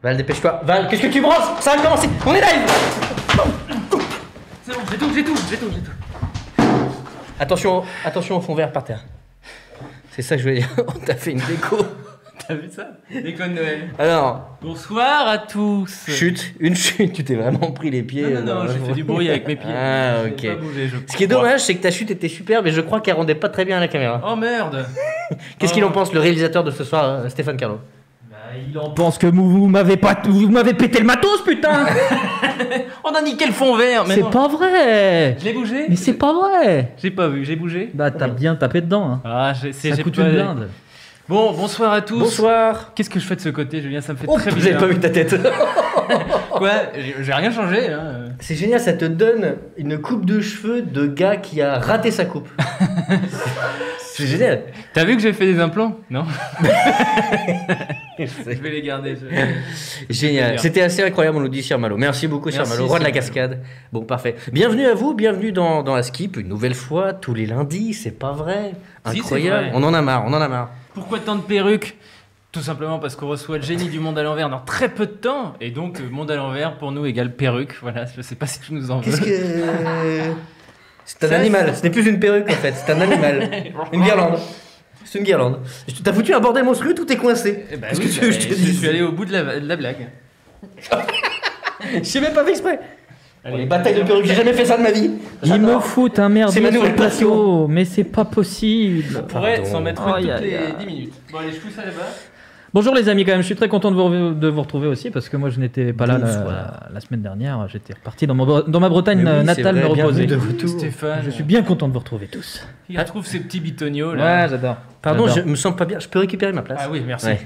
Val, dépêche-toi. Val, qu'est-ce que tu brosses? Ça va commencer. On est live. C'est bon, j'ai tout. Attention au fond vert par terre. C'est ça que je voulais dire. On t'a fait une déco. T'as vu ça? Déco de Noël. Alors. Bonsoir à tous. Une chute. Tu t'es vraiment pris les pieds. Non, j'ai fait du bruit avec mes pieds. Ah, ok. J'ai pas bougé, Ce qui est dommage, c'est que ta chute était superbe et je crois qu'elle rendait pas très bien à la caméra. Oh merde. Qu'est-ce qu'il en pense, le réalisateur de ce soir, Stéphane Carlo? Il en pense que vous m'avez pété le matos, putain. On a niqué le fond vert. C'est pas vrai. Je l'ai bougé. Mais c'est pas vrai. J'ai pas vu, j'ai bougé. Bah t'as bien tapé dedans. Hein. Ah, Ça coûte une blinde. Bon, bonsoir à tous. Bonsoir. Qu'est-ce que je fais de ce côté, Julien? Ça me fait Oh, très bizarre. j'avais pas vu ta tête. Quoi? J'ai rien changé. Hein. C'est génial, ça te donne une coupe de cheveux de gars qui a raté sa coupe. C'est génial. T'as vu que j'ai fait des implants? Non. Je Je vais les garder. Génial. C'était assez incroyable, on nous dit Sir Malo. Merci beaucoup, Sir Malo, roi de la cascade. Bon, parfait. Bienvenue à vous, bienvenue dans la Skip, une nouvelle fois, tous les lundis, c'est pas vrai. Si, Incroyable. c'est vrai. On en a marre. Pourquoi tant de perruques? Tout simplement parce qu'on reçoit le génie du monde à l'envers dans très peu de temps. Et donc, monde à l'envers, pour nous, égale perruque. Voilà, je sais pas si tu nous en veux. Qu'est-ce que. C'est un animal, ce n'est plus une perruque en fait, c'est un animal. Une guirlande. C'est une guirlande. T'as foutu un bordel monstrueux, tout est coincé. Eh ben Qu'est-ce oui, que tu veux que je te dise? suis allé au bout de la blague. J'ai même pas fait exprès. Allez, Les batailles de perruques, j'ai jamais fait ça de ma vie. Ils me foutent un C'est ma merdier sur nouvelle le plateau, mais c'est pas possible. On pourrait s'en mettre une Aïe, toutes aïe, les aïe. 10 minutes. Bon, allez, je pousse ça là-bas. Bonjour les amis, quand même, je suis très content de vous retrouver aussi parce que moi je n'étais pas là Bonsoir. la semaine dernière. J'étais reparti dans ma Bretagne Mais oui, natale c'est me vrai, reposer. bienvenue de retour. Stéphane, Je suis bien content de vous retrouver tous. il retrouve ses petits bitonios là. Ouais, j'adore. Pardon, je J'adore. me sens pas bien, je peux récupérer ma place? Ah oui, merci. Ouais.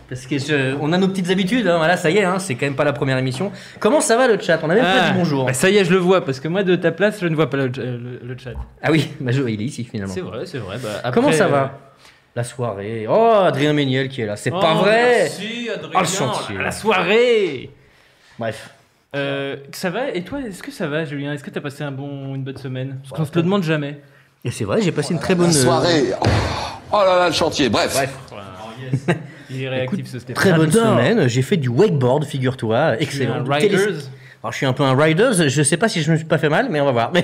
Parce que on a nos petites habitudes, hein, voilà, ça y est, hein, c'est quand même pas la première émission. Comment ça va le chat? On a même pas dit bonjour. Bah, ça y est, je le vois, parce que moi, de ta place, je ne vois pas le chat. Ah oui, bah, il est ici finalement. C'est vrai. Bah, après, Comment ça va? La soirée. Oh, Adrien Méniel qui est là. C'est Oh, pas vrai. Merci, Adrien. Oh, le chantier. La soirée. Bref. Ça va? Et toi, est-ce que ça va, Julien? Est-ce que t'as passé une bonne semaine? Parce qu'on se le demande jamais. Et c'est vrai, j'ai passé une très bonne soirée. Oh là là, le chantier. Bref. Il est réactif, ce Stéphane. Très bonne J'adore. semaine. J'ai fait du wakeboard, figure-toi. Tu es Excellent. un Du Riders. Alors, je suis un peu un riders. Je sais pas si je me suis pas fait mal, mais on va voir. Mais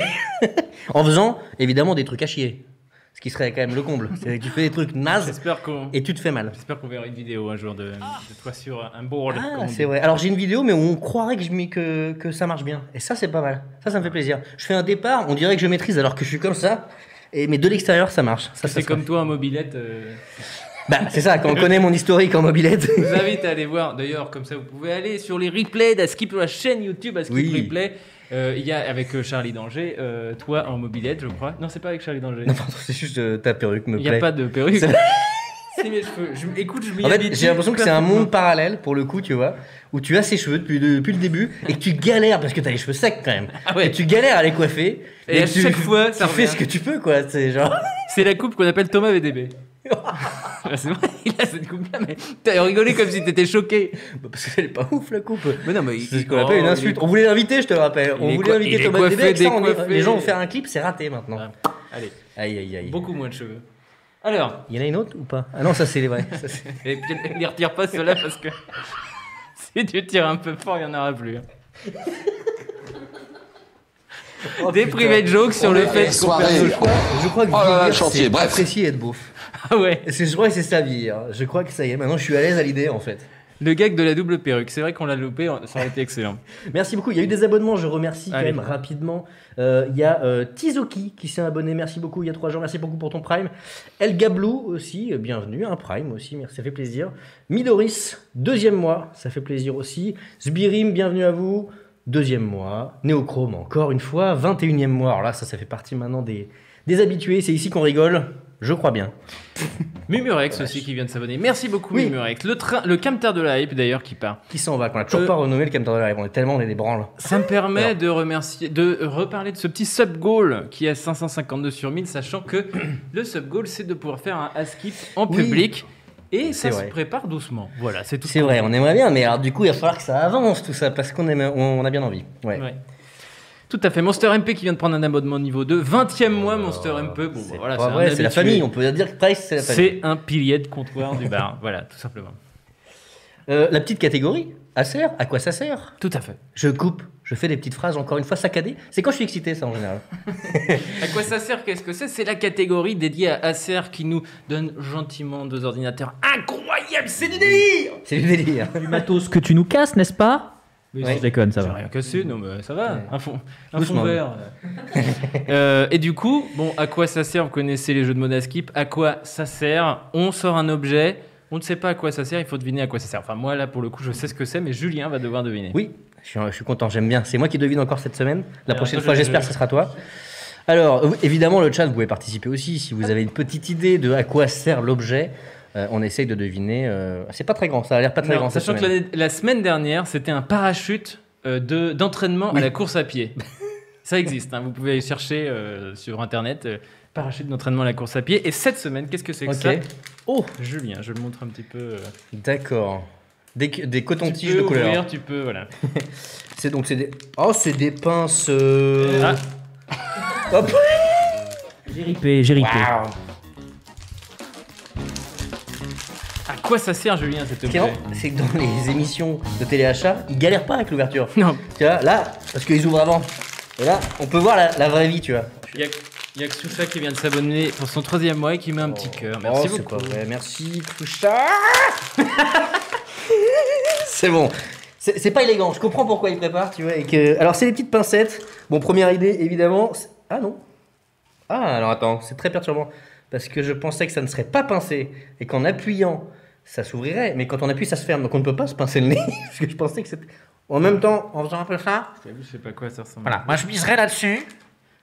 en faisant évidemment des trucs à chier. Ce qui serait quand même le comble. C'est que tu fais des trucs nazes J'espère qu'on et tu te fais mal. verra une vidéo un jour de toi sur un board. comme Ah, on c'est dit. vrai. Alors j'ai une vidéo, mais où on croirait que ça marche bien. Et ça, c'est pas mal. Ça me fait plaisir. Je fais un départ, on dirait que je maîtrise alors que je suis comme ça. Mais de l'extérieur, ça marche. Ça C'est comme toi en mobilette. Bah, c'est ça, quand on connaît mon historique en mobilette. Je vous invite à aller voir, d'ailleurs, comme ça vous pouvez aller sur les replays d'Askip, sur la chaîne YouTube Askip Oui. Replay. Il y a avec Charlie Danger, toi en mobilette, je crois. Non, c'est pas avec Charlie Danger. Non, pardon, c'est juste ta perruque me Il plaît. n'y a pas de perruque. C'est- C'est mes cheveux. Écoute, je m'y En fait, habitue j'ai l'impression que c'est un parfaitement. monde parallèle, pour le coup, tu vois, où tu as ces cheveux depuis le début et que tu galères, parce que t'as les cheveux secs quand même. Ah ouais. Et tu galères à les coiffer. Et mais à tu, chaque fois, ça tu fais revient. ce que tu peux, quoi. C'est genre. C'est la coupe qu'on appelle Thomas VDB. Ah, c'est vrai, il a cette coupe-là, mais t'as rigolé comme si t'étais choqué. Bah, parce qu'elle est pas ouf, la coupe. Mais non, mais C'est ce qu'on appelle une insulte. On voulait l'inviter, je te le rappelle. il On est voulait inviter il est Thomas coiffé, Dédé. Avec ça, décoiffé. les gens vont faire un clip, c'est raté maintenant. Allez, Aïe, aïe, aïe. beaucoup moins de cheveux. Alors, Il y en a une autre ou pas? Ah non, ça c'est les vrais. Ça, c'est- et puis ne retire pas ceux-là parce que si tu tires un peu fort, il n'y en aura plus. Oh, Des putain. private jokes sur le fait qu'on soirée. perd nos choix. Je crois que Oh là là, Vivre, le chantier, c'est bref. apprécier être beauf. Ah ouais, Je crois que c'est sa vie. Hein. Je crois que ça y est. Maintenant, je suis à l'aise à l'idée en fait. le gag de la double perruque. C'est vrai qu'on l'a loupé, ça aurait été excellent. Merci beaucoup. Il y a eu des abonnements. Je remercie Allez. quand même rapidement. Il y a Tizoki qui s'est abonné. Merci beaucoup. Il y a 3 jours. Merci beaucoup pour ton Prime. El Gablou aussi. Bienvenue. Un Prime aussi. Merci. Ça fait plaisir. Midoris, 2e mois. Ça fait plaisir aussi. Sbirim, bienvenue à vous. 2e mois. Néochrome, encore une fois. 21e mois. Alors là, ça fait partie maintenant des habitués. C'est ici qu'on rigole. Je crois bien. Mumurex aussi qui vient de s'abonner. Merci beaucoup Oui. Mumurex. Le camtar de la hype d'ailleurs qui part. Qui s'en va? Qu'on a toujours pas renommé le Camtar de la Live. On est des branles. Ça me permet Alors. de reparler de ce petit sub goal qui est à 552 sur 1000, sachant que le sub goal c'est de pouvoir faire un askip en Oui. public et ça C'est se vrai. prépare doucement. Voilà, c'est tout. C'est vrai, on aimerait bien, mais alors du coup, il va falloir que ça avance tout ça parce on a bien envie. Ouais. Ouais. Tout à fait. Monster MP qui vient de prendre un abonnement niveau 2. 20e mois Monster MP. Bon, C'est bah, voilà, pas un vrai, c'est la habitué. famille. On peut dire que Price, c'est la famille. C'est un pilier de comptoir du bar. Voilà, tout simplement. La petite catégorie, Acer, à quoi ça sert? Tout à fait. Je coupe, je fais des petites phrases encore une fois saccadées. C'est quand je suis excité, ça en général. À quoi ça sert? Qu'est-ce que c'est? C'est la catégorie dédiée à Acer qui nous donne gentiment 2 ordinateurs incroyables. C'est du délire. C'est du délire. Du matos que tu nous casses, n'est-ce pas? Mais Je déconne, ça j'ai va. rien cassé, non mais ça va. Ouais. Un fond Doucement. vert. Et du coup, bon, à quoi ça sert? Vous connaissez les jeux de mots d'Askip. À quoi ça sert? On sort un objet. On ne sait pas à quoi ça sert, il faut deviner à quoi ça sert. Enfin, moi, là, pour le coup, je sais ce que c'est, mais Julien va devoir deviner. Oui, je suis content, j'aime bien. C'est moi qui devine encore cette semaine. La Alors, prochaine toi, fois, je- j'espère que ce sera toi. Alors, évidemment, le chat, vous pouvez participer aussi. Si vous avez une petite idée de à quoi sert l'objet, on essaye de deviner. C'est pas très grand, ça a l'air pas très Non, grand cette sachant semaine. que la semaine dernière, c'était un parachute d'entraînement à la course à pied. Ça existe, hein, vous pouvez aller chercher sur Internet. Parachute d'entraînement à la course à pied. Et cette semaine, qu'est-ce que c'est que Ok. ça? Oh, Julien, je le montre un petit peu. d'accord. Des Tu cotons-tiges peux de couleur. ouvrir, tu peux, voilà. C'est des. Oh, c'est des pinces. Ah. Hop. J'ai ripé. Waouh. À quoi ça sert, Julien, cet objet? Tiens, c'est que dans les émissions de téléachat, ils galèrent pas avec l'ouverture. Non, Tu vois, là, parce qu'ils ouvrent avant. Et là, on peut voir la vraie vie, tu vois. il y a que Soucha qui vient de s'abonner pour son 3e mois et qui met un petit cœur. Merci Oh, c'est beaucoup. pas vrai. Merci, Toucha. C'est bon. C'est pas élégant. Je comprends pourquoi il prépare, tu vois. Alors, c'est des petites pincettes. Bon, première idée, évidemment. Ah non. Ah, alors attends, c'est très perturbant. Parce que je pensais que ça ne serait pas pincé. Et qu'en appuyant, ça s'ouvrirait. Mais quand on appuie, ça se ferme. Donc, on ne peut pas se pincer le nez. Parce que je pensais que c'était. En même temps, en faisant un peu ça. Je sais pas à quoi ça ressemble. Voilà, moi je miserais là-dessus.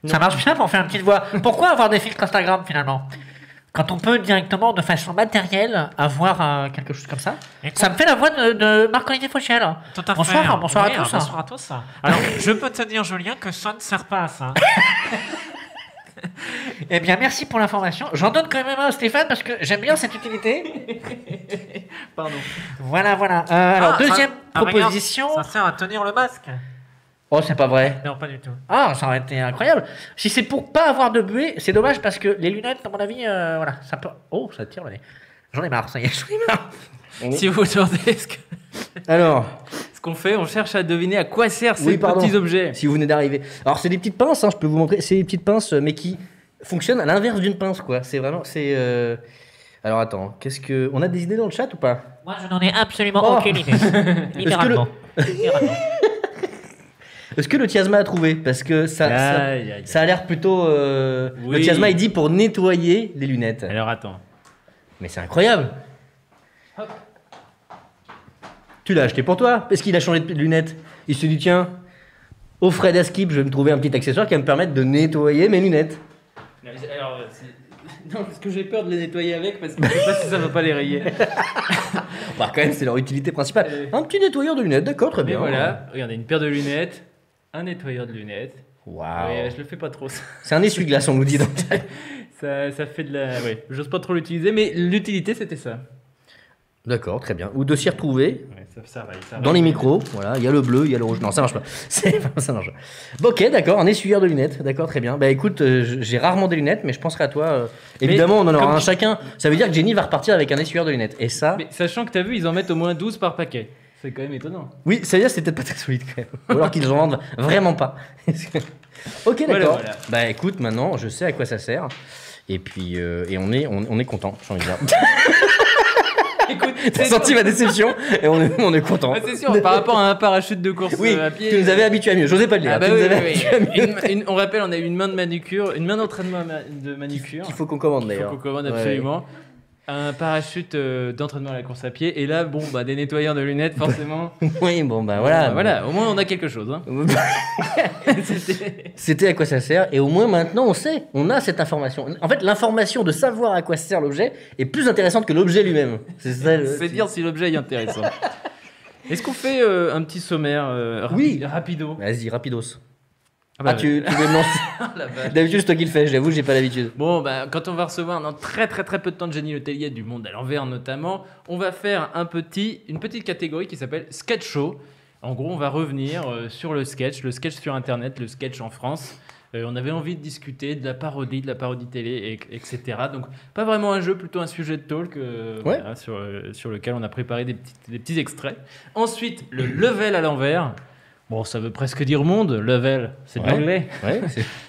Ça marche bien pour faire une petite voix. Pourquoi avoir des filtres Instagram finalement? Quand on peut directement, de façon matérielle, avoir quelque chose comme ça. Ça me fait la voix de Marc-Olivier Fauchel. Tout à Bonsoir, fait. bonsoir à Oui, tous. Bonsoir à tous. Alors, je peux te dire, Julien, que ça ne sert pas à ça. Eh bien, merci pour l'information. J'en donne quand même un à Stéphane parce que j'aime bien cette utilité. Pardon. Voilà. Alors, Ah, deuxième ça- regarde, proposition. Ça sert à tenir le masque. Oh, c'est pas vrai. Non, pas du tout. Ah, ça aurait été incroyable. Si c'est pour pas avoir de buée, c'est dommage parce que les lunettes, à mon avis, voilà, ça peut. Oh, ça tire le nez. J'en ai marre, ça y est, j'en ai marre. Si vous demandez Alors, ce qu'on fait, on cherche à deviner à quoi servent ces Oui, pardon. petits objets. si vous venez d'arriver. Alors, c'est des petites pinces, hein, je peux vous montrer. C'est des petites pinces, mais qui fonctionnent à l'inverse d'une pince, quoi. C'est vraiment. Alors, attends, qu'est-ce que. On a des idées dans le chat ou pas? Moi, je n'en ai absolument Oh. aucune idée. Littéralement. Littéralement. Est-ce que le Tiasma a trouvé? Parce que Aïe, aïe. ça a l'air plutôt. Oui. Le Tiasma, il dit pour nettoyer les lunettes. Alors attends. Mais c'est incroyable! Tu l'as acheté pour toi? Parce qu'il a changé de lunettes. Il se dit, tiens, au frais d'Askip, je vais me trouver un petit accessoire qui va me permettre de nettoyer mes lunettes. Alors, non, parce que j'ai peur de les nettoyer avec, parce que je sais pas si ça va pas les rayer. Bah, quand même, c'est leur utilité principale. Un petit nettoyeur de lunettes, d'accord, très Mais bien. voilà, regardez, une paire de lunettes, un nettoyeur de lunettes. Waouh. Ouais, je le fais pas trop. C'est un essuie-glace, on nous dit dans le chat. Ça fait de la. Ouais, j'ose pas trop l'utiliser, mais l'utilité c'était ça. D'accord, très bien. Ou de s'y retrouver Ouais, ça va. dans les micros. Voilà, il y a le bleu, il y a le rouge. Non, ça marche pas. Ça marche pas. Bon, ok, d'accord, un essuyeur de lunettes. D'accord, très bien. Bah écoute, j'ai rarement des lunettes, mais je penserai à toi. Évidemment, on en aura comme un tu- chacun. Ça veut dire que Jenny va repartir avec un essuyeur de lunettes. Et ça, Mais sachant que t'as vu, ils en mettent au moins 12 par paquet. C'est quand même étonnant. oui, ça veut dire que c'est peut-être pas très solide quand même. Ou alors qu'ils en vendent vraiment pas. Ok, Voilà, d'accord. voilà. Bah écoute, maintenant, je sais à quoi ça sert. Et puis, et on est content, j'ai envie de dire. Écoute, T'as senti ma déception et on est content. c'est sûr, par rapport à un parachute de course Oui, à pied. tu nous avais habitué à mieux. J'osais pas le dire. Ah bah tu oui, nous avais oui, habitué à mieux. oui. On rappelle, on a eu une main de manucure, une main d'entraînement de manucure. Il faut qu'on commande Il faut d'ailleurs. qu'on commande Ouais. absolument. Un parachute d'entraînement à la course à pied. Et là, bon, bah, des nettoyeurs de lunettes, forcément. Oui, bon bah voilà. Voilà, au moins on a quelque chose. Hein. C'était à quoi ça sert et au moins maintenant on sait, on a cette information. En fait, l'information de savoir à quoi sert l'objet est plus intéressante que l'objet lui-même. C'est ça. C'est dire si l'objet est intéressant. Est-ce qu'on fait un petit sommaire Oui. rapido? Vas-y, rapidos. Ah bah, Tu veux me lancer? la vache. D'habitude, c'est toi qui le fais. J'avoue, j'ai pas l'habitude. Bon, bah, quand on va recevoir dans très peu de temps de Jenny Letellier du Monde à l'envers notamment, on va faire une petite catégorie qui s'appelle Sketch Show. En gros, on va revenir sur le sketch sur Internet, le sketch en France. On avait envie de discuter de la parodie télé, etc. Donc, pas vraiment un jeu, plutôt un sujet de talk voilà, sur lequel on a préparé des petits extraits. Ensuite, le level à l'envers. Bon, ça veut presque dire monde, level, c'est de l'anglais. Ouais,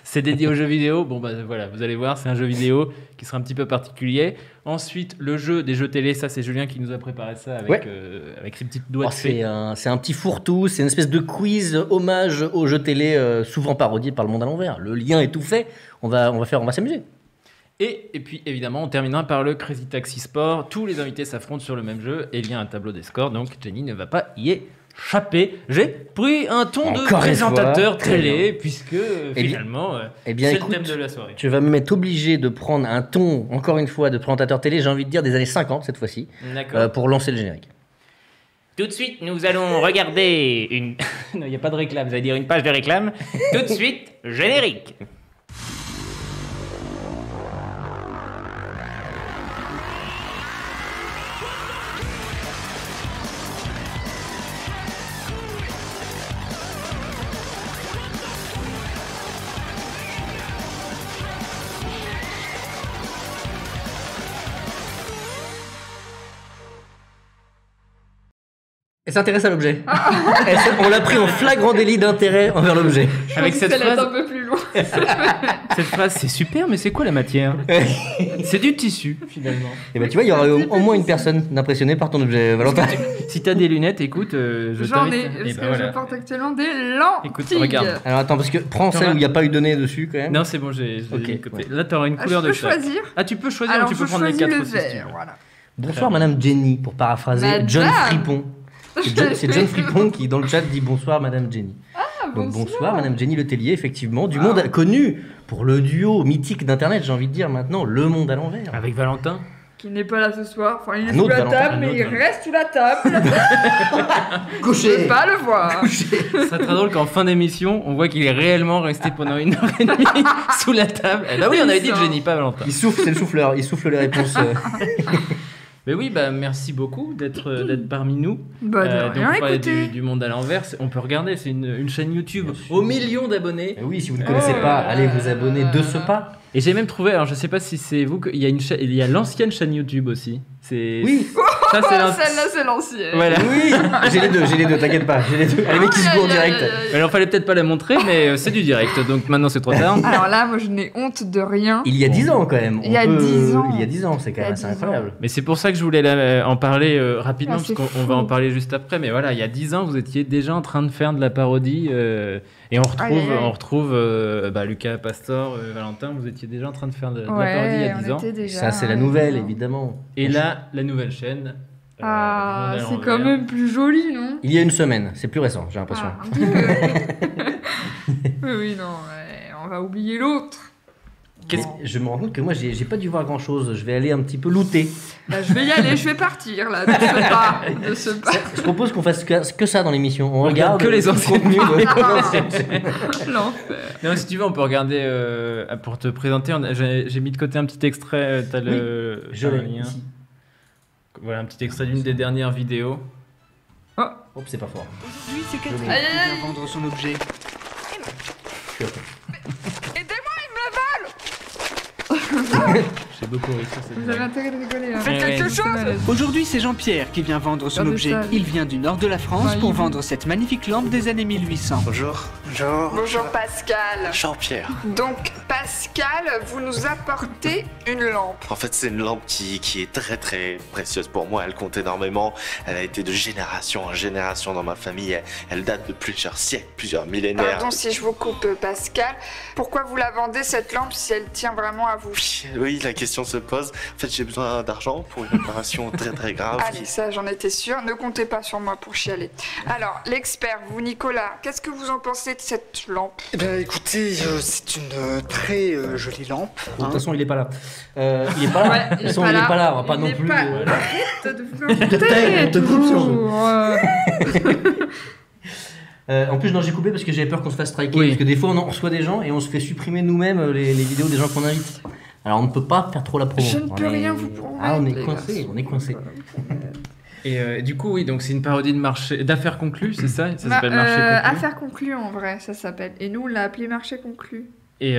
C'est dédié aux jeux vidéo. Bon, bah voilà, vous allez voir, c'est un jeu vidéo qui sera un petit peu particulier. Ensuite, le jeu des jeux télé, ça, c'est Julien qui nous a préparé ça avec ses petites doigts de fée. C'est un petit fourre-tout, c'est une espèce de quiz hommage aux jeux télé souvent parodiés par le monde à l'envers. Le lien est tout fait, on va s'amuser. Et puis, évidemment, on terminera par le Crazy Taxi Sport. Tous les invités s'affrontent sur le même jeu et il y a un tableau des scores, donc Jenny ne va pas y échapper. J'ai pris un ton de présentateur télé, puisque finalement, c'est le thème de la soirée. Tu vas me mettre obligé de prendre un ton, encore une fois, de présentateur télé, j'ai envie de dire des années 50 cette fois-ci, pour lancer le générique. Tout de suite, nous allons regarder une... Non, il n'y a pas de réclame, vous allez dire une page de réclame. Tout de suite, générique. Elle s'intéresse à l'objet. On l'a pris en flagrant délit d'intérêt envers l'objet. Avec cette phrase, un peu plus loin. cette phrase, c'est super, mais c'est quoi la matière? C'est du tissu, finalement. Et ben tu vois, il y aura au moins une personne d'impressionnée par ton objet, Valentin. Si t'as des lunettes, écoute, J'en ai, parce que je porte actuellement des lentilles. Écoute, regarde. Alors attends, parce que prends celle où il n'y a pas eu donné dessus quand même. Non, c'est bon, j'ai mis de côté. Là, t'auras une Ah, couleur je de peux chaque. choisir. Ah, tu peux choisir, Alors, ou tu peux je prendre les choisis 4 le aussi. si tu vert, veux. voilà. Bonsoir Madame Jenny, pour paraphraser Madame. John Fripon. C'est John Fripon qui, dans le chat, dit bonsoir Madame Jenny. Ah, Donc bonsoir Madame Jenny Letellier, effectivement, du monde connu pour le duo mythique d'Internet, j'ai envie de dire maintenant, Le Monde à l'envers. Avec Valentin. Qui n'est pas là ce soir. Enfin, il est Un sous autre la Valentin, table, un mais autre il Valentin. reste sous la table. Je Couché. peux pas le voir. Ça serait très drôle qu'en fin d'émission, on voit qu'il est réellement resté pendant 1h30 sous la table. Eh bah oui, on avait dit Jenny, pas Valentin. Il souffle, c'est le souffleur, il souffle les réponses. Mais oui, bah merci beaucoup d'être parmi nous. Bah, de Donc, rien, on parlait écoutez. du monde à l'envers. On peut regarder, c'est une chaîne YouTube aux millions d'abonnés. Et oui, si vous ne connaissez pas, allez vous abonner de ce pas. Et j'ai même trouvé, alors je sais pas si c'est vous, il y a il y a l'ancienne chaîne YouTube aussi. Oui, Ça, c'est Oh, celle-là, c'est l'ancienne. Voilà. oui, j'ai les deux, t'inquiète pas, j'ai les deux. Allez, mec qui se bourre en direct. Alors, fallait peut-être pas la montrer, mais c'est du direct, donc maintenant c'est trop tard. Alors là, moi, je n'ai honte de rien. Il y a 10 ans quand même. Il y a 10 ans. Il y a 10 ans, c'est quand Il y a même assez 10 ans. incroyable. Mais c'est pour ça que je voulais en parler rapidement, Ah, c'est parce qu'on fou. va en parler juste après. Mais voilà, il y a 10 ans, vous étiez déjà en train de faire de la parodie. Et on retrouve Lucas Pastor, Valentin, vous étiez déjà en train de faire de la parodie il y a 10 ans. Ça, c'est la nouvelle, évidemment. Et là, la nouvelle chaîne. Ah, Le Monde à c'est quand l'envers. même plus joli, non? Il y a une semaine, c'est plus récent, j'ai l'impression. Ah, un petit peu. Oui, non, on va oublier l'autre. Je me rends compte que moi, j'ai pas dû voir grand chose. Je vais aller un petit peu looter. Bah, je vais y aller, je vais partir là, de ce pas. Je propose qu'on fasse que ça dans l'émission. On regarde regarde que les tout le anciennes contenu de- L'enfer. Non, si tu veux, on peut regarder pour te présenter. J'ai mis de côté un petit extrait. T'as le Je t'as l'ai un lien. ici. Voilà un petit extrait d'une des dernières vidéos. Hop, c'est pas fort. Lui, c'est Catherine Aïe, qui aïe, vient vendre son objet. Aidez-moi, il me le vole. J'ai beaucoup ri sur cette Vous blague. avez intérêt de rigoler. Hein. Faites quelque chose. Aujourd'hui, c'est Jean-Pierre qui vient vendre son Regardez objet. ça. Il vient du nord de la France Ouais, pour il- vendre cette magnifique lampe des années 1800. Bonjour. Bonjour. Bonjour Pascal. Jean-Pierre. Donc Pascal, vous nous apportez une lampe. En fait, c'est une lampe qui est très très précieuse pour moi. Elle compte énormément. Elle a été de génération en génération dans ma famille. Elle date de plusieurs siècles, plusieurs millénaires. Pardon si je vous coupe Pascal. Pourquoi vous la vendez cette lampe si elle tient vraiment à vous? Oui, la question se pose. En fait, j'ai besoin d'argent pour une opération très très grave. Allez, ça j'en étais sûre. Ne comptez pas sur moi pour chialer. Alors, l'expert, vous Nicolas, qu'est-ce que vous en pensez de cette lampe? Eh bien, écoutez, c'est une très jolie lampe. De toute façon, il est pas là. Il est pas là. Ouais, De toute façon, il est pas là. On va pas non plus. Arrête de vous Tu te tais, on te coupe sur toujours. En plus, non, j'ai coupé parce que j'avais peur qu'on se fasse striker. Oui. Parce que des fois, on reçoit des gens et on se fait supprimer nous-mêmes les vidéos des gens qu'on invite. Alors, on ne peut pas faire trop la promo. Je ne peux rien vous promettre. Ah, on est les coincé, garçons. on est coincé. Et du coup, oui, donc c'est une parodie de marché, d'affaires conclues, c'est ça? Ça s'appelle marché conclu. Affaire conclue en vrai, ça s'appelle. Et nous, on l'a appelé marché conclu. Et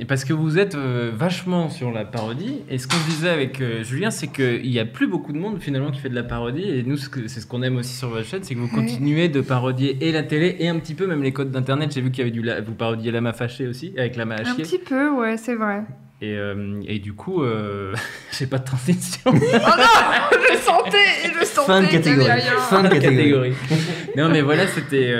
parce que vous êtes vachement sur la parodie, et ce qu'on se disait avec Julien, c'est qu'il n'y a plus beaucoup de monde finalement qui fait de la parodie, et nous c'est ce qu'on aime aussi sur votre chaîne, c'est que vous continuez de parodier et la télé et un petit peu même les codes d'internet. J'ai vu qu'il y avait vous parodiez Lama Fâché aussi, avec Lama à Un chier. petit peu, ouais, c'est vrai. Et du coup, j'ai pas de transition. Oh non, je sentais Fin de qu'il y catégorie. avait rien. Fin de catégorie. Non mais voilà, c'était...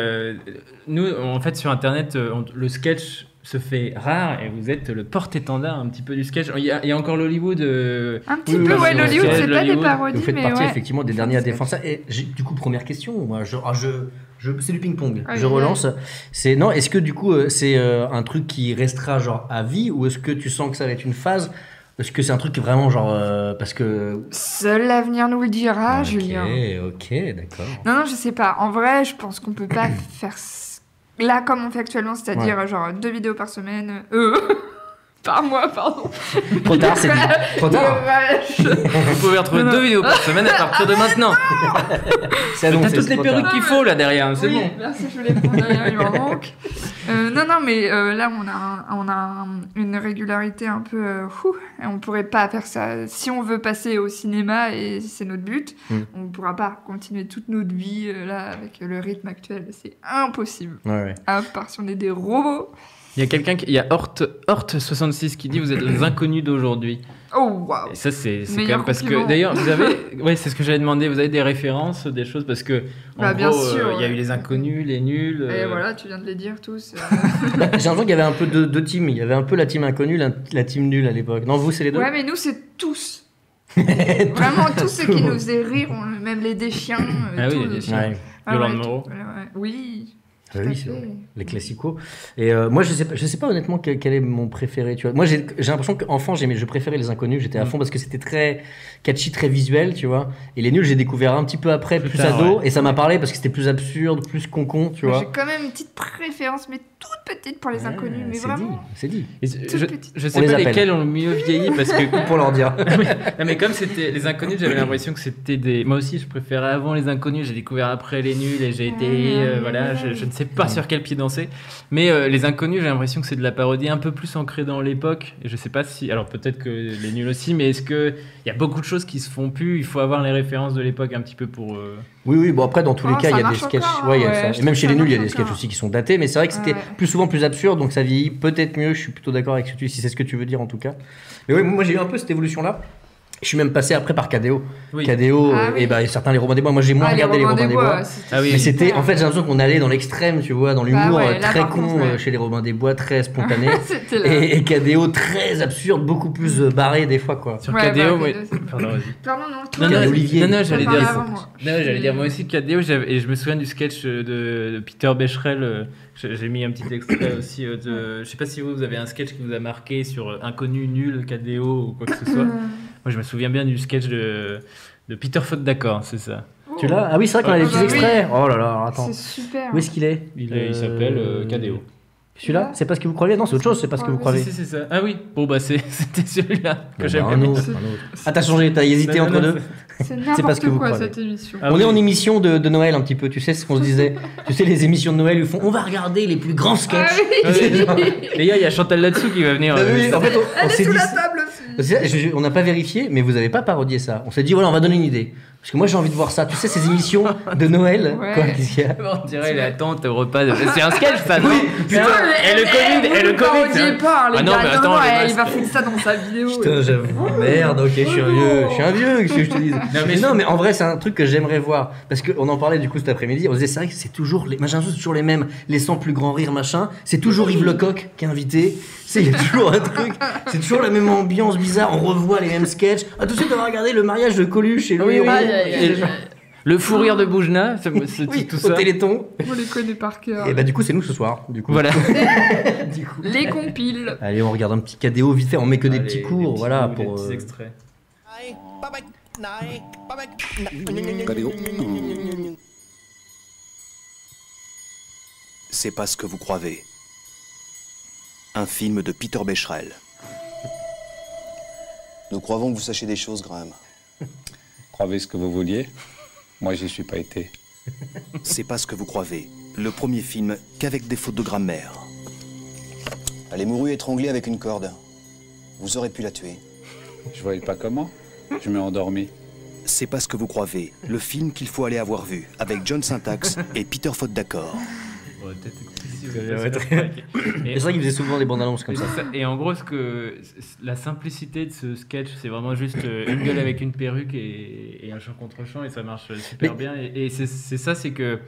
nous, en fait, sur Internet, le sketch se fait rare, et vous êtes le porte-étendard un petit peu du sketch. Il y a encore l'Hollywood. Un petit peu, ouais, l'Hollywood, c'est pas des parodies, Vous faites mais partie ouais. effectivement des derniers à défendre ça. Et du coup, première question, moi, c'est du ping-pong. Ouais, je ouais. relance. Non, est-ce que du coup, c'est un truc qui restera genre à vie, ou est-ce que tu sens que ça va être une phase? Est-ce que c'est un truc qui est vraiment genre parce que Seul l'avenir nous le dira, Julien. Ok, d'accord. Non, je sais pas. En vrai, je pense qu'on peut pas faire là comme on fait actuellement, c'est-à-dire genre 2 vidéos par semaine. Par mois, pardon. Trop tard, c'est dit. Trop tard. Vous pouvez retrouver 2 vidéos par semaine à partir de maintenant. C'est T'as annoncé, toutes c'est les trop perruques tard. qu'il faut là derrière, c'est Oui, bon. merci, je voulais prendre derrière, il m'en manque. Non, mais là, on a une régularité un peu... et on pourrait pas faire ça. Si on veut passer au cinéma, et c'est notre but, on pourra pas continuer toute notre vie là, avec le rythme actuel. C'est impossible. Ouais. À part si on est des robots. Il y a quelqu'un, il y a Hort66 qui dit vous êtes les inconnus d'aujourd'hui. Oh, waouh. Et ça, c'est quand Meilleur même parce que. compliment. D'ailleurs, vous avez. Ouais, c'est ce que j'avais demandé. Vous avez des références, des choses parce que. En Bien gros, sûr, il y a ouais. eu les inconnus, les nuls. Et voilà, tu viens de les dire tous. J'ai l'impression qu'il y avait un peu deux teams. Il y avait un peu la team inconnue, la team nulle à l'époque. Non, vous, c'est les deux. Ouais, mais nous, c'est tous. Vraiment, tous ceux qui nous faisaient rire, même les déchiens. Ah oui, tout. les déchiens. Ouais. Yolande ouais, Moreau. tout. Ouais. Oui. Ah tout oui, à c'est fait. vrai. Les classicos. Et moi, je sais pas honnêtement quel est mon préféré. Tu vois, moi, j'ai l'impression qu'enfant, je préférais les inconnus. J'étais à fond parce que c'était très catchy, très visuel, tu vois. Et les nuls, j'ai découvert un petit peu après, plus tard, ado, ouais. et ça m'a parlé parce que c'était plus absurde, plus concon, tu vois. J'ai quand même une petite préférence, mais toute petite pour les inconnus, mais vraiment. C'est dit. Et Toute petite. je On sais les pas appelle. lesquels ont le mieux vieilli parce que. Pour leur dire. Non, mais comme c'était les inconnus, j'avais l'impression que c'était des. Moi aussi, je préférais avant les inconnus. J'ai découvert après les nuls et j'ai été. Voilà, je ne sais pas sur quel pied danser. Mais les inconnus, j'ai l'impression que c'est de la parodie un peu plus ancrée dans l'époque. Et je sais pas si. Alors peut-être que les nuls aussi, mais est-ce qu'il y a beaucoup de choses qui se font plus? Il faut avoir les références de l'époque un petit peu pour. Oui, bon après dans tous les Oh, cas ça il y a des marche sketchs, encore, ouais, il y a ouais, ça. je Et même trouve chez ça les nuls il y a marche des sketchs encore. aussi qui sont datés, mais c'est vrai que c'était Ouais. souvent plus absurde, donc ça vieillit peut-être mieux. Je suis plutôt d'accord avec ce que tu dis, si c'est ce que tu veux dire en tout cas. Mais oui, moi j'ai eu un peu cette évolution là. Je suis même passé après par KDO. Oui. KDO Ah oui. et bah certains les Robins des Bois. Moi j'ai moins regardé les Robins des Bois. Ah oui. Mais c'était en fait j'ai l'impression qu'on allait dans l'extrême, tu vois, dans l'humour ouais, là, très par con contre, ouais. chez les Robins des Bois, très spontané. C'était là. et KDO très absurde, beaucoup plus barré des fois quoi. Sur Ouais, KDO, bah, ouais. KDO, c'est- Pardon, vas-y. Pardon, non, Non, non, Olivier. non, j'allais T'as parlé dire. avant moi. Non, j'allais dire moi aussi KDO, et je me souviens du sketch de Peter Becherel. J'ai mis un petit extrait aussi. Je sais pas si vous avez un sketch qui vous a marqué sur inconnu, nul, KDO ou quoi que ce soit. Moi, je me souviens bien du sketch de Peter Faute d'accord, c'est ça. Tu l'as? Ah oui, c'est vrai qu'on a des Ah petits bah extraits. Oh là là, alors, attends. C'est super. Où est-ce qu'il est? Il s'appelle KDO. Celui-là? C'est pas ce que vous croyez? Non, c'est autre chose, c'est pas ce que vous croyez. Si, c'est ça. Ah oui, bon bah c'était celui-là que Bon, j'avais bah, un mis. autre. Ah, t'as changé, t'as hésité Non, entre non, deux? C'est C'est pas ce que n'importe vous quoi croyez. cette émission. Ah On oui. est en émission de Noël un petit peu, tu sais ce qu'on se disait. Tu sais, les émissions de Noël, ils font on va regarder les plus grands sketchs. Ah oui. C'est genre- Les gars, il y a Chantal là-dessous qui va venir. Ah oui, en fait, on Elle est s'est sous dit. la table aussi. On n'a pas vérifié, mais vous avez pas parodié ça. On s'est dit voilà, on va donner une idée. Parce que moi j'ai envie de voir ça. Tu sais, ces émissions de Noël. Ouais. Quoi, qu'est-ce qu'il y a? On dirait la tante au repas. C'est un sketch, ça, non? putain. Et le Covid, et le Covid. Parodiez pas, les Ah non, gars. mais Non, attends, non, les il masques. va foutre ça dans sa vidéo. Putain, j'avoue. Merde, ok, je suis un vieux. Je suis un vieux, qu'est-ce que je te dis. Non, mais en vrai, c'est un truc que j'aimerais voir. Parce qu'on en parlait du coup cet après-midi. On se disait, c'est vrai que c'est toujours les. Machin, c'est toujours les mêmes. Les 100 plus grands rires, machin. C'est toujours Yves Lecoq qui est invité. Tu sais, il y a toujours un truc. C'est toujours la même ambiance bizarre. On revoit les mêmes sketchs. Ah, tout de suite, on va regarder le mariage de Coluche et Louis. oui. Aïe, aïe, aïe. Le fou rire de Boujna, Oui, tout au ça. Téléthon. On les connaît par cœur. Et bah, du coup, c'est nous ce soir. Du coup. Voilà. Du coup. Les compiles. Allez, on regarde un petit KDO vite fait. On met que des Allez, petits des cours, petits voilà. coups, Pour. des petits extraits. C'est pas ce que vous croyez. Un film de Peter Becherel. Nous croyons que vous sachiez des choses, Graham. Croyez ce que vous vouliez. Moi, j'y suis pas été. C'est pas ce que vous croyez. Le premier film qu'avec des fautes de grammaire. Elle est mourue étranglée avec une corde. Vous aurez pu la tuer. Je voyais pas comment. Je m'ai endormi. C'est pas ce que vous croyez. Le film qu'il faut aller avoir vu, avec John Syntax et Peter Faute d'accord. C'est vrai qu'il faisait souvent des bandes annonces comme ça. Et en gros, la simplicité de ce sketch, c'est vraiment juste une gueule avec une perruque et un chant contre chant, et ça marche super bien. Et c'est ça, c'est que,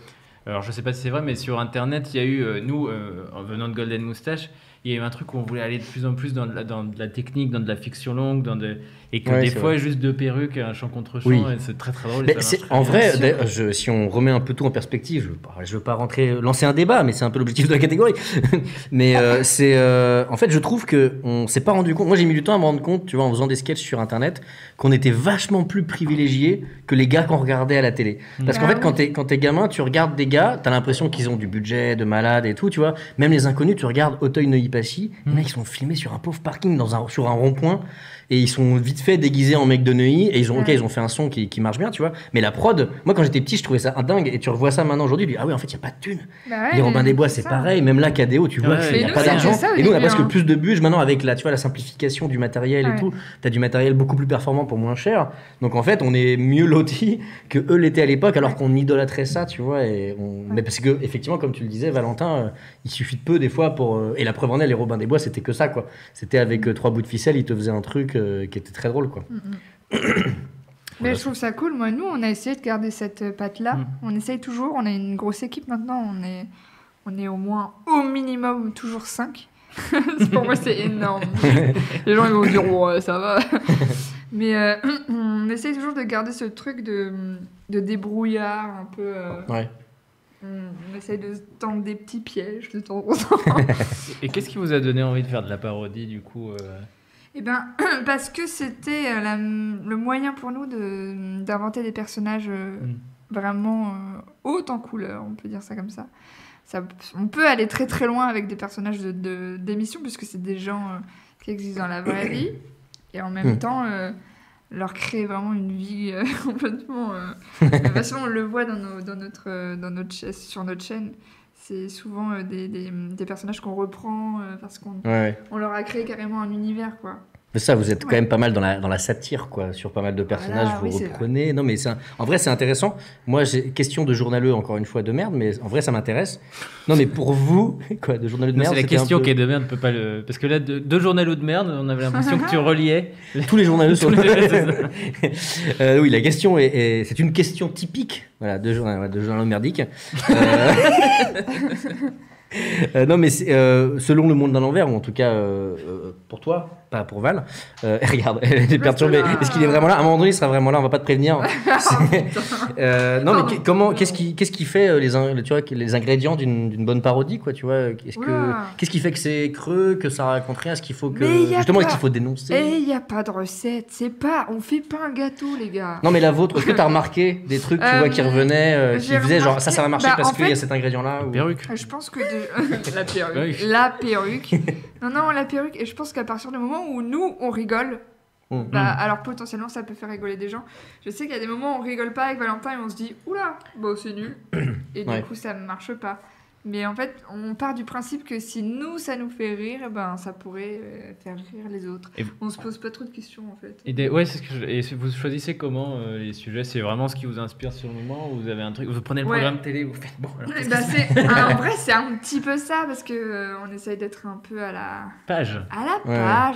alors je sais pas si c'est vrai, mais sur Internet, il y a eu, nous, en venant de Golden Moustache, il y a eu un truc où on voulait aller de plus en plus dans de la technique, dans de la fiction longue, et que des fois, juste deux perruques et un chant contre chant, et c'est très très drôle. Et ça marche très en bien. vrai, si on remet un peu tout en perspective, je veux pas lancer un débat, mais c'est un peu l'objectif de la catégorie. Mais en fait, je trouve que on s'est pas rendu compte. Moi, j'ai mis du temps à me rendre compte, tu vois, en faisant des sketchs sur Internet, qu'on était vachement plus privilégiés que les gars qu'on regardait à la télé. Parce qu'en fait, quand t'es gamin, tu regardes des gars, t'as l'impression qu'ils ont du budget de malade et tout, tu vois. Même les inconnus, tu regardes Auteuil-Neuilly-Passy, les mecs, ils sont filmés sur un pauvre parking sur un rond-point. Et ils sont vite fait déguisés en mecs de Neuilly, et ils ont fait un son qui marche bien, tu vois. Mais la prod, moi quand j'étais petit, je trouvais ça dingue, et tu revois ça maintenant aujourd'hui, tu dis, ah oui, en fait, il n'y a pas de thunes. Les Robin des Bois, c'est pareil, même là, KDO, tu vois, il n'y a pas d'argent. Et nous, on a presque plus de budget maintenant avec la simplification du matériel et tout. Tu as du matériel beaucoup plus performant pour moins cher. Donc en fait, on est mieux lotis que eux l'étaient à l'époque, alors qu'on idolâtrait ça, tu vois. Mais parce que, effectivement, comme tu le disais, Valentin, il suffit de peu des fois pour. Et la preuve en est, les Robin des Bois, c'était que ça, quoi. C'était avec 3 bouts de ficelle, ils te faisaient un truc qui était très drôle, quoi. Mais je trouve ça cool. Moi, nous, on a essayé de garder cette patte-là. On essaye toujours. On a une grosse équipe maintenant. On est au moins, au minimum, toujours 5. Pour moi, c'est énorme. Les gens, ils vont dire, ouais, ça va. Mais on essaye toujours de garder ce truc de débrouillard, un peu... On essaye de tendre des petits pièges de temps en temps. Et qu'est-ce qui vous a donné envie de faire de la parodie, du coup Eh ben, parce que c'était le moyen pour nous d'inventer des personnages vraiment hauts en couleur, on peut dire ça comme ça. On peut aller très très loin avec des personnages d'émission, puisque c'est des gens qui existent dans la vraie vie, et en même temps leur créer vraiment une vie complètement... de toute façon, on le voit sur notre chaîne. C'est souvent des personnages qu'on reprend parce qu'on leur a créé carrément un univers, quoi. Mais ça, vous êtes quand même pas mal dans la satire, quoi, sur pas mal de personnages, vous reprenez. Non, mais en vrai, c'est intéressant. Moi, j'ai question de journaleux, encore une fois, de merde, mais en vrai, ça m'intéresse. Non, mais pour vous, quoi, de journaleux de merde, c'est la question qui est de merde, peut pas le... Parce que là, deux journaleux de merde, on avait l'impression que tu reliais... Tous les journaleux sont... Oui, la question c'est une question typique, voilà, de journaleux merdiques. Non, mais selon le monde d'un l'envers, ou en tout cas pour toi, pas pour Val, regarde, elle est perturbée. Est-ce qu'il est vraiment là? À un moment donné, il sera vraiment là, on va pas te prévenir. Non, mais qu'est-ce qui fait les ingrédients d'une bonne parodie, quoi, tu vois? Qu'est-ce qui fait que c'est creux, que ça raconte rien? Est-ce qu'il faut est-ce qu'il faut dénoncer? Et il n'y a pas de recette, on fait pas un gâteau, les gars. Non, mais la vôtre, est-ce que tu as remarqué des trucs, tu vois, qui revenaient, qui faisaient genre ça va marcher parce qu'il y a cet ingrédient-là? Perruque. Je pense que la perruque. Non, la perruque. Et je pense qu'à partir du moment où nous, on rigole, alors potentiellement, ça peut faire rigoler des gens. Je sais qu'il y a des moments où on rigole pas avec Valentin et on se dit, oula, bon, c'est nul. Et du coup, ça ne marche pas. Mais en fait, on part du principe que si nous, ça nous fait rire, ça pourrait faire rire les autres. On se pose pas trop de questions, en fait. C'est ce que et vous choisissez comment les sujets? C'est vraiment ce qui vous inspire sur le moment, ou vous avez un truc, vous prenez le programme télé, vous faites bon. Alors, en vrai, c'est un petit peu ça, parce que on essaye d'être un peu à la page.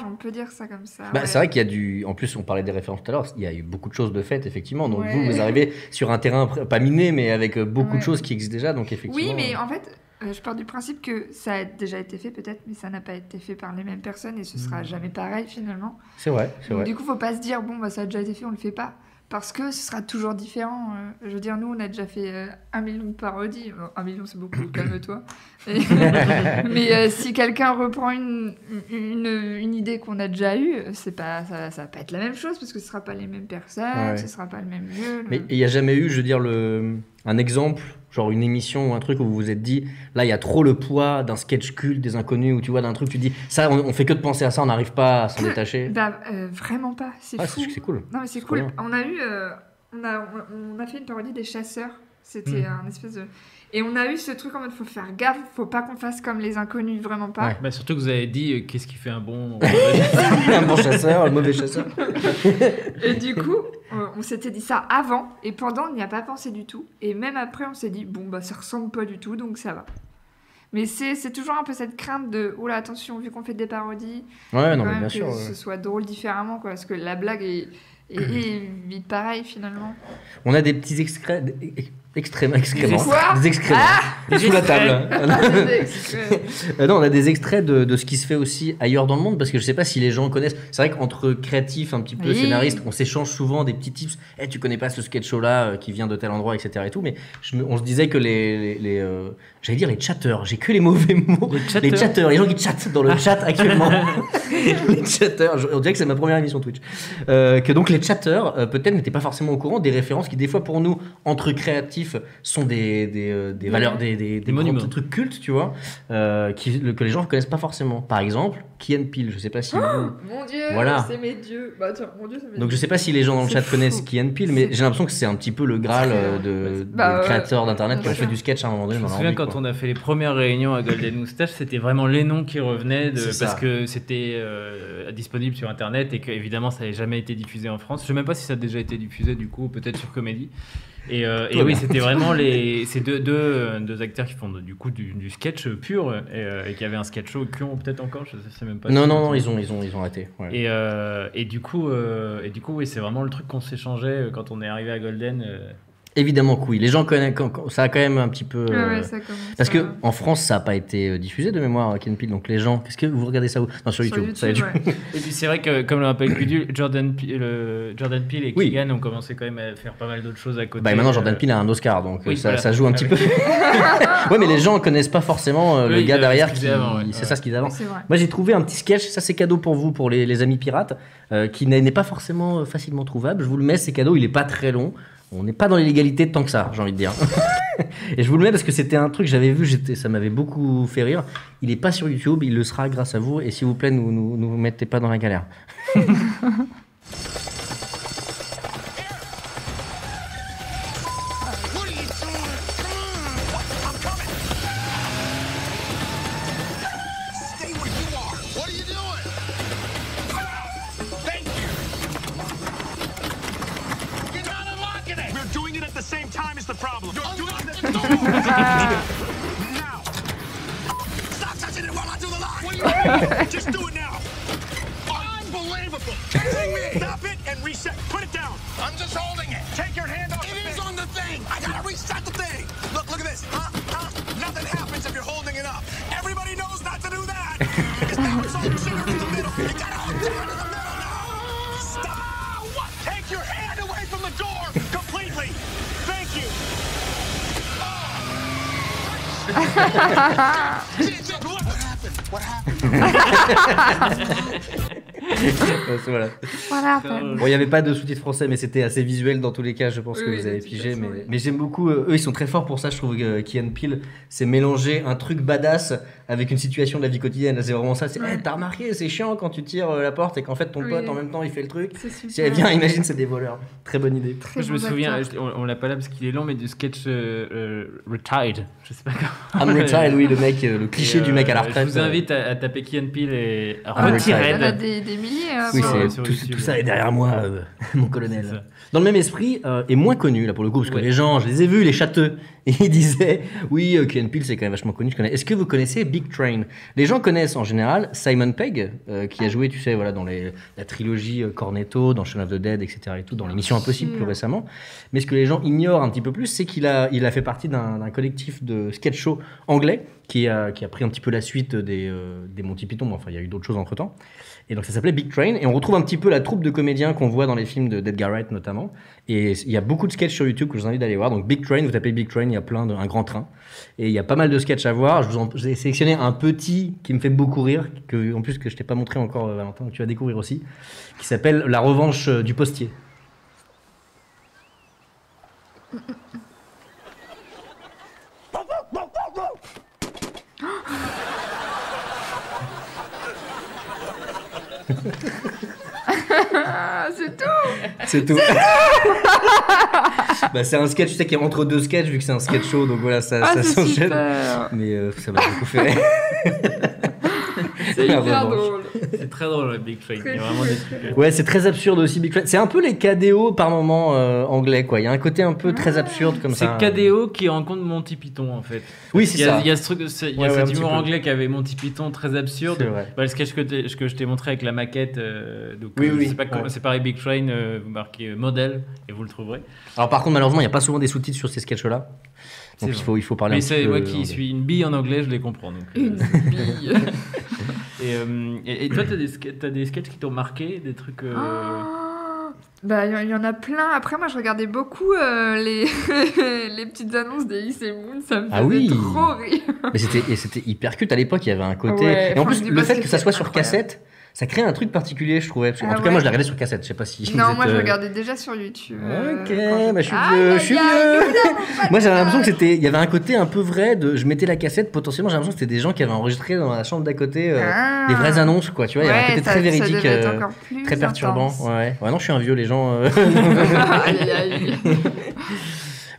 On peut dire ça comme ça. C'est vrai qu'il y a en plus, on parlait des références tout à l'heure, il y a eu beaucoup de choses de faites, effectivement. Donc vous arrivez sur un terrain pas miné, mais avec beaucoup de choses qui existent déjà, donc effectivement. Oui, mais en fait. Je pars du principe que ça a déjà été fait peut-être, mais ça n'a pas été fait par les mêmes personnes et ce sera jamais pareil finalement. C'est vrai. Du coup, faut pas se dire ça a déjà été fait, on le fait pas, parce que ce sera toujours différent. Je veux dire, nous, on a déjà fait 1 million de parodies. 1 million, c'est beaucoup, calme-toi. Mais si quelqu'un reprend une idée qu'on a déjà eue, ça va pas être la même chose parce que ce sera pas les mêmes personnes, ce sera pas le même lieu. Mais il y a jamais eu, je veux dire, un exemple, genre une émission ou un truc où vous vous êtes dit, là il y a trop le poids d'un sketch culte des inconnus, ou tu vois d'un truc tu dis, ça on fait que de penser à ça, on n'arrive pas à s'en détacher? Vraiment pas, c'est fou. C'est cool. Non mais c'est cool. On a eu, on a fait une parodie des chasseurs C'était un espèce de... Et on a eu ce truc en mode faut faire gaffe, faut pas qu'on fasse comme les inconnus, vraiment pas. Ouais. Bah, surtout que vous avez dit qu'est-ce qui fait un bon... un bon chasseur, un mauvais chasseur. Et du coup, on s'était dit ça avant, et pendant, on n'y a pas pensé du tout. Et même après, on s'est dit, bon, bah ça ressemble pas du tout, donc ça va. Mais c'est toujours un peu cette crainte de, oh là, attention, vu qu'on fait des parodies, Ouais, non, quand mais même bien que sûr. ce soit drôle différemment, quoi, parce que la blague est vite pareil, finalement. On a des petits excréments. Excréments. Quoi Des excréments. Ah Sous la table. Des extraits. Non, on a des extraits de ce qui se fait aussi ailleurs dans le monde, parce que je sais pas si les gens connaissent. C'est vrai qu'entre créatifs, un petit peu Oui. scénaristes, on s'échange souvent des petits tips. Tu connais pas ce sketch show là qui vient de tel endroit, etc. et tout. Mais on se disait que j'allais dire les chatteurs. J'ai que les mauvais mots. Les chatteurs, les gens qui chattent dans le chat actuellement. Les chatteurs. On dirait que c'est ma première émission Twitch. Que donc les chatteurs peut-être n'étaient pas forcément au courant des références qui des fois pour nous entre créatifs sont des valeurs, des monuments, grands trucs cultes, tu vois, que les gens ne connaissent pas forcément. Par exemple, Key and Peele, je sais pas si vous... Mon Dieu, Voilà. c'est mes dieux. Bah, attends, mon Dieu, c'est mes Donc je dieux. sais pas si les gens dans le C'est chat fou. connaissent Key and Peele, mais j'ai l'impression que c'est un petit peu le Graal des créateurs d'internet qui ont fait du sketch à un moment donné Je dans me leur souviens vie, quand quoi. on a fait les premières réunions à Golden Moustache, c'était vraiment les noms qui revenaient C'est ça. parce que c'était disponible sur internet et qu'évidemment ça n'avait jamais été diffusé en France. Je sais même pas si ça a déjà été diffusé du coup, peut-être sur Comédie. Et oui, c'était vraiment ces deux acteurs qui font du coup du sketch pur et qui avaient un sketch show qui ont peut-être encore, je sais même pas. Non, ils ont arrêté. Ouais. Et du coup, oui, c'est vraiment le truc qu'on s'échangeait quand on est arrivé à Golden. Évidemment que oui. Les gens connaissent, ça a quand même un petit peu. Ouais, ça commence parce que à- en France, ça n'a pas été diffusé de mémoire, Key and Peele. Donc les gens, qu'est-ce que vous regardez ça où? Non, sur YouTube. Ça, YouTube. ouais. Et puis c'est vrai que, comme le rappelle Cudu, Jordan Peele et Keegan ont commencé quand même à faire pas mal d'autres choses à côté. Bah maintenant Jordan Peele a un Oscar, donc oui, ça, voilà. ça joue un petit peu. Ouais, mais les gens connaissent pas forcément le Oui, gars derrière ce qui. qu'ils faisaient avant, ouais. C'est ça ce qu'ils faisaient avant. Oui, c'est vrai. Moi j'ai trouvé un petit sketch, ça c'est cadeau pour vous, pour les amis pirates, qui n'est pas forcément facilement trouvable. Je vous le mets, c'est cadeau, il est pas très long. On n'est pas dans l'illégalité tant que ça, j'ai envie de dire. Et je vous le mets parce que c'était un truc que j'avais vu, ça m'avait beaucoup fait rire. Il est pas sur YouTube, il le sera grâce à vous. Et s'il vous plaît, ne vous mettez pas dans la galère. We're doing it at the same time is the problem. You're doing it now. Stop touching it while I do the line. What are you doing? Just do it now. Unbelievable. Stop it and reset. Put it down. I'm just holding it. Take your hand off the thing. It is on the thing. I gotta reset the thing. Look at this. Nothing happens if you're holding it up. Everybody knows not to do that. Because now it's all sugar in the middle. You gotta hold it down in the middle now. Stop. What? Take your hand away from the door completely. Thank you. What happened? Voilà. Voilà. Bon, il n'y avait pas de sous-titres français, mais c'était assez visuel dans tous les cas. Je pense que Oui, vous avez de toute pigé. façon, oui. Mais j'aime beaucoup. Eux, ils sont très forts pour ça. Je trouve que Key and Peele, c'est mélanger un truc badass avec une situation de la vie quotidienne. C'est vraiment ça. C'est, hey, t'as remarqué, c'est chiant quand tu tires la porte et qu'en fait ton Oui. pote en même temps il fait le truc. C'est super. Si elle vient, imagine, c'est des voleurs. Très bonne idée. Je me souviens, on l'a pas là parce qu'il est long, mais du sketch Retired. Je sais pas comment. I'm Retired, oui, le mec, le cliché du mec à la retraite. Je vous invite à taper Key and Peele et à I'm Retired. Il y en a des milliers. hein, Oui, bon. c'est tout ça est derrière moi, mon colonel. Dans le même esprit, et moins connu là pour le coup, parce que les gens, je les ai vus, les châteux, et ils disaient oui, Key and Peele c'est quand même vachement connu, je connais. Est-ce que vous connaissez Big Train? Les gens connaissent en général Simon Pegg, qui a joué, tu sais, voilà, dans la trilogie Cornetto, dans Shaun of the Dead, etc. et tout, dans l'émission Impossible plus récemment. Mais ce que les gens ignorent un petit peu plus, c'est qu'il a fait partie d'un collectif de sketch show anglais qui a pris un petit peu la suite des Monty Python. Enfin, il y a eu d'autres choses entre temps. Et donc ça s'appelait Big Train, et on retrouve un petit peu la troupe de comédiens qu'on voit dans les films d'Edgar Wright notamment. Et il y a beaucoup de sketchs sur YouTube que je vous invite d'aller voir. Donc Big Train, vous tapez Big Train, il y a un grand train. Et il y a pas mal de sketchs à voir. Je vous ai sélectionné un petit qui me fait beaucoup rire, en plus que je t'ai pas montré encore, Valentin, que tu vas découvrir aussi, qui s'appelle La revanche du postier. C'est tout. C'est tout. Bah, c'est un sketch, tu sais, qui est entre deux sketchs, vu que c'est un sketch show, donc voilà, ça s'enchaîne. Mais ça m'a beaucoup fait rire. C'est hyper drôle. C'est très drôle, le Big Flo. Il y a vraiment des trucs. Ouais, c'est très absurde aussi, Big Flo. C'est un peu les KDO par moment anglais, quoi. Il y a un côté un peu très absurde comme ça. C'est KDO qui rencontre Monty Python, en fait. Oui, c'est ça. Il y a ce truc, il y a cet humour anglais qui avait Monty Python très absurde. C'est vrai. Bah, le sketch que je t'ai montré avec la maquette, donc, oui. c'est pareil, Big Train, vous marquez modèle et vous le trouverez. Alors par contre, malheureusement, il n'y a pas souvent des sous-titres sur ces sketchs-là. Donc il faut parler un petit peu. Mais c'est moi qui suis une bille en anglais, je les comprends. Donc, Une bille. Et toi, t'as des sketchs qui t'ont marqué, des trucs. Bah, il y en a plein. Après, moi, je regardais beaucoup les petites annonces des Lycée Moon. Ça me faisait trop rire. Mais c'était hyper culte à l'époque. Il y avait un côté. Ouais, et en plus, Franck le Dubosc, fait que ça soit c'était sur incroyable. cassette, ça crée un truc particulier, je trouvais. En Ah tout cas, moi, ouais. je la regardais sur cassette. Je sais pas si. Non, vous moi, êtes, je regardais déjà sur YouTube. Ok, bah, je suis vieux. Moi, j'avais l'impression que il y avait un côté un peu vrai de. Je mettais la cassette, potentiellement, j'ai l'impression que c'était des gens qui avaient enregistré dans la chambre d'à côté des vraies annonces, quoi. Tu vois, il y avait un côté très véridique, très perturbant. Ouais, non, je suis un vieux, les gens. Aïe, aïe.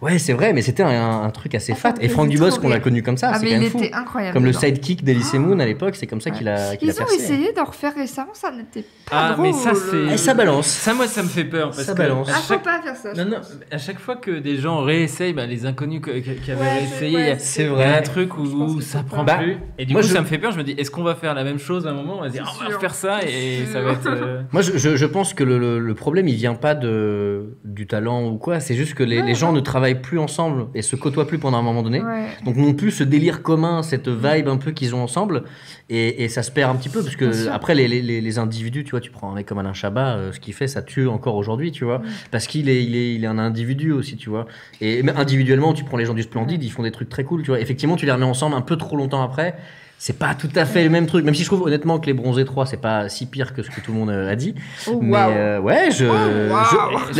Ouais, c'est vrai, mais c'était un truc assez fat. Et Franck Dubosc, on l'a connu comme ça, c'est mais quand même il fou. était incroyable. Comme le dedans. sidekick d'Elyssée Moon à l'époque, c'est comme ça qu'il a Ils ont percé. essayé d'en refaire récemment, ça n'était pas drôle. mais ça, c'est. Et ça balance. Ça, moi, ça me fait peur. Parce Ça que balance. Faut pas faire ça. Non, à chaque fois que des gens réessayent, les inconnus qui avaient réessayé, c'est il y vrai. a un truc où ça prend Bah, plus. Et du moi, coup, ça me fait peur. Je me dis, est-ce qu'on va faire la même chose à un moment? On va se dire, on va refaire ça et ça va être. Moi, je pense que le problème, il vient pas du talent ou quoi. C'est juste que les gens ne travaillent plus ensemble et se côtoient plus pendant un moment donné. Ouais. Donc, n'ont plus ce délire commun, cette vibe un peu qu'ils ont ensemble. Et ça se perd un petit peu parce que après, les individus, tu vois, tu prends un mec comme Alain Chabat, ce qu'il fait, ça tue encore aujourd'hui, tu vois. Parce qu'il est un individu aussi, tu vois. Et même individuellement, tu prends les gens du Splendide, ils font des trucs très cool, tu vois. Effectivement, tu les remets ensemble un peu trop longtemps après. C'est pas tout à fait le même truc, même si je trouve honnêtement que les Bronzés 3 c'est pas si pire que ce que tout le monde a dit. Oh, mais ouais,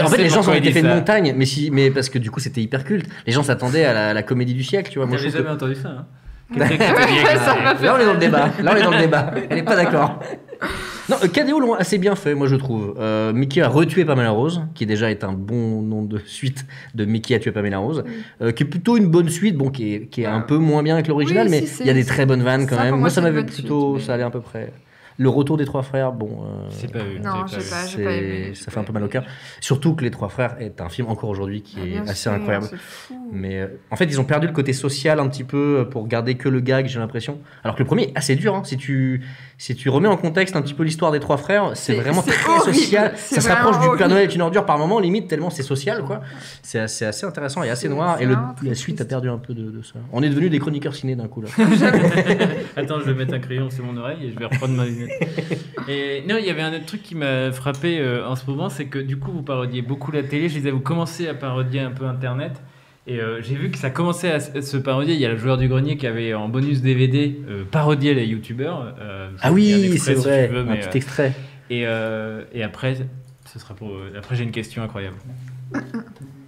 en fait les gens ont été fait de montagne, mais parce que du coup c'était hyper culte. Les gens s'attendaient à la comédie du siècle, tu vois. Moi, J'avais jamais entendu ça. Hein. Là on est dans le débat. Elle est pas d'accord. Non, KDO l'ont assez bien fait, moi je trouve. Mickey a retué Pamela Rose, qui déjà est un bon nom de suite de Mickey a tué Pamela Rose, qui est plutôt une bonne suite, bon, qui est un peu moins bien que l'original, mais il y a des très bonnes vannes quand même. Moi ça m'avait plutôt, ça allait à peu près. Le retour des trois frères, bon. C'est pas vu. Non, j'ai pas aimé. Ça fait un peu mal au cœur. Surtout que Les Trois Frères est un film encore aujourd'hui qui est assez incroyable. Mais en fait, ils ont perdu le côté social un petit peu pour garder que le gag, j'ai l'impression. Alors que le premier est assez dur. Hein. Si tu remets en contexte un petit peu l'histoire des Trois Frères, c'est vraiment très horrible. Social. Ça se rapproche du Père Noël est une ordure par moment, limite, tellement c'est social, quoi. C'est assez intéressant et assez noir. Et la suite a perdu un peu de ça. On est devenus des chroniqueurs ciné d'un coup, là. Attends, je vais mettre un crayon sur mon oreille et je vais reprendre ma lunette. Et non, il y avait un autre truc qui m'a frappé en ce moment, c'est que du coup vous parodiez beaucoup la télé. Je disais, vous commencez à parodier un peu Internet. Et j'ai vu que ça commençait à se parodier. Il y a le joueur du grenier qui avait en bonus DVD parodié les youtubeurs. Ah oui, c'est vrai, un petit extrait. Et après, ce sera pour. Après, j'ai une question incroyable.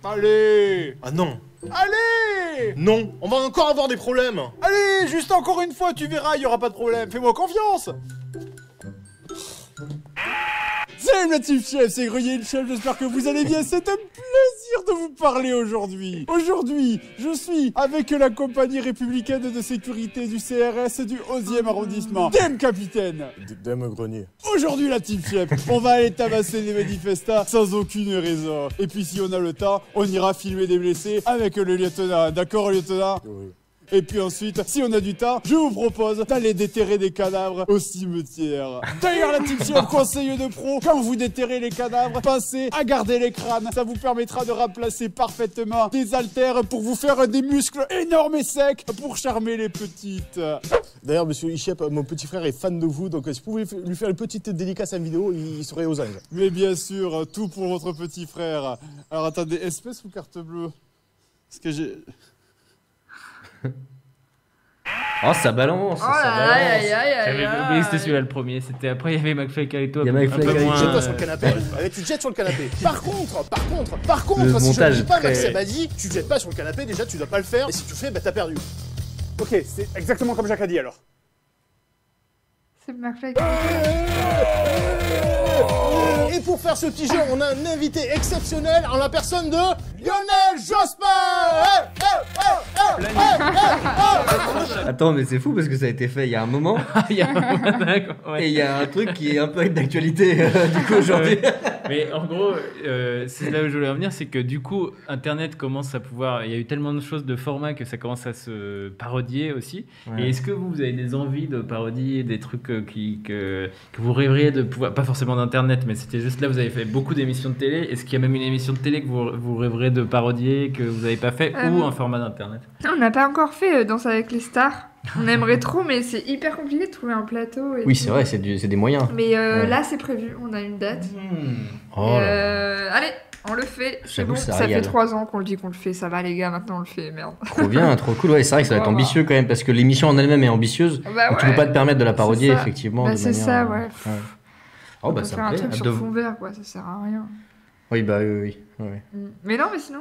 Allez! Ah non! Allez! Non! On va encore avoir des problèmes! Allez! Juste encore une fois, tu verras, il y aura pas de problème! Fais-moi confiance! Salut la Team Chef, c'est Grenier le Chef, j'espère que vous allez bien, c'est un plaisir de vous parler aujourd'hui. Aujourd'hui, je suis avec la compagnie républicaine de sécurité du CRS du 11e arrondissement. Dame Capitaine! Dame Grenier. Aujourd'hui la Team Chef, on va aller tabasser des manifestants sans aucune raison. Et puis si on a le temps, on ira filmer des blessés avec le lieutenant. D'accord lieutenant? Oui. Et puis ensuite, si on a du temps, je vous propose d'aller déterrer des cadavres au cimetière. D'ailleurs, la Team Chef conseille de pro, quand vous déterrez les cadavres, pensez à garder les crânes. Ça vous permettra de remplacer parfaitement des haltères pour vous faire des muscles énormes et secs pour charmer les petites. D'ailleurs, monsieur Ishep, mon petit frère est fan de vous, donc si vous pouvez lui faire une petite dédicace à la vidéo, il serait aux anges. Mais bien sûr, tout pour votre petit frère. Alors attendez, espèce ou carte bleue? Parce que j'ai... Oh, ça balance! Oh là là, aïe, aïe, J'avais oublié que c'était celui-là le premier. C'était après, il y avait McFly et toi. Il y a McFly et toi. Jette-toi sur le canapé. Allez, tu te jettes sur le canapé. Par contre, Le si je montage ne dis pas très- Maxime a dit, tu te jettes pas sur le canapé, déjà tu dois pas le faire, et si tu le fais, bah t'as perdu. Ok, c'est exactement comme Jacques a dit alors. C'est McFly. Et pour faire ce petit jeu, on a un invité exceptionnel en la personne de Lionel Jospin. Attends, mais c'est fou parce que ça a été fait il y a un moment. Il y a un moment, d'accord, ouais. Et il y a un truc qui est un peu d'actualité du coup aujourd'hui. Mais en gros, c'est là où je voulais revenir, c'est que du coup, Internet commence à pouvoir. Il y a eu tellement de choses de format que ça commence à se parodier aussi. Ouais. Et est-ce que vous avez des envies de parodier des trucs que vous rêveriez de pouvoir, pas forcément d'Internet, mais c'était juste là, vous avez fait beaucoup d'émissions de télé. Est-ce qu'il y a même une émission de télé que vous rêverez de parodier, que vous n'avez pas fait, ou un format d'Internet? On n'a pas encore fait Danse avec les stars. On aimerait trop, mais c'est hyper compliqué de trouver un plateau. Et Oui, tout. c'est vrai, c'est des moyens. Mais Ouais. là, c'est prévu. On a une date. Oh Et, là allez, on le fait. C'est J'avoue, bon. ça Ça fait régale. 3 ans qu'on le dit qu'on le fait. Ça va, les gars. Maintenant, on le fait. Merde. Trop bien, trop cool. Ouais, c'est vrai que ça va être Voilà. ambitieux quand même parce que l'émission en elle-même est ambitieuse. Bah donc tu ouais. peux pas te permettre de la parodier C'est ça. effectivement. Bah, de c'est manière, ça, ouais. Oh On bah peut ça faire me un plaît. truc sur De- fond vert, quoi. Ça sert à rien. Oui, bah oui. Ouais. Mais non, mais sinon,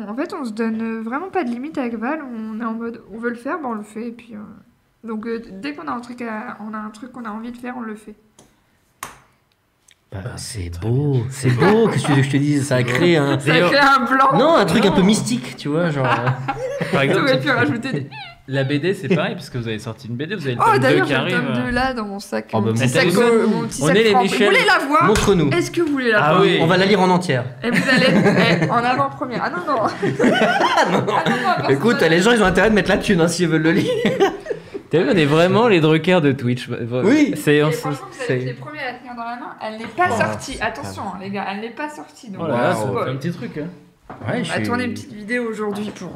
en fait, on se donne vraiment pas de limite avec Val. On est en mode, on veut le faire, bah on le fait. Et puis, donc, dès qu'on a un truc qu'on a envie de faire, on le fait. Bah, c'est beau, c'est beau. Qu'est-ce que tu veux que je te dise? Ça a créé un. Ça crée un blanc. Non, un truc un peu mystique, tu vois, genre. Par exemple, T'aurais pu rajouter des... la BD, c'est pareil, parce que vous avez sorti une BD, vous avez le Oh, tome 2 d'ailleurs, qui j'ai le arrive. tome 2 là dans mon sac. Oh, bah, mon petit mon sac, téléphone. mon petit On sac est les trempé. Michel. Vous voulez la voir? Montre-nous. Est-ce que vous voulez la Ah voir? oui. On va la lire en entière. Et vous allez en avant-première. Ah non, non. Écoute, les gens ils ont intérêt de mettre la thune hein, s'ils veulent le lire. T'as vu, on est vraiment les Drucker de Twitch. Oui. C'est Et franchement, vous allez être les premiers à la tenir dans la main. Elle n'est pas Oh, sortie. Attention, hein, les gars, elle n'est pas sortie. Donc, Oh là là, ça spoil. fait un petit truc. Hein. Ouais, On a tourné une petite vidéo aujourd'hui pour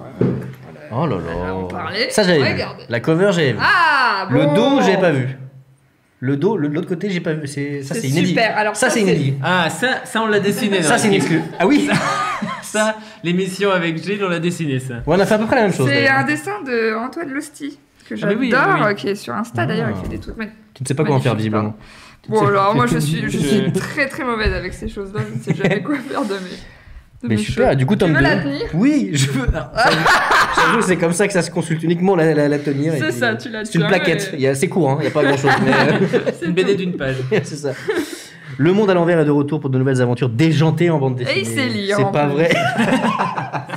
Oh là en là. parler. Ça j'avais vu. Regardez. La cover j'avais vu. Ah, bon. Le dos j'ai pas vu. Le dos, l'autre côté j'ai pas vu. Ça C'est c'est inédit. super. Alors, ça ça, c'est c'est- inédit. Ah, ça on l'a dessiné. Ça c'est une excuse. Ah oui. Ça, l'émission avec Gilles, on l'a dessiné ça. Ouais, on a fait à peu près la même chose. C'est d'ailleurs. un dessin de Antoine Losti que Ah, mais oui, j'adore, oui. qui est sur Insta d'ailleurs, il fait des trucs. Tu ne sais pas comment faire visiblement. Bon alors moi je suis très très mauvaise avec ces choses-là, je ne sais jamais quoi faire de mes. Mais super, du coup Tu tome veux 2. la tenir? Oui, je veux. J'avoue, c'est comme ça que ça se consulte uniquement la tenir. et C'est puis, ça, tu la C'est une tiens plaquette. et- C'est court, hein, il n'y a pas grand chose. C'est une BD d'une page. C'est ça. Le monde à l'envers est de retour pour de nouvelles aventures déjantées en bande dessinée. Et il sait lire, C'est en pas plus. vrai.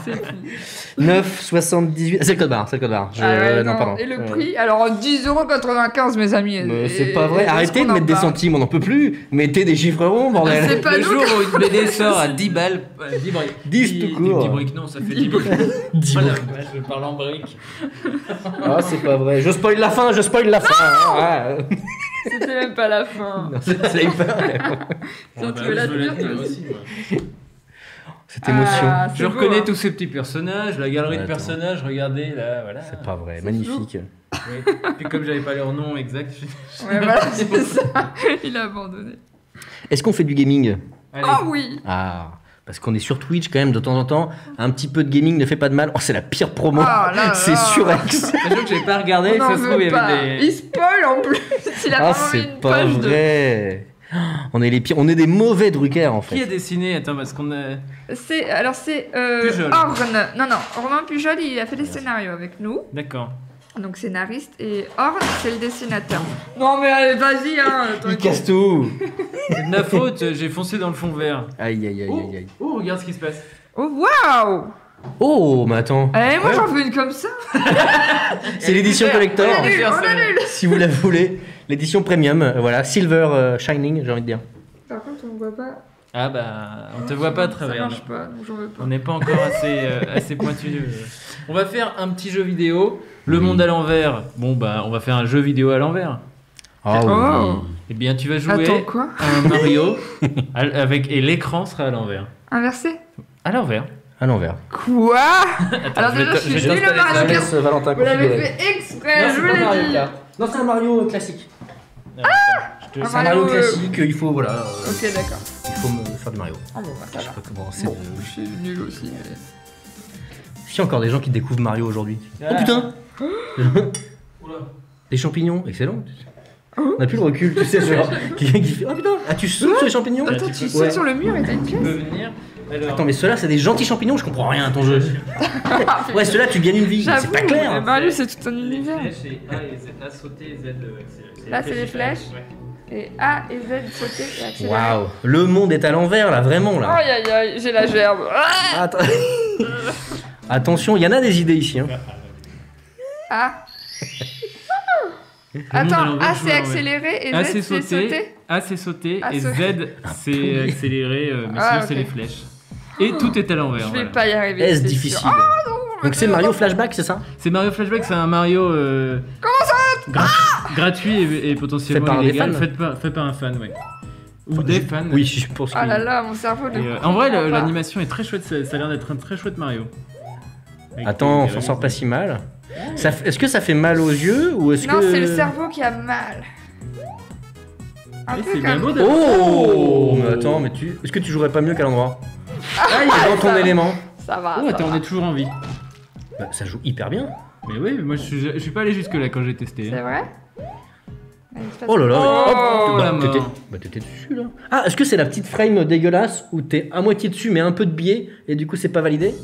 C'est fini. 9,78. C'est le code barre, c'est le code barre. Ah ouais, non, non. pardon. Et le prix, alors 10,95€ mes amis. Mais Et- c'est pas vrai. et Arrêtez est-ce de qu'on mettre en des parle centimes, on n'en peut plus. Mettez des chiffres ronds, bordel. C'est pas Le nous jour qui- où une BD sort à 10 balles, 10 briques. 10 tout court. 10 briques, non, ça fait 10 briques. 10 Voilà, briques. ouais, je parle en briques. Ah, c'est pas vrai. Je spoil la fin, je spoil la fin. Ah. C'était même pas la fin. Non, c'est hyper. Tiens, tu veux la tenir toi aussi? Cette émotion. Ah, Je c'est beau, reconnais hein. tous ces petits personnages, la galerie de Attends. personnages, regardez là, voilà. C'est pas vrai, magnifique. Oui. Puis comme j'avais pas leur nom exact, Ouais, voilà, c'est ça. Il a abandonné. Est-ce qu'on fait du gaming? Allez. Ah oui. Ah, parce qu'on est sur Twitch quand même de temps en temps. Un petit peu de gaming ne fait pas de mal. Oh, c'est la pire promo. Ah là C'est là. surex. Sachant que j'avais pas regardé, On ça n'en se trouve, il y veut pas. avait des. Il spoil en plus. Il a Ah, vraiment mis c'est une pas page de. vrai. On est les pires. On est des mauvais Drucker en Qui a fait. dessiné? Attends, parce qu'on a. C'est Pujol. Orne. Non, Romain Pujol, il a fait les scénarios avec nous. D'accord. Donc scénariste. Et Orne, c'est le dessinateur. Non, mais allez, vas-y, hein. Il casse tout. C'est de ma faute, j'ai foncé dans le fond vert. Aïe, aïe, aïe, aïe, aïe. Oh, regarde ce qui se passe. Oh, waouh. Oh, mais attends. Eh, moi, j'en veux une comme ça. C'est l'édition collector. On annule, on annule. Si vous la voulez. L'édition premium. Voilà. Silver Shining, j'ai envie de dire. Par contre, on voit pas. Ah bah, on te voit pas à travers. Ça marche pas, donc j'en veux pas. On n'est pas encore assez pointu. On va faire un petit jeu vidéo. Le monde à l'envers. Bon bah, on va faire un jeu vidéo à l'envers. Ah Oh. Eh bien, tu vas jouer Attends, quoi à un Mario et l'écran sera à l'envers. Inversé. À l'envers. À l'envers. Quoi? Alors je vais déjà, je suis t'installer nul à ça. Mario Je Kart. laisse Valentin Vous l'avez configurer. fait exprès, je vous l'ai dit. Non, c'est un Mario classique. Un C'est un Mario classique, il faut, voilà. Ok, d'accord. Il faut me faire du Mario. Ah bon, bah, ça Je sais va. pas comment c'est. Bon, je suis nul aussi. mais- Il y a encore des gens qui découvrent Mario aujourd'hui. Ah. Oh putain. Oula. Des champignons, excellent. On n'a plus le recul, tu sais, genre, qui fait oh putain, ah tu sautes sur les champignons? Attends, tu sautes sur le mur et t'as une Tu pièce? peux venir. Alors. Attends, mais ceux-là, c'est des gentils champignons, je comprends rien à ton jeu. Ouais, ceux-là, tu gagnes une vie, c'est pas clair. Mais Marius, c'est tout un univers. Flèches et A et Z, A sauter et Z accélérer. Là, c'est les flèches. Et A et Z sauter et accélérer. Waouh, le monde est à l'envers là, vraiment là. Aïe aïe aïe, j'ai la gerbe. Ah Attends. Attention, il y en a des idées ici. Hein. Ah. Attends, A c'est accéléré et A Z c'est c'est sauter. A c'est sauter A et sauter. Z c'est accélérer, mais Ah, sinon c'est ok. les flèches. Et tout est à l'envers. Je vais voilà. pas y arriver. Est-ce c'est difficile sûr. Ah non. Donc c'est Mario Flashback, c'est ça? C'est Mario Flashback, c'est un Mario Comment ça gratuit et potentiellement Fait par des illégal, fans. fait par un fan, ouais. Ou des fans. Oui, je pense que. Ah là là, mon cerveau ne Et, comprend en vrai, pas. l'animation est très chouette, ça a l'air d'être un très chouette Mario. Avec Attends, on des- s'en sort pas si mal. Est-ce que ça fait mal aux yeux ou est-ce Non, que. c'est le cerveau qui a mal. Un Oui, peu c'est bien comme... beau d'avoir- Oh, mais attends, mais est-ce que tu jouerais pas mieux qu'à l'endroit? Ah, il est dans ton élément. Ça va. Oh, ça attends, va. on est toujours en vie. Bah, ça joue hyper bien. Mais oui, moi je suis pas allé jusque là quand j'ai testé. C'est vrai? Allez, se passe- Oh là là, Oh, mais la hop, mort. t'étais dessus là. Ah, est-ce que c'est la petite frame dégueulasse où t'es à moitié dessus mais un peu de biais et du coup c'est pas validé?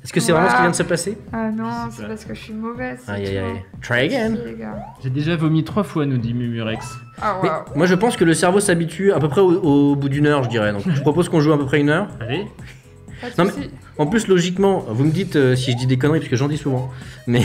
Est-ce que c'est vraiment ce qui vient de se passer? Ah non, c'est parce que je suis mauvaise. c'est Aïe aïe tout. aïe. Try again. Merci, les gars. J'ai déjà vomi 3 fois, nous dit Mumurex. Ah Mais waouh. moi je pense que le cerveau s'habitue à peu près au bout d'une heure, je dirais. Donc je propose qu'on joue à peu près une heure. Allez. Pas de Non, mais soucis. en plus logiquement, vous me dites si je dis des conneries parce que j'en dis souvent. Mais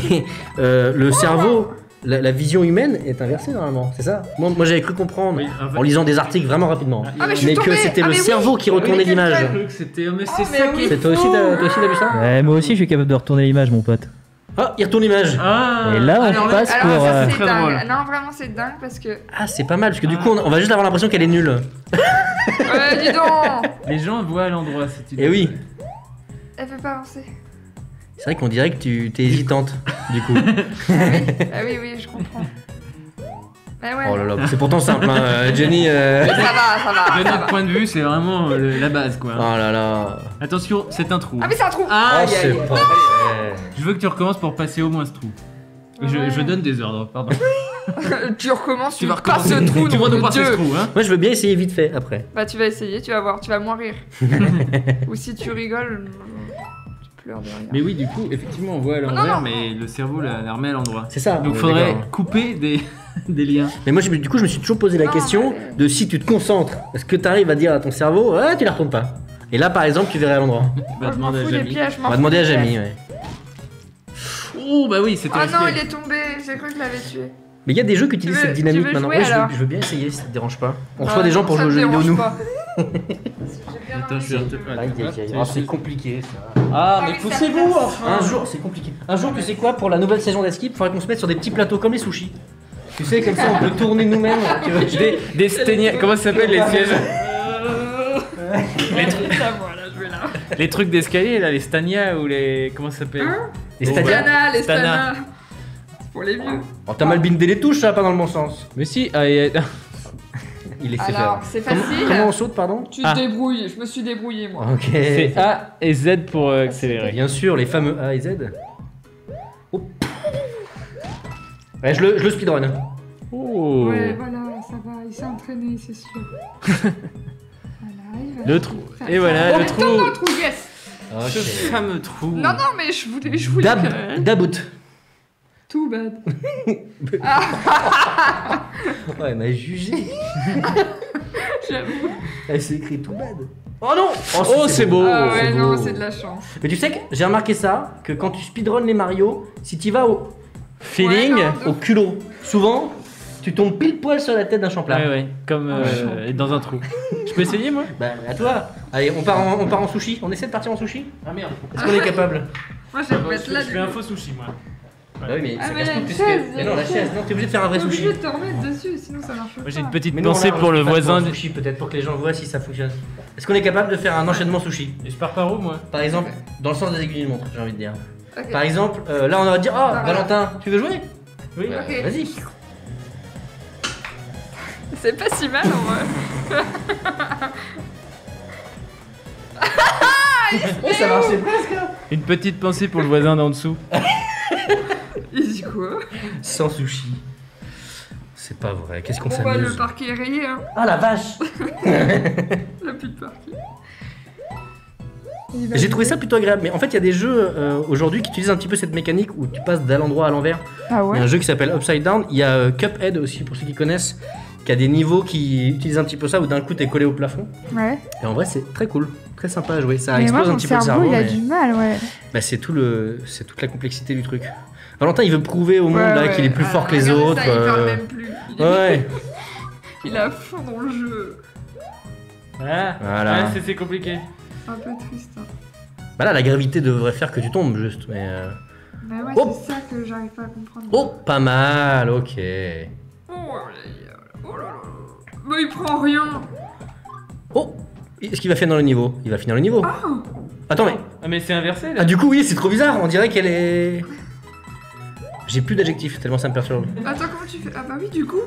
le cerveau, la vision humaine est inversée normalement, c'est ça? Moi j'avais cru comprendre Oui, en fait- en lisant des articles vraiment rapidement. Ah, mais je suis mais que tombée. c'était Ah, le mais oui. cerveau qui retournait Mais l'image. quelqu'un- C'était mais Oh, c'est mais ça oui. qui est C'est toi aussi t'as vu ça? Ouais, moi aussi, je suis capable de retourner l'image, mon pote. Ah, il retourne l'image. Ah. Et là, on alors passe Alors pour. ça, c'est très dingue. drôle. Non, vraiment, c'est dingue parce que. Ah, c'est pas mal parce que du coup on va juste avoir l'impression qu'elle est nulle. Ouais, dis donc. Les gens voient à l'endroit cette idée. Et oui, Elle peut pas avancer. c'est vrai qu'on dirait que tu t'es hésitante du coup. Ah oui, oui, je comprends. Mais ouais. Oh là là, c'est pourtant simple, hein. Jenny. Ça va. De ça notre va. point de vue, c'est vraiment la base quoi. Oh là là. Attention, c'est un trou. Ah, mais c'est un trou. Oh, Aïe, c'est aïe, pas aïe. vrai. Je veux que tu recommences pour passer au moins ce trou. Et Ouais. je donne des ordres, pardon. Tu recommences, tu vas passes recommencer. ce trou, Tu nom vas de nous passer Dieu. ce trou, hein. Moi je veux bien essayer vite fait après. Bah, tu vas essayer, tu vas voir, tu vas moins rire. Ou si tu rigoles, tu pleures de rire. Mais oui, du coup, effectivement, on voit à non, l'envers, non. mais le cerveau la remet à l'endroit. C'est ça. Donc on est faudrait d'accord. couper des liens. Mais moi du coup je me suis toujours posé la Non, question mais- de si tu te concentres, est-ce que tu arrives à dire à ton cerveau, ah tu la retournes pas. Et là par exemple tu verrais à l'endroit. Va Je m'en demander à fous des Jamie. pièges, je m'en On va fous demander des à Jamie, pièges. ouais. Oh bah oui, c'était Oh non, risqué. il est tombé, j'ai cru que je l'avais tué. Mais il y a des jeux qui utilisent Tu veux- cette dynamique tu veux maintenant. jouer, Ouais, alors je veux bien essayer si ça te dérange pas. On Bah, reçoit des gens non, pour ça jouer aux me jeux vidéo dérange nous. pas. Attends, je vais un peu. Aïe, aïe, aïe. Hop, Oh, c'est compliqué ça. Ah, mais oui, poussez-vous ça enfin. Un jour, c'est compliqué. Un jour, tu sais quoi, pour la nouvelle saison d'Eskip, il faudrait qu'on se mette sur des petits plateaux comme les sushis. Tu sais, comme ça on peut tourner nous-mêmes. tu vois. Des sténias, comment ça s'appelle les sièges Les trucs d'escalier là, les Stania ou les. Comment ça s'appelle Hein Les Les Stadia. Stana, les Stana. Stana. C'est pour les vieux. Oh, t'as mal bindé les touches, ça, pas dans le bon sens. Mais si, Il est fait Alors, faire. c'est Comment- facile. Comment on saute, pardon? Tu te débrouilles, je me suis débrouillée moi. Ok. c'est A et Z pour accélérer. Bien sûr, les fameux A et Z. Oh. Ouais, je le speedrun. Oh Ouais, voilà, ça va, il s'est entraîné, c'est sûr. Voilà, il va Le trou. faire Et ça. voilà, Oh, le putain, trou. le trou, yes. Ce fameux trou. Non, non, mais je voulais que... Dabout. Too bad. Ouais, elle m'a jugé. J'avoue. Elle s'est écrit tout bad. Oh non. Oh, c'est beau. Ah ouais, c'est non, beau. c'est de la chance. Mais tu sais que j'ai remarqué ça, que quand tu speedrun les Mario, si tu vas au Feeling. Ouais, non, au culot, souvent, tu tombes pile poil sur la tête d'un champ plat. Ouais, ouais, comme dans un trou. Je peux essayer moi Bah, à toi. Allez, on part en sushi. On essaie de partir en sushi? Ah merde. Est-ce qu'on est capable? Moi, je vais me mettre là. Je fais un faux sushi moi. Bah oui, mais Ah, ça mais casse la tout puisque. chaise, Mais non, la chaise, non, t'es obligé de faire un vrai T'es sushi. obligé de te remettre dessus, sinon ça marche pas. Moi j'ai une petite Mais nous, on pensée a un pour le plateau voisin. en sushi, peut-être pour que les gens voient si ça fonctionne. Est-ce qu'on est capable de faire un enchaînement sushi? Et je pars par où moi? Par exemple, dans le sens des aiguilles d'une montre, j'ai envie de dire. Ok. Par exemple, là on va dire, oh, voilà. Valentin, tu veux jouer? Oui, Ok. vas-y. C'est pas si mal en vrai. Oh, ça marchait presque. Une petite pensée pour le voisin d'en dessous. Il dit quoi? Sans sushi. C'est pas vrai, qu'est-ce qu'on Bon bah le s'amuse. parquet est rayé hein. Ah la vache. Le plus de parquet. J'ai trouvé ça plutôt agréable. Mais en fait, il y a des jeux aujourd'hui qui utilisent un petit peu cette mécanique où tu passes d'un endroit à l'envers. Ah ouais. Il y a un jeu qui s'appelle Upside Down. Il y a Cuphead aussi, pour ceux qui connaissent, qui a des niveaux qui utilisent un petit peu ça, où d'un coup t'es collé au plafond. Ouais. Et en vrai, c'est très cool, très sympa à jouer. Ça Mais explose moi, un mon petit peu le cerveau, cerveau. il a mais- du mal, ouais. Bah, c'est toute la complexité du truc. Valentin, il veut prouver au monde là ouais. qu'il est plus fort que les Regardez autres. ça, il parle même plus. Ouais. Il est à fond dans le jeu. Ah, Voilà. ouais, c'est compliqué. Un peu triste. Hein. Bah là, la gravité devrait faire que tu tombes juste. Mais Mais ouais, Oh. c'est ça que j'arrive pas à comprendre. oh, pas mal, ok. Oh là là. Mais il prend rien. Oh, est-ce qu'il va faire dans le niveau? Il va finir le niveau. Ah. Attends, mais. Ah, mais c'est inversé là. Ah, du coup, oui, c'est trop bizarre. On dirait qu'elle est. J'ai plus d'adjectifs tellement ça me perturbe. Attends, comment tu fais? Ah bah oui, du coup.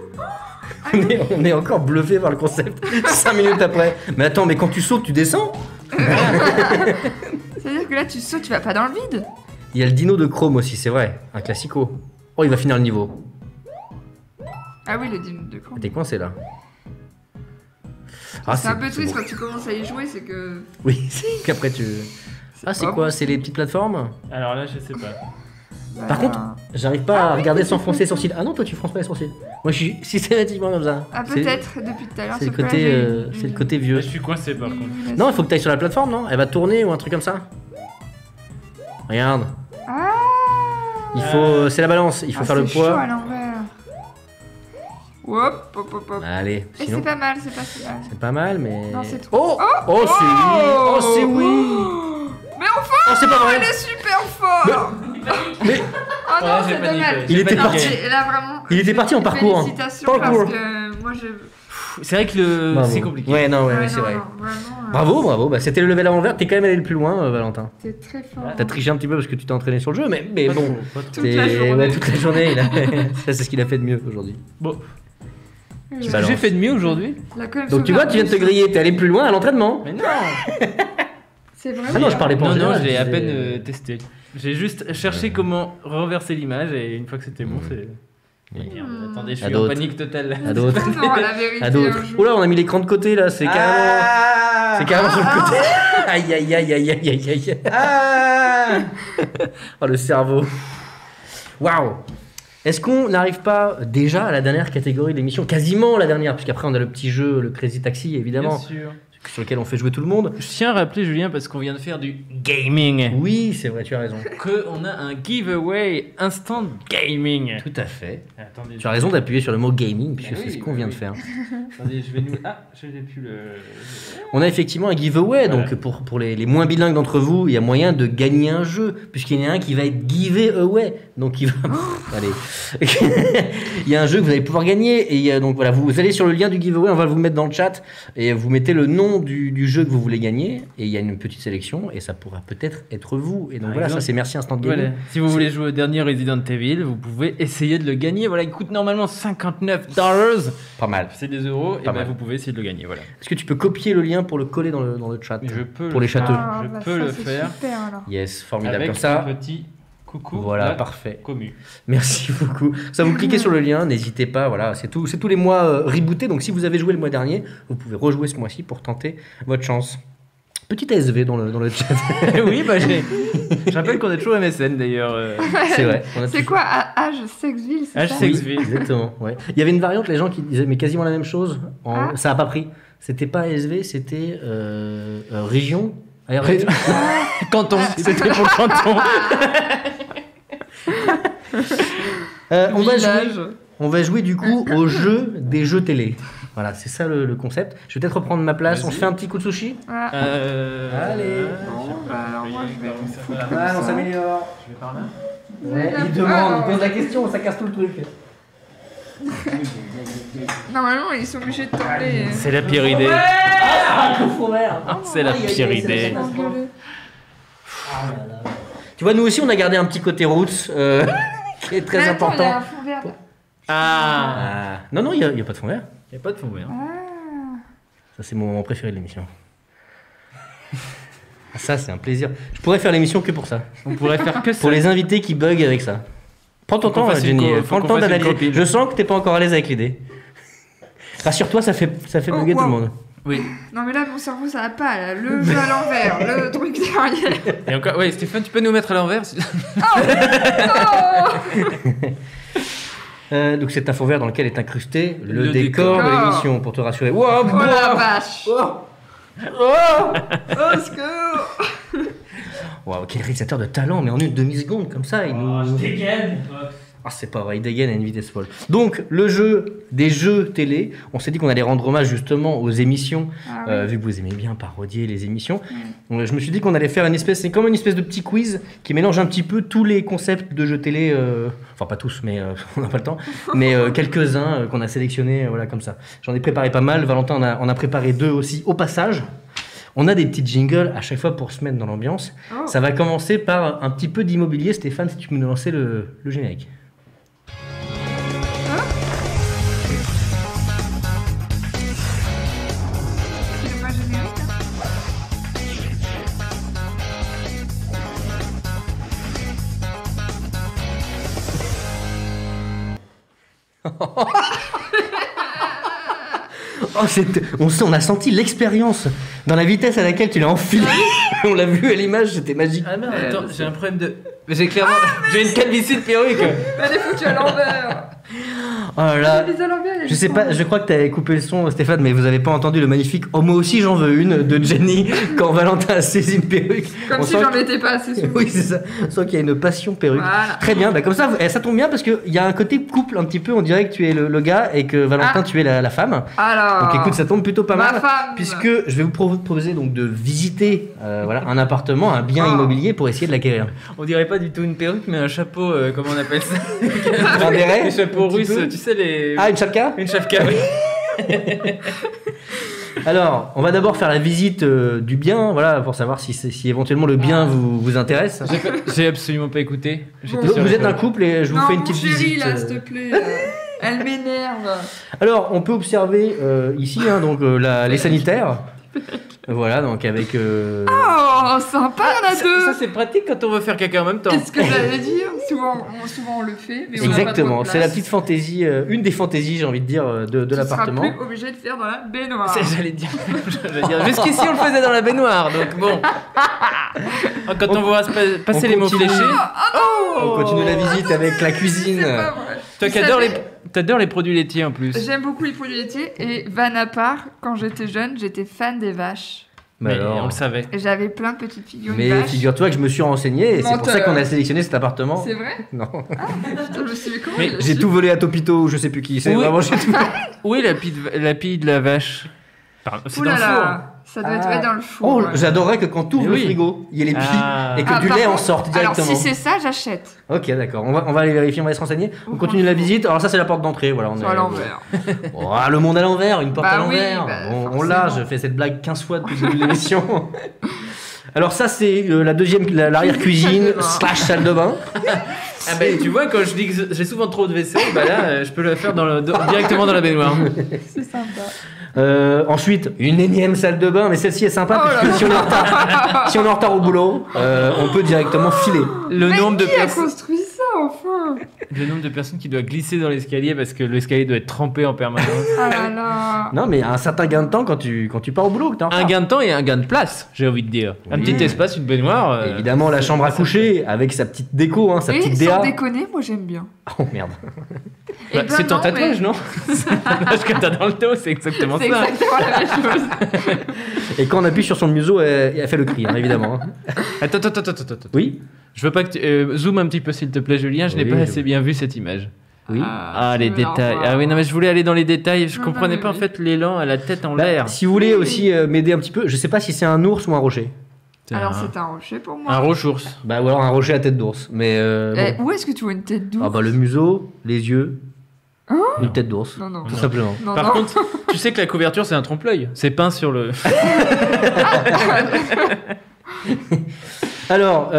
On est encore bluffé par le concept 5 minutes après. Mais attends, mais quand tu sautes, tu descends? C'est-à-dire que là, tu sautes, tu vas pas dans le vide. Il y a le dino de Chrome aussi, c'est vrai. Un classico. Oh, il va finir le niveau. Ah oui, le dîme de con. T'es coincé là. Ah, C'est un peu triste beau. quand tu commences à y jouer, c'est que. Oui, c'est qu'après tu. Ah, c'est pas quoi? bon. C'est les petites plateformes? Alors là, je sais pas. Par contre, j'arrive pas à regarder sans froncer les sourcils. Ah non, toi tu fronces pas les sourcils. Moi je suis systématiquement comme ça. Ah, C'est- peut-être, depuis tout à l'heure. C'est le sauf que là, côté, j'ai- c'est le côté vieux. Je suis coincé par contre. Non, il faut que tu ailles sur la plateforme, non? Elle va tourner ou un truc comme ça? Regarde. Ah. Il faut, c'est la balance. Il faut Ah, faire le c'est chaud à poids. l'envers. Hop, hop, hop, hop. Allez. Et Sinon, c'est pas mal, c'est pas si mal. c'est pas mal, mais. Non, c'est trop. Oh, oh, c'est oui. Oh, c'est oui. Mais enfin, Oh, c'est pas vrai. il est super fort. Mais Oh non, Ouais, j'ai c'est paniqué. dommage. Il était Non, parti. mais là, vraiment, Il était parti en parcours, hein. Félicitations Parcours. parce que moi, je. C'est vrai que le. Bravo. C'est compliqué. Ouais, non, ouais, Ah, ouais, c'est non, vrai. non, vraiment, Bravo, bravo. Bah, c'était le level à l'envers. T'es quand même allé le plus loin, Valentin. C'est très fort. T'as triché un petit peu parce que tu t'es entraîné sur le jeu, mais Pas bon. trop, pas trop. Toute la t'es- journée. ouais, toute la journée. Ça, c'est ce qu'il a fait de mieux aujourd'hui. Bon. Ouais. Qu'est-ce que j'ai fait de mieux aujourd'hui? Il a quand même Donc tu sauvé vois, un tu viens de te peu. griller. T'es allé plus loin à l'entraînement. Mais non. C'est vrai. Ah non, je parlais pas en Non, non, général, je l'ai à je peine disais- testé. J'ai juste cherché comment renverser l'image et une fois que c'était bon, c'est. Oui. Merde, attendez, je À suis en d'autres. panique totale. À d'autres. Non, la vérité. À d'autres. un jour. Oh là, on a mis l'écran de côté là. C'est carrément. Ah C'est carrément sur le côté. Aïe aïe aïe aïe aïe aïe aïe. Ah Oh le cerveau. Waouh. Est-ce qu'on n'arrive pas déjà à la dernière catégorie de l'émission? Quasiment la dernière, puisqu'après on a le petit jeu, le Crazy Taxi évidemment, Bien sûr. sur lequel on fait jouer tout le monde. Je tiens à rappeler, Julien, parce qu'on vient de faire du gaming, Oui, c'est vrai, tu as raison. qu'on a un giveaway instant gaming. Tout à fait. Attendez, Tu as raison d'appuyer sur le mot gaming, puisque Ah c'est oui, ce qu'on oui, vient oui. de faire. Attendez, je vais nous. Ah, je n'ai plus le. On a effectivement un giveaway, Voilà. donc pour les moins bilingues d'entre vous, il y a moyen de gagner un jeu, puisqu'il y en a un qui va être giveaway. Donc il va. Allez. Il y a un jeu que vous allez pouvoir gagner, et il y a, donc voilà, vous allez sur le lien du giveaway, on va vous le mettre dans le chat, et vous mettez le nom du jeu que vous voulez gagner, et il y a une petite sélection, et ça pourra peut-être être vous. Et donc Par voilà, exemple, ça c'est merci Instant Gaming. Voilà. Si vous voulez jouer au dernier Resident Evil, vous pouvez essayer de le gagner. Voilà, il coûte normalement $59. Pas mal. C'est des euros, et Pas ben mal. vous pouvez essayer de le gagner. Voilà. Est-ce que tu peux copier le lien pour le coller dans le chat? Je peux pour le les châteaux. Ah, Je bah, peux ça, le c'est faire. Super alors. Yes, formidable. Avec Comme ça, un petit coucou. voilà, la parfait. commu. Merci beaucoup. Ça, vous cliquez sur le lien, n'hésitez pas. Voilà, c'est tous les mois rebootés. Donc, si vous avez joué le mois dernier, vous pouvez rejouer ce mois-ci pour tenter votre chance. Petit ASV dans le chat. Oui, bah je rappelle qu'on est toujours MSN d'ailleurs. C'est vrai. on a C'est toujours- quoi, Age Sexville, c'est Age ça? Sex- Oui, exactement. Ouais. Il y avait une variante, les gens qui disaient mais quasiment la même chose. Ah. Ça a pas pris. C'était pas ASV, c'était région. Canton, c'était pour le canton. Village. On va jouer du coup au jeu des jeux télé. Voilà, c'est ça le concept. Je vais peut-être reprendre ma place. On se fait un petit coup de sushi. Ah. Allez. Bon, bah, alors moi je vais me foutre Pas mal, comme on ça. s'améliore. Je vais par là. Ouais, il demande, il pose la question, ça casse tout le truc. Normalement, ils sont obligés de tomber. C'est la pire idée. C'est la pire idée. Tu vois, nous aussi, on a gardé un petit côté roots qui est très important. Il y a un fond vert. Ah. Non, non, il n'y a pas de fond vert. Il n'y a pas de fond vert. Ça, c'est mon moment préféré de l'émission. Ah, ça, c'est un plaisir. Je pourrais faire l'émission que pour ça. On pourrait faire que ça. Pour les invités qui bug avec ça. Prends ton Faut qu'on temps, fasse une Jenny. co- Prends faut le qu'on temps fasse une d'analyser. copine. Je sens que t'es pas encore à l'aise avec l'idée. Rassure-toi, ça fait bugger tout le monde. Oui. Non mais là mon cerveau ça va pas là. Le jeu à l'envers, le truc derrière. Et encore, ouais, Stéphane, tu peux nous mettre à l'envers Donc c'est un fond vert dans lequel est incrusté le décor. décor de l'émission, pour te rassurer. Wow, Oh la vache. Au secours. Wow, quel réalisateur de talent, mais en une demi-seconde comme ça, il nous... dégaine. Ah, c'est pas vrai, il dégaine à une vitesse folle. Donc, le jeu des jeux télé, on s'est dit qu'on allait rendre hommage justement aux émissions, vu que vous aimez bien parodier les émissions. Donc, je me suis dit qu'on allait faire c'est comme une espèce de petit quiz qui mélange un petit peu tous les concepts de jeux télé, enfin pas tous, mais on n'a pas le temps, mais quelques-uns qu'on a sélectionnés, voilà, comme ça. J'en ai préparé pas mal, Valentin en a préparé 2 aussi au passage. On a des petits jingles à chaque fois pour se mettre dans l'ambiance. Ça va commencer par un petit peu d'immobilier. Stéphane, si tu peux nous lancer le générique. On a senti l'expérience dans la vitesse à laquelle tu l'as enfilé. On l'a vu à l'image, c'était magique. Ah non, attends, j'ai un problème de... J'ai clairement... j'ai une calvitie de perruque. Elle est foutue à l'envers. Oh là là. Je sais pas, je crois que t'avais coupé le son, Stéphane, mais vous avez pas entendu le magnifique « Oh, moi aussi j'en veux une » de Jenny quand Valentin a saisi une perruque. Comme si j'en mettais pas assez souvent. Oui, c'est ça. On sent qu'il y a une passion perruque. Voilà. Très bien, comme ça, ça tombe bien parce qu'il y a un côté couple un petit peu. On dirait que tu es le gars et que Valentin, tu es la femme. Alors. Donc écoute, ça tombe plutôt pas mal. Femme. Puisque je vais vous proposer donc de visiter un appartement, un bien immobilier pour essayer de l'acquérir. On dirait pas du tout une perruque, mais un chapeau, comment on appelle ça? Un béret? Les chapeaux russes, tu sais les... Ah, une chapka? Une chapka, oui. Alors, on va d'abord faire la visite du bien, voilà, pour savoir si éventuellement le bien vous intéresse. J'ai absolument pas écouté. Vous êtes un couple et je vous fais une petite visite. Là, s'il te plaît. Elle m'énerve. Alors, on peut observer ici donc les sanitaires. Voilà, donc avec... Oh, sympa, il y en a 2. Ça, c'est pratique quand on veut faire caca en même temps. Qu'est-ce que j'allais dire? Souvent, on le fait, mais on exactement, n'a pas c'est la petite fantaisie, une des fantaisies, j'ai envie de dire, de l'appartement. Tu seras plus obligé de faire dans la baignoire. J'allais dire. Jusqu'ici, on le faisait dans la baignoire, donc bon. Quand on voit passer les mots fléchés... On continue la visite avec la cuisine. Toi qui t'adores les produits laitiers en plus. J'aime beaucoup les produits laitiers et van à part, quand j'étais jeune, j'étais fan des vaches. Mais on le savait. Et j'avais plein de petites figurines. Mais figure-toi que je me suis renseigné et c'est pour ça qu'on a sélectionné cet appartement. C'est vrai? Non. Ah, putain, je me suis dit comment mais j'ai tout volé à Topito, je sais plus qui. C'est vraiment j'ai tout. Où est la pille de la vache? C'est dans le four. Ça doit être dans le four. Oh, j'adorerais que quand tu ouvres le frigo, il y ait les pies et que du lait en sorte directement. Alors si c'est ça, j'achète. Ok, d'accord. On va aller vérifier, on va aller se renseigner. On continue la visite. Alors ça, c'est la porte d'entrée. Voilà, on est à l'envers. Oh, le monde à l'envers, une porte à l'envers. Oui, on l'a, je fais cette blague 15 fois depuis le début de l'émission. Alors ça, c'est l'arrière-cuisine / salle de bain. Ah bah, tu vois, quand je dis que j'ai souvent trop de vaisselle, bah là, je peux le faire directement dans la baignoire. C'est sympa. Ensuite, une énième salle de bain, mais celle-ci est sympa parce que si on est en retard au boulot, on peut directement filer. Qui a construit ça, enfin? Le nombre de personnes qui doivent glisser dans l'escalier parce que l'escalier doit être trempé en permanence. Ah là là. Non, mais un certain gain de temps quand tu pars au boulot. Un gain de temps et un gain de place, j'ai envie de dire. Oui. Un petit espace, une baignoire. Évidemment, la chambre à coucher avec sa petite déco, sa petite DA. Sans déconner, moi j'aime bien. Oh merde. Bah, c'est ton tatouage, non? C'est un tatouage que t'as dans le dos, c'est exactement ça. C'est exactement la même chose. Et quand on appuie sur son museau, elle fait le cri, évidemment. Attends. Oui. Je veux pas que tu zoome un petit peu, s'il te plaît, Julien. Je n'ai pas assez bien vu cette image. Oui. Les détails. Ah oui, non, mais je voulais aller dans les détails. Je comprenais pas en fait l'élan à la tête en l'air. Si vous voulez aussi m'aider un petit peu, je sais pas si c'est un ours ou un rocher. Alors c'est un rocher pour moi. Un roche-ours. Bah ou alors un rocher à tête d'ours. Mais bon. Où est-ce que tu vois une tête d'ours? Ah bah le museau, les yeux. Une tête d'ours, tout simplement. Par contre, tu sais que la couverture c'est un trompe-l'œil. C'est peint sur le. Alors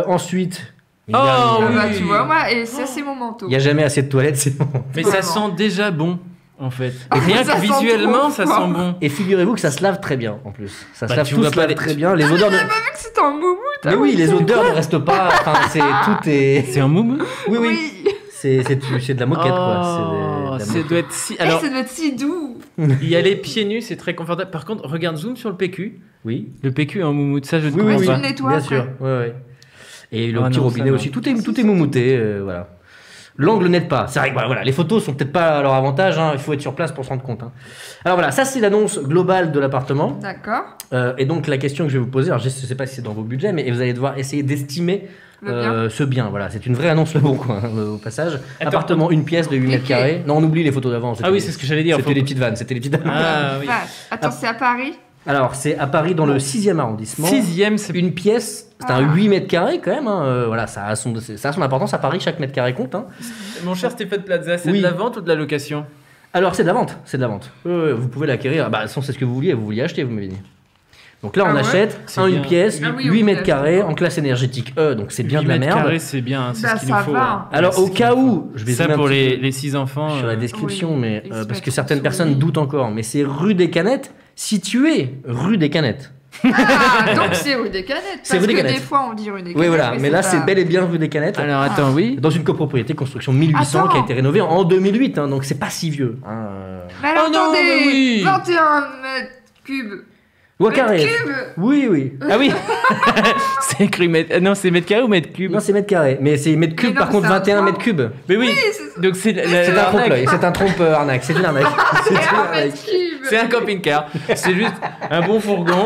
ensuite. Oh oui. Bah, tu vois moi et ça c'est mon manteau. Il y a jamais assez de toilettes, c'est bon. Mais ça sent déjà bon. En fait, rien que visuellement, ça sent bon. Et figurez-vous que ça se lave très bien en plus. Ça se lave très bien. Les odeurs. odeurs. J'avais pas vu que c'était un moumou. Mais oui, les odeurs ne restent pas. Enfin, tout est. C'est un moumou. Oui. C'est de la moquette quoi. Ça doit être si. Alors. Ça doit être si doux. Y aller pieds nus, c'est très confortable. Par contre, regarde, zoom sur le PQ. Oui. Le PQ en moumoute, ça je ne Oui, comprends oui, pas. Tu le nettoies bien après. sûr. Ouais. Et le Ah petit non, robinet ça, non. aussi. Tout est moumouté. Voilà. L'angle n'aide pas. C'est vrai que voilà, les photos sont peut-être pas à leur avantage. Hein. Il faut être sur place pour se rendre compte. Hein. Alors voilà, ça c'est l'annonce globale de l'appartement. D'accord. Et donc la question que je vais vous poser, alors je ne sais pas si c'est dans vos budgets, mais vous allez devoir essayer d'estimer ce bien. Voilà, c'est une vraie annonce Le Bon Coin au passage. Attends, Appartement, une pièce de 8 mètres carrés. Non, on oublie les photos d'avant. Ah oui, c'est ce que j'allais dire. C'était les petites vannes. Ah oui. Attends, c'est à Paris. Alors, c'est à Paris, dans le 6e arrondissement. 6e, c'est une pièce, c'est un 8 mètres carrés quand même. Hein. Voilà, ça a son importance à Paris, chaque mètre carré compte. Hein. Mon cher Stéphane Plaza, c'est Oui. de la vente ou de la location? Alors, c'est de la vente. Vous pouvez l'acquérir. Bah, c'est ce que vous vouliez acheter, vous m'avez dit. Donc là, on achète une pièce, 8 mètres carrés, en classe énergétique E, donc c'est bien de la 8 mètres merde. carrés, c'est bien, c'est Bah, ce qu'il nous ça faut. va. hein. Alors, Ouais, au c'est cas ce qu'il nous où, faut. je vais ça zoomer un pour petit peu les 6 enfants. sur la description, mais Ils se parce que mettent certaines en personnes souris. doutent encore, mais c'est rue des Canettes, située rue des Canettes. Ah, donc c'est rue des Canettes. C'est Parce rue des que Canettes. des fois on dit rue des Canettes. Oui, voilà, mais là c'est pas- bel et bien rue des Canettes. Alors attends, oui. Dans une copropriété construction 1800 Attends. qui a été rénovée en 2008, hein, donc c'est pas si vieux. Hein. Mais alors, Oh non, attendez, mais oui. 21 mètres cubes. Ou à Mètres carré. cubes. Oui. Ah oui. C'est écrit mètre. Non, c'est mètre carré ou mètre cube? Non, c'est mètre carré, mais c'est mètre cube Mais non, par contre c'est un 21 point. mètres cubes. Mais oui. c'est- Donc c'est C'est un l'arnaque. trompe-l'œil, c'est un trompe-arnaque, c'est une arnaque. C'est une Et un arnaque. mètre cube. C'est un camping-car. C'est juste un bon fourgon.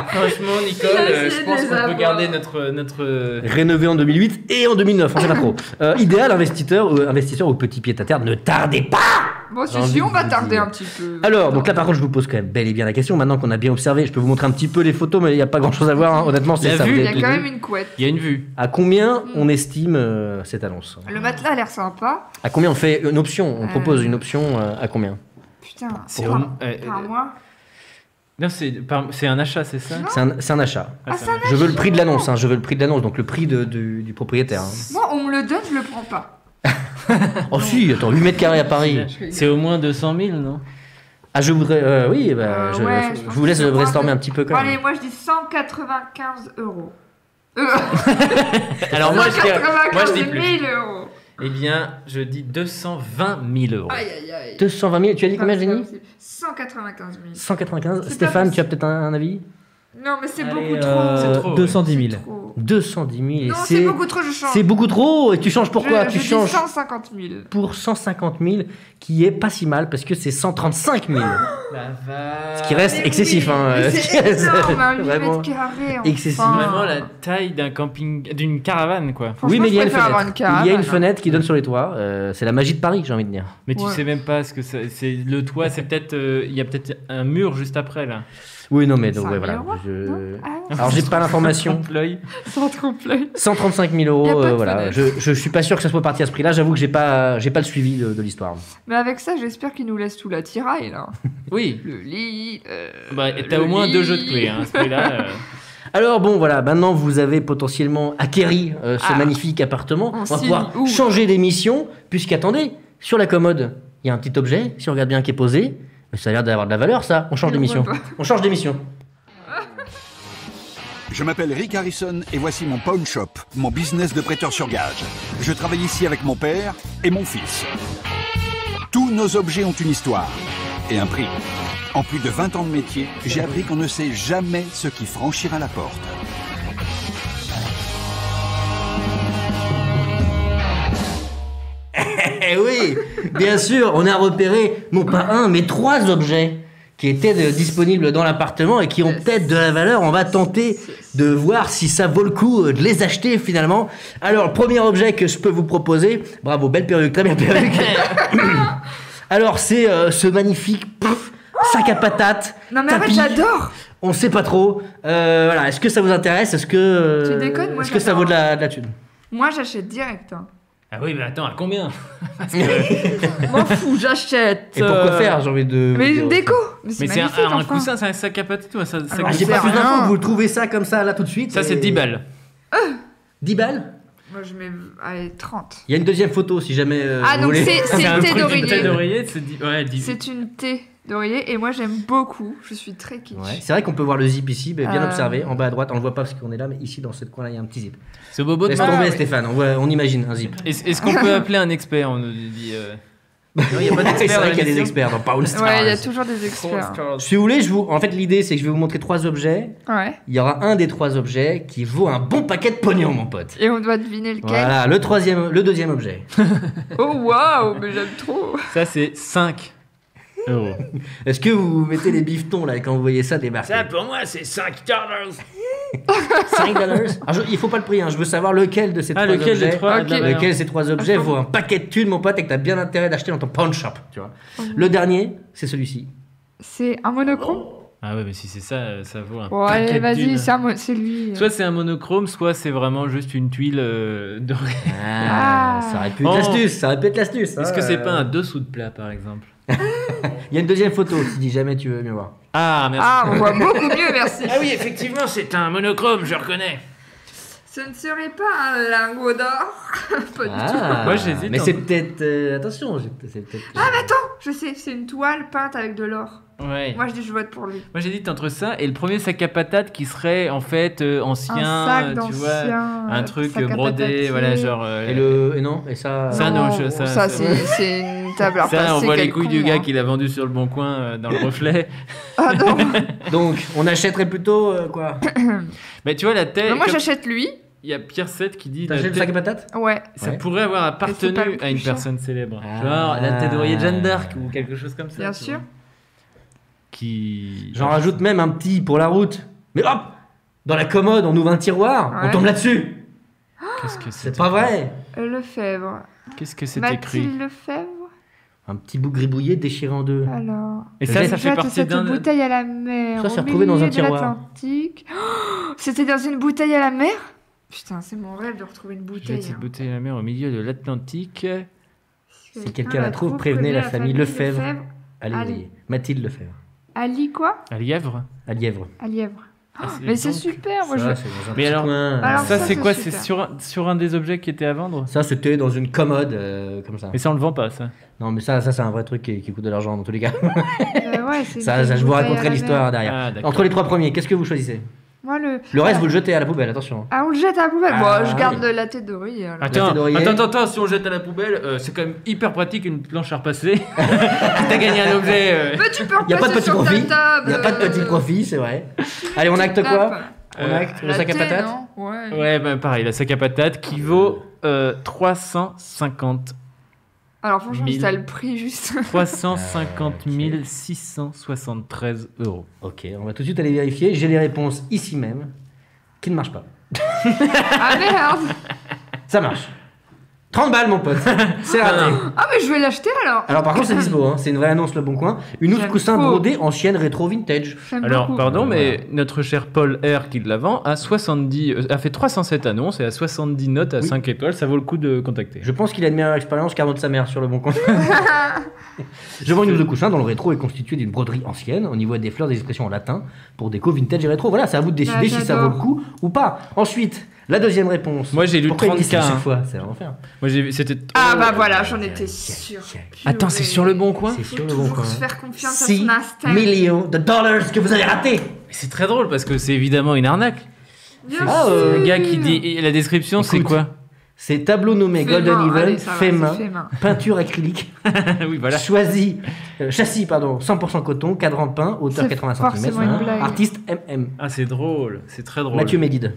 Franchement, Nicole, Il a essayé je de pense les qu'on peut avoir. garder notre. Rénové en 2008 et en 2009, on sait pas trop. Idéal investisseur ou petit pied-à-terre, ne tardez pas. Bon, J'ai envie si, on de va vous tarder dire. un petit peu. Alors, donc là par contre, je vous pose quand même bel et bien la question. Maintenant qu'on a bien observé, je peux vous montrer un petit peu les photos, mais il n'y a pas grand chose à voir. Hein. Honnêtement, c'est La ça. vue, vous Il y avez a tous quand les même deux. une couette. Il y a une vue. À combien on estime cette annonce? Le matelas a l'air sympa. À combien on fait une option? On propose une option à combien? Putain, C'est pour au- par mois. Non, c'est un achat, c'est ça? C'est un achat. Ah, c'est un Je veux le achat. prix de l'annonce, hein, je veux le prix de l'annonce, donc le prix du propriétaire. Hein. Moi, on me le donne, je le prends pas. Oh si, attends, 8 mètres carrés à Paris. C'est au moins 200 000, non? Ah, je voudrais. Oui, bah, je ouais, je pense vous laisse que c'est brainstormer moins un petit peu quand Allez, même. moi je dis 195 euros. Alors moi je dis 195 plus. 000 euros. Eh bien, je dis 220 000 euros. Aïe, aïe, aïe. 220 000, tu as dit combien, Jenny? 195 000. 195. C'est Stéphane, pas tu as peut-être un avis? Non, mais c'est Allez, beaucoup trop. C'est trop, 210 000. Trop. 210 000. et Non, c'est beaucoup trop, je change. C'est beaucoup trop. Et tu changes pourquoi? Je Tu dis changes 150 000. pour 150 000, qui est pas si mal parce que c'est 135 000. La vache. Ce qui reste Mais excessif. oui, Hein, mais ce qui c'est reste énorme, un 8 vraiment mètres carrés. excessif. enfin. Vraiment la taille d'un camping, d'une caravane quoi. Franchement, Oui, mais il y a je une préfère avoir fenêtre. une caravane, Il y a une hein. fenêtre qui donne sur les toits. C'est la magie de Paris, j'ai envie de dire. Mais tu Ouais. sais même pas ce que c'est le toit, c'est peut-être il y a peut-être un mur juste après là. Oui, non, mais donc, 5 ouais, 000 voilà. euros, non Ah, Alors, j'ai pas l'information. L'œil. Sans trompe-l'œil. 135 000 Y a euros, pas de voilà. fenêtre. Je suis pas sûr que ça soit parti à ce prix-là. J'avoue que j'ai pas le suivi de l'histoire. Mais avec ça, j'espère qu'il nous laisse tout l'attirail là. Oui. Le lit. Bah, t'as au moins 2 jeux de clés, hein, à ce prix-là. Alors bon, voilà, maintenant vous avez potentiellement acquéri ce Ah. magnifique appartement. On On va signe pouvoir où changer d'émission, puisqu'attendez, sur la commode, il y a un petit objet, si on regarde bien qui est posé. Mais ça a l'air d'avoir de la valeur, ça. On change Je d'émission. vois pas. On change d'émission. Je m'appelle Rick Harrison et voici mon pawn shop, mon business de prêteur sur gage. Je travaille ici avec mon père et mon fils. Tous nos objets ont une histoire et un prix. En plus de 20 ans de métier, j'ai appris qu'on ne sait jamais ce qui franchira la porte. Eh oui, bien sûr, on a repéré non pas un, mais 3 objets qui étaient disponibles dans l'appartement et qui ont peut-être de la valeur. On va tenter de voir si ça vaut le coup de les acheter finalement. Alors, le premier objet que je peux vous proposer, bravo, belle perruque, très belle perruque. Alors, c'est ce magnifique sac à patates. Non, mais en fait, tapis. j'adore. On sait pas trop. Voilà, est-ce que ça vous intéresse? Est-ce que Tu déconnes, moi, est-ce que ça vaut de la thune? Moi, j'achète direct. Hein. Ah oui, mais attends, à combien? M'en fous, j'achète. Et pourquoi faire? J'ai envie de. Mais vous une dire. déco. Mais c'est Mais c'est magnifique, un enfin. coussin, c'est un sac à patates ou un sac Alors, à J'ai c'est pas plus rien. d'infos, vous trouvez ça comme ça là tout de suite. Ça, c'est 10 balles. 10 balles? Moi, je mets. Allez, 30. Il y a une deuxième photo si jamais Ah, vous donc voulez. c'est un thé truc, une d'oreiller. tête d'oreiller, c'est 10. Ouais, 10. C'est une thé d'oreiller et moi, j'aime beaucoup. Je suis très kitsch. Ouais, c'est vrai qu'on peut voir le zip ici, mais bien Euh. observé, en bas à droite. On le voit pas parce qu'on est là, mais ici dans cette coin-là, il y a un petit zip. C'est bobo de Laisse ma- tomber, oui. Stéphane. On imagine un zip. Est-ce qu'on peut appeler un expert? On nous dit. il n'y a pas d'experts. C'est vrai qu'il y a des l'émission. experts dans Paul Stars. Ouais, il y a toujours des experts. Si vous voulez, en fait, l'idée, c'est que je vais vous montrer 3 objets. Ouais. Il y aura un des 3 objets qui vaut un bon paquet de pognon, mon pote. Et on doit deviner lequel. Voilà, le deuxième objet. Oh waouh, mais j'aime trop. Ça, c'est 5 euros. Est-ce que vous mettez les bifetons là quand vous voyez ça débarquer? Ça, pour moi, c'est $5. 5 $. Il faut pas le prix, hein. Je veux savoir lequel de ces 3 lequel objets. des 3 Lequel de ces 3 objets vaut un paquet de thunes, mon pote, et que t'as bien intérêt d'acheter dans ton pawn shop. Tu vois. Le dernier, c'est celui-ci. C'est un monochrome. Ah ouais, mais si c'est ça, ça vaut un Bon, paquet allez, de vas-y, thunes. c'est lui. Soit c'est un monochrome, soit c'est vraiment juste une tuile dorée. Ça aurait pu être l'astuce, ça aurait pu être l'astuce. Est-ce que c'est pas un dessous de plat, par exemple? Il y a une deuxième photo, si jamais tu veux mieux voir. Ah, merci. Ah, on voit beaucoup mieux, merci. Ah oui, effectivement, c'est un monochrome, je reconnais. Ce ne serait pas un lingot d'or. Pas du tout. Moi, j'hésite. Mais c'est peut-être. Attention, c'est peut-être. Ah, mais attends, je sais, c'est une toile peinte avec de l'or. Ouais. Moi, je dis, je vote pour lui. Moi j'hésite entre ça et le premier sac à patates qui serait en fait ancien, Un sac tu d'ancien, vois, un truc sac à brodé, patatier. voilà, genre. Et non, et ça. Ça, non, ça, Ça, c'est une table à ça, on repasser, voit les quel couilles con, du gars hein. qui l'a vendu sur le bon coin dans le reflet. Ah non. Donc, on achèterait plutôt quoi? Mais tu vois la tête. Mais moi, j'achète lui. Il y a Pierre 7 qui dit. T'achètes le sac à patates? Ouais. Ça Ouais. pourrait avoir c'est pas appartenu le plus à une cher. personne célèbre. Ah. Genre la tête d'oreiller de Jeanne d'Arc ou quelque chose comme ça. Bien tu sûr. vois. Qui. J'en rajoute même un petit pour la route. Mais hop! Dans la commode, on ouvre un tiroir, on Ouais. tombe là-dessus. Qu'est-ce que C'est pas vrai. Lefebvre. Qu'est-ce que c'est écrit? Mathilde Lefebvre. Un petit bout gribouillé déchiré en deux. Alors. Et ça Jette fait Jette partie cette d'un. bouteille à la mer. Ça, c'est au retrouvé dans un milieu de tiroir. l'Atlantique. Oh, c'était dans une bouteille à la mer? Putain, c'est mon rêve de retrouver une bouteille. Jette cette bouteille à la mer au milieu de l'Atlantique. Si quelqu'un la trouve, prévenez la famille Lefebvre. Allez, Ali. allez. Mathilde Lefebvre. Ali quoi? À Lièvre. À Lièvre. À Lièvre. Ah, Mais c'est donc- super, moi Ça, je. c'est dans un Mais petit alors, coin. Alors, ça, ça, c'est c'est quoi? super. C'est sur un des objets qui était à vendre? Ça, c'était dans une commode comme ça. Mais ça, on le vend pas, ça. Non, mais ça c'est un vrai truc qui coûte de l'argent dans tous les cas. Ouais, c'est Ça, une je vous bouteille à raconterai la l'histoire mer. derrière. Ah, d'accord. Entre les 3 premiers, qu'est-ce que vous choisissez? Moi le. Le reste, vous le jetez à la poubelle, attention. Ah, on le jette à la poubelle. Ah, Bon, je garde oui. la tête d'oreiller. alors. Attends, d'oreiller. attends, si on jette à la poubelle, c'est quand même hyper pratique une planche à repasser. T'as gagné un objet. Mais tu peux Il n'y a pas de repasser petit sur ta profit. table. Il n'y a pas de petit profit, c'est vrai. Allez, on acte quoi? On acte le La sac à thé, patates? non Ouais. Ouais, bah pareil, la sac à patates qui vaut 350. Alors franchement, 1000. ça le prix juste. 350 673 euros. Ok, on va tout de suite aller vérifier. J'ai les réponses ici même, qui ne marchent pas. Ah merde. Ça marche. 30 balles, mon pote. C'est raté. Ah mais je vais l'acheter alors. Alors, par contre, c'est dispo, hein. C'est une vraie annonce, Le Bon Coin. Une housse J'aime coussin trop. brodée ancienne rétro vintage. J'aime Alors, beaucoup. pardon, mais notre cher Paul R qui la vend a fait 307 annonces et a 70 notes à Oui. 5 étoiles. Ça vaut le coup de contacter. Je pense qu'il a une meilleure expérience qu'Arnaud de sa mère sur Le Bon Coin. Je vends une housse de coussin dont le rétro est constitué d'une broderie ancienne. On y voit des fleurs, des expressions en latin pour déco vintage et rétro. Voilà, c'est à vous de décider si ça vaut le coup ou pas. Ensuite, la deuxième réponse. Moi, j'ai lu Pourquoi il dit 30K, ça à chaque hein. fois, c'est l'enfer. Moi, c'était. Ah bah voilà, j'en étais sûre. Attends, c'est sur le bon coin? C'est Faut sur Le Bon toujours Coin. se faire confiance à 6 son instinct. millions de dollars que vous avez raté. Mais c'est très drôle parce que c'est évidemment une arnaque. Bien Ah, sûr. Le gars qui dit. Et la description, c'est Écoute, quoi? C'est tableau nommé Fait Golden main, Evil, allez, ça va, fait c'est main, fait main. peinture acrylique, Oui, voilà. choisi, châssis, pardon, 100% coton, cadran peint, hauteur C'est 80 cm, forcément une blague. artiste MM, Ah, c'est drôle. C'est très drôle. Mathieu Médide.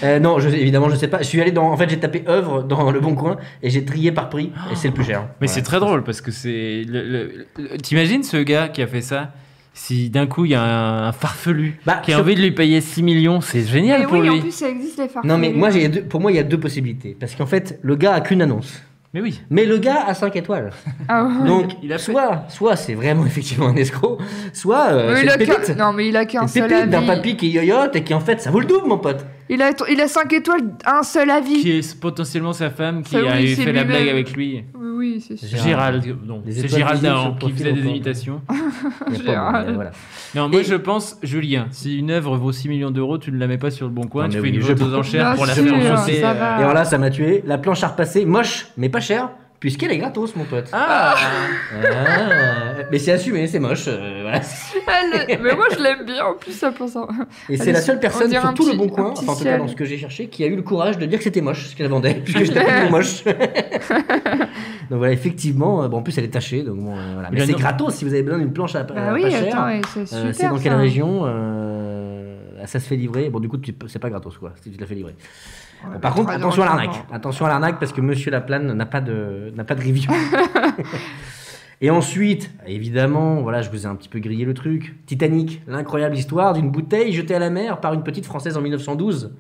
Euh, Non, évidemment, je sais pas. Je suis allé en fait, j'ai tapé œuvre dans Le Bon Coin et j'ai trié par prix et c'est le plus cher. Mais Voilà. c'est très drôle parce que c'est. T'imagines ce gars qui a fait ça? Si d'un coup il y a un farfelu Bah, qui a envie de lui payer 6 millions, c'est génial Et pour oui, lui. en plus, ça existe les farfelus. Non, mais moi, pour moi, il y a deux possibilités. Parce qu'en fait, le gars a qu'une annonce. Mais oui. Mais le gars a 5 étoiles. Ah ouais. Donc, Il a fait- soit c'est vraiment effectivement un escroc, soit Mais c'est il a une pépite. qu'un- Non, mais il a qu'un C'est une seul pépite d'un avis. papy qui yoyote et qui en fait ça vaut le double, mon pote. Il a 5 étoiles, un seul avis. Qui est potentiellement sa femme qui Ça, a oui, c'est fait la lui-même. blague avec lui. Oui, oui, c'est sûr. Gérald, non, Les c'est étoiles Gérald visibles sur Dahan le qui profil faisait des encore. imitations. Il y a pas Gérald. bon, voilà. Non, moi Et- je pense, Julien, si une œuvre vaut 6 millions d'euros, tu ne la mets pas sur le bon coin, Non, tu mais fais oui, une je vente aux pense. enchères Bien pour la sûr, faire monter. ça va. Et alors là, ça m'a tué. La planche à repasser, moche, mais pas chère, Puisqu'elle est gratos, mon pote. Ah, Mais c'est assumé, c'est moche. Voilà. Mais moi je l'aime bien en plus ça pour ça. Et c'est la seule personne sur tout le bon coin, un petit enfin en tout cas ciel. dans ce que j'ai cherché, qui a eu le courage de dire que c'était moche ce qu'elle vendait, puisque je l'ai moche. Donc voilà, effectivement, bon, en plus elle est tachée, donc bon, voilà. Mais Il a c'est une- gratos si vous avez besoin d'une planche à Bah pas oui, cher. attends, et c'est super. C'est dans quelle ça. région ça se fait livrer. Bon, du coup, c'est pas gratos, quoi, si tu te la fais livrer. Bon, par contre, 3 attention à € l'arnaque. Attention à l'arnaque, parce que Monsieur Laplane n'a pas de review. Et ensuite, évidemment, voilà, je vous ai un petit peu grillé le truc. Titanic, l'incroyable histoire d'une bouteille jetée à la mer par une petite Française en 1912.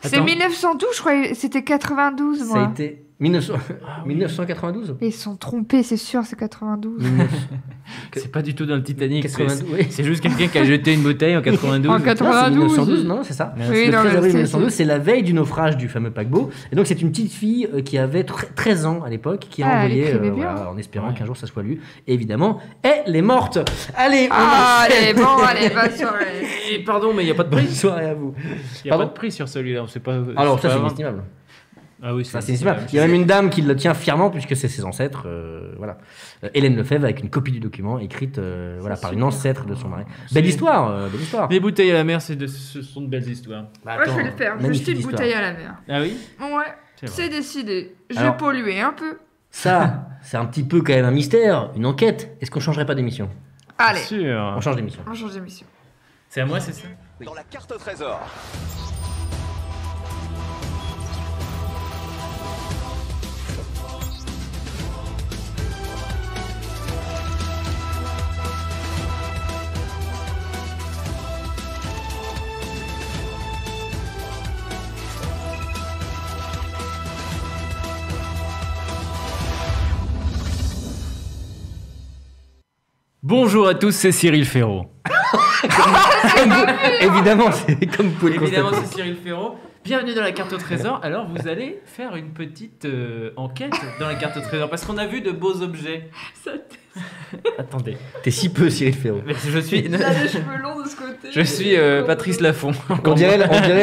C'est Attends. 1912, je croyais c'était 92 Ça moi. a été 1992. Mais ils sont trompés, c'est sûr, c'est 92. c'est pas du tout dans le Titanic. 92, oui. C'est juste quelqu'un qui a jeté une bouteille en 92. En 92. Non, c'est 1912, non, c'est ça. Oui, Le non, 13 mais avril c'est- 1912, c'est la veille du naufrage du fameux paquebot. Et donc, c'est une petite fille qui avait 13 ans à l'époque, qui a Ah, elle envoyé, écrivait bien. voilà, en espérant qu'un jour ça soit lu. Et évidemment, elle est morte. Allez, on Ah, enchaîne. allez, bon, allez, bonne soirée. Et pardon, mais il n'y a pas de Bonne prix. soirée à vous. Il n'y a pas de prix sur celui-là. C'est pas. Alors, ça, pas c'est vraiment- inestimable. Ah oui, Ça, c'est inestimable. Il y a même une dame qui le tient fièrement, puisque c'est ses ancêtres. Voilà. Hélène Lefebvre, avec une copie du document écrite voilà, par une ancêtre de son mari. Belle histoire, belle histoire. Les bouteilles à la mer, ce sont de belles histoires. Bah, Moi je vais le faire, magnifique jeter une histoire. bouteille à la mer. Ah oui. Ouais, C'est vrai. c'est décidé. Je Alors- vais polluer un peu. Ça, c'est un petit peu quand même un mystère, une enquête. Est-ce qu'on changerait pas d'émission? Allez, Sûr. On change d'émission. on change d'émission. C'est à moi, c'est ça. Dans la carte au trésor. Bonjour à tous, c'est Cyril Ferraud. Évidemment, c'est comme vous pouvez le Évidemment, constater. c'est Cyril Ferraud. Bienvenue dans la carte au trésor. Alors, vous allez faire une petite enquête dans la carte au trésor parce qu'on a vu de beaux objets. Attendez. T'es si peu Cyril Ferraud. Mais je suis. Il a les cheveux longs de ce côté. Je suis Patrice Laffont. On dirait